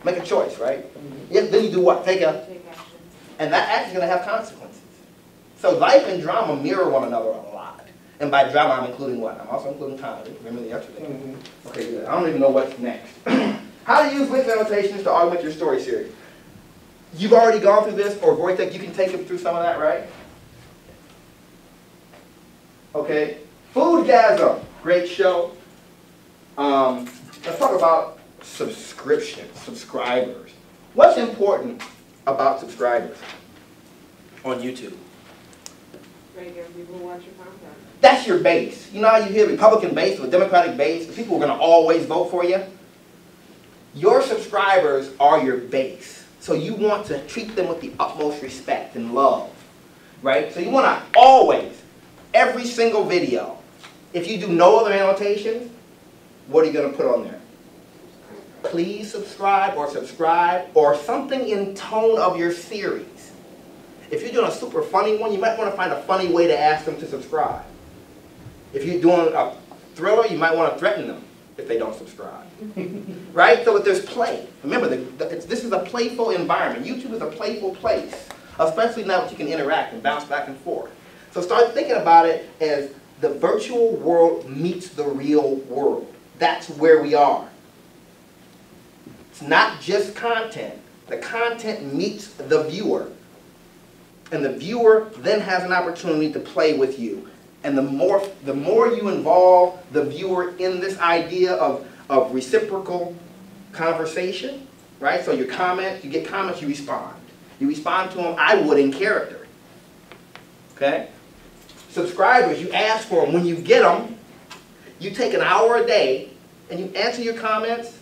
Make a choice, right? Then you do what? Take action. And that action is going to have consequences. So life and drama mirror one another a lot. And by drama, I'm including what? I'm also including comedy. Remember yesterday? Okay, good. I don't even know what's next. How to use link annotations to augment your story series. You've already gone through this, or Wojtek, you can take them through some of that, right? Okay. Foodgasm, great show. Let's talk about subscribers. What's important about subscribers on YouTube? Regular people watch your content. That's your base. You know how you hear Republican base or Democratic base? The people who are going to always vote for you? Your subscribers are your base. So you want to treat them with the utmost respect and love. Right? So you want to always, every single video, if you do no other annotations, what are you going to put on there? Please subscribe or something in tone of your series. If you're doing a super funny one, you might want to find a funny way to ask them to subscribe. If you're doing a thriller, you might want to threaten them if they don't subscribe. Right? So if there's play. Remember, this is a playful environment. YouTube is a playful place, especially now that you can interact and bounce back and forth. So start thinking about it as the virtual world meets the real world. That's where we are. It's not just content. The content meets the viewer. And the viewer then has an opportunity to play with you. And the more you involve the viewer in this idea of reciprocal conversation, right? So you get comments, you respond. You respond to them, I would in character. Okay? Subscribers, you ask for them. When you get them, you take an hour a day and you answer your comments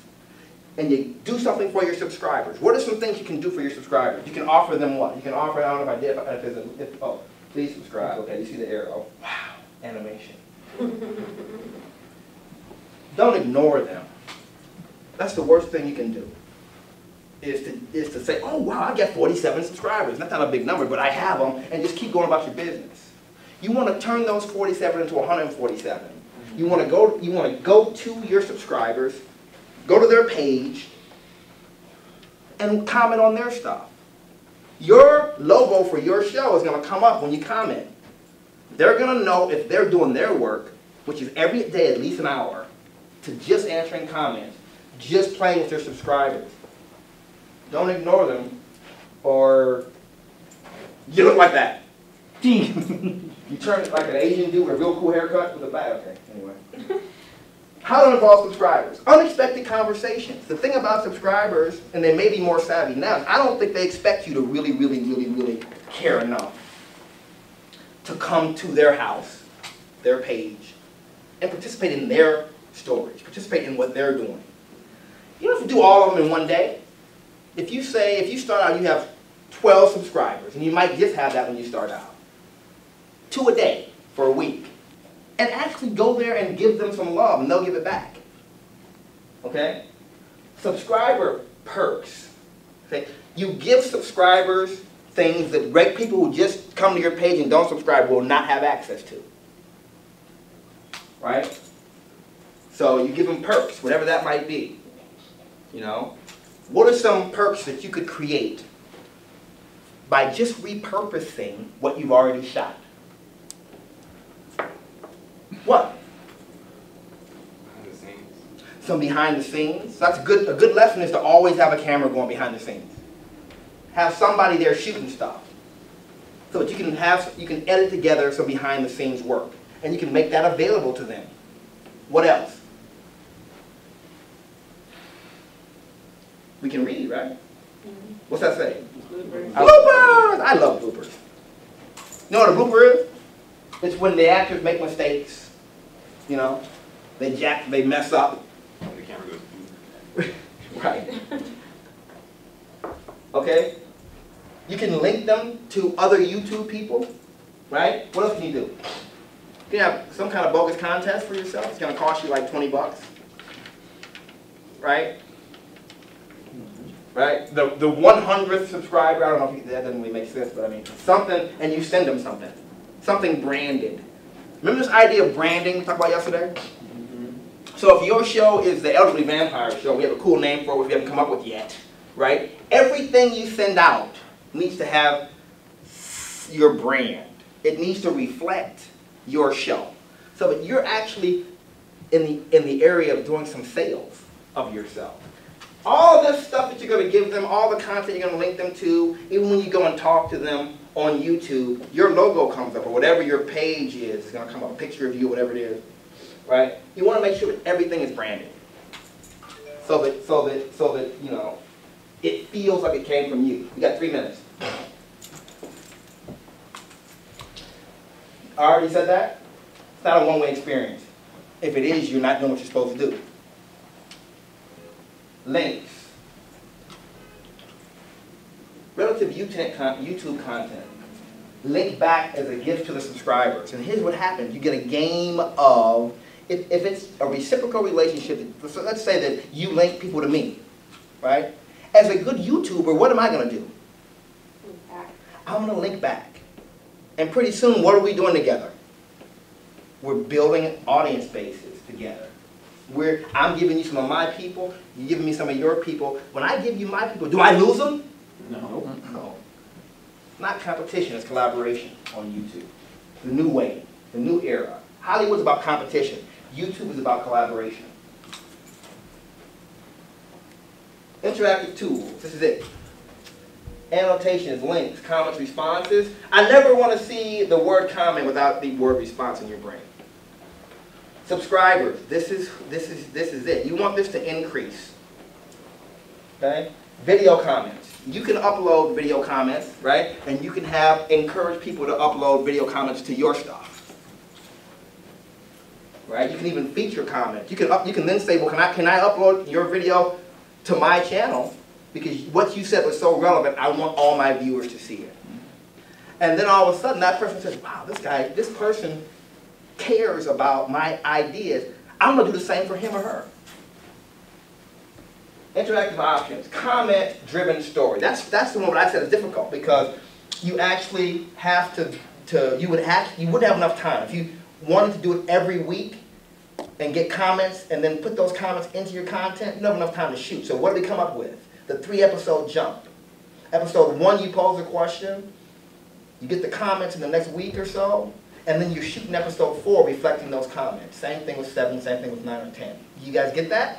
and you do something for your subscribers. What are some things you can do for your subscribers? You can offer them what? You can offer, I don't know if I did, oh, please subscribe. Okay, you see the arrow. Wow, animation. Don't ignore them. That's the worst thing you can do. Is to say, oh wow, I get 47 subscribers. That's not a big number, but I have them, and just keep going about your business. You want to turn those 47 into 147. You want to go to your subscribers, go to their page, and comment on their stuff. Your logo for your show is going to come up when you comment. They're going to know if they're doing their work, which is every day at least an hour, to just answering comments, just playing with their subscribers. Don't ignore them, or you look like that. You turn like an Asian dude with a real cool haircut with a bag. Okay, anyway. How to involve subscribers. Unexpected conversations. The thing about subscribers, and they may be more savvy now, I don't think they expect you to really care enough to come to their house, their page, and participate in their stories, participate in what they're doing. You don't have to do all of them in one day. If you start out, you have 12 subscribers, and you might just have that when you start out. 2 a day for a week. And actually go there and give them some love, and they'll give it back. Okay? Subscriber perks. Okay? You give subscribers things that people who just come to your page and don't subscribe will not have access to. Right? So you give them perks, whatever that might be. You know? What are some perks that you could create by just repurposing what you've already shot? What? Behind the scenes. Some behind the scenes. So that's a good lesson is to always have a camera going behind the scenes. Have somebody there shooting stuff. So that you can edit together some behind the scenes work. And you can make that available to them. What else? We can read, right? What's that say? Bloopers. Bloopers! I love bloopers. You know what a blooper is? It's when the actors make mistakes. You know, they mess up. The camera goes. Right. Okay? You can link them to other YouTube people. Right? What else can you do? You can have some kind of bogus contest for yourself. It's going to cost you like 20 bucks. Right? Right? The 100th subscriber, I don't know if that doesn't really make sense, but I mean, something, and you send them something. Something branded. Remember this idea of branding we talked about yesterday? So if your show is the Elderly Vampire Show, we have a cool name for it, which we haven't come up with yet, right? Everything you send out needs to have your brand. It needs to reflect your show. So that you're actually in the area of doing some sales of yourself. All this stuff that you're going to give them, all the content you're going to link them to, even when you go and talk to them on YouTube, your logo comes up, or whatever your page is, it's going to come up, a picture of you, whatever it is, right? You want to make sure that everything is branded, so that you know, it feels like it came from you. You got 3 minutes. I already said that. It's not a one-way experience. If it is, you're not doing what you're supposed to do. Links. Relative YouTube content. Link back as a gift to the subscribers. And here's what happens. You get a game of, if it's a reciprocal relationship, so let's say that you link people to me, right? As a good YouTuber, what am I going to do? I'm going to link back. And pretty soon, what are we doing together? We're building audience bases together. I'm giving you some of my people, you're giving me some of your people. When I give you my people, do I lose them? No. No. It's not competition, it's collaboration on YouTube. The new way, the new era. Hollywood's about competition. YouTube is about collaboration. Interactive tools, this is it. Annotations, links, comments, responses. I never want to see the word comment without the word response in your brain. Subscribers, this is it. You want this to increase. Okay? Video comments. You can upload video comments, right? And you can encourage people to upload video comments to your stuff. Right? You can even feature comments. You can then say, well, can I upload your video to my channel? Because what you said was so relevant, I want all my viewers to see it. And then all of a sudden, that person says, wow, this person cares about my ideas. I'm going to do the same for him or her. Interactive options, comment-driven story. That's the one that I said is difficult, because you actually have you wouldn't have enough time. If you wanted to do it every week and get comments and then put those comments into your content, you don't have enough time to shoot. So what do we come up with? The 3-episode jump. Episode 1, you pose a question, you get the comments in the next week or so, and then you're shooting episode 4 reflecting those comments. Same thing with 7, same thing with 9 or 10. You guys get that?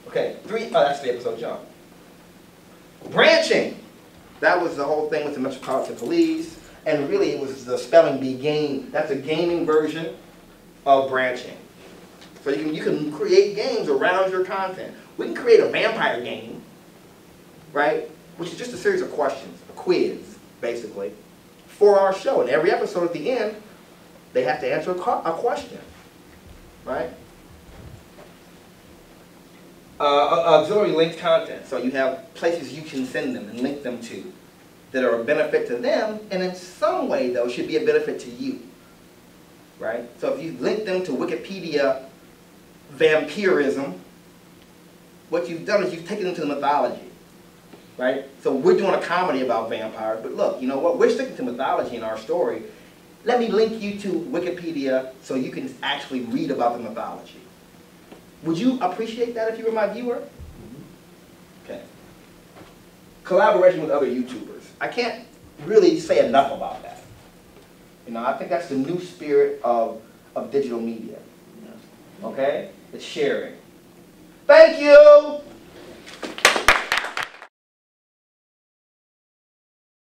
Okay, that's the episode jump. Branching. That was the whole thing with the Metropolitan Police, and really it was the spelling bee game. That's a gaming version of branching. So you can create games around your content. We can create a vampire game, right? Which is just a series of questions, a quiz, basically, for our show. And every episode at the end, they have to answer a question, right? Auxiliary linked content. So you have places you can send them and link them to that are a benefit to them, and in some way, though, should be a benefit to you, right? So if you link them to Wikipedia vampirism, what you've done is you've taken them to the mythology, right? So we're doing a comedy about vampires, but look, you know what? We're sticking to mythology in our story. Let me link you to Wikipedia so you can actually read about the mythology. Would you appreciate that if you were my viewer? Okay. Collaboration with other YouTubers. I can't really say enough about that. You know, I think that's the new spirit of digital media. Okay? It's sharing. Thank you!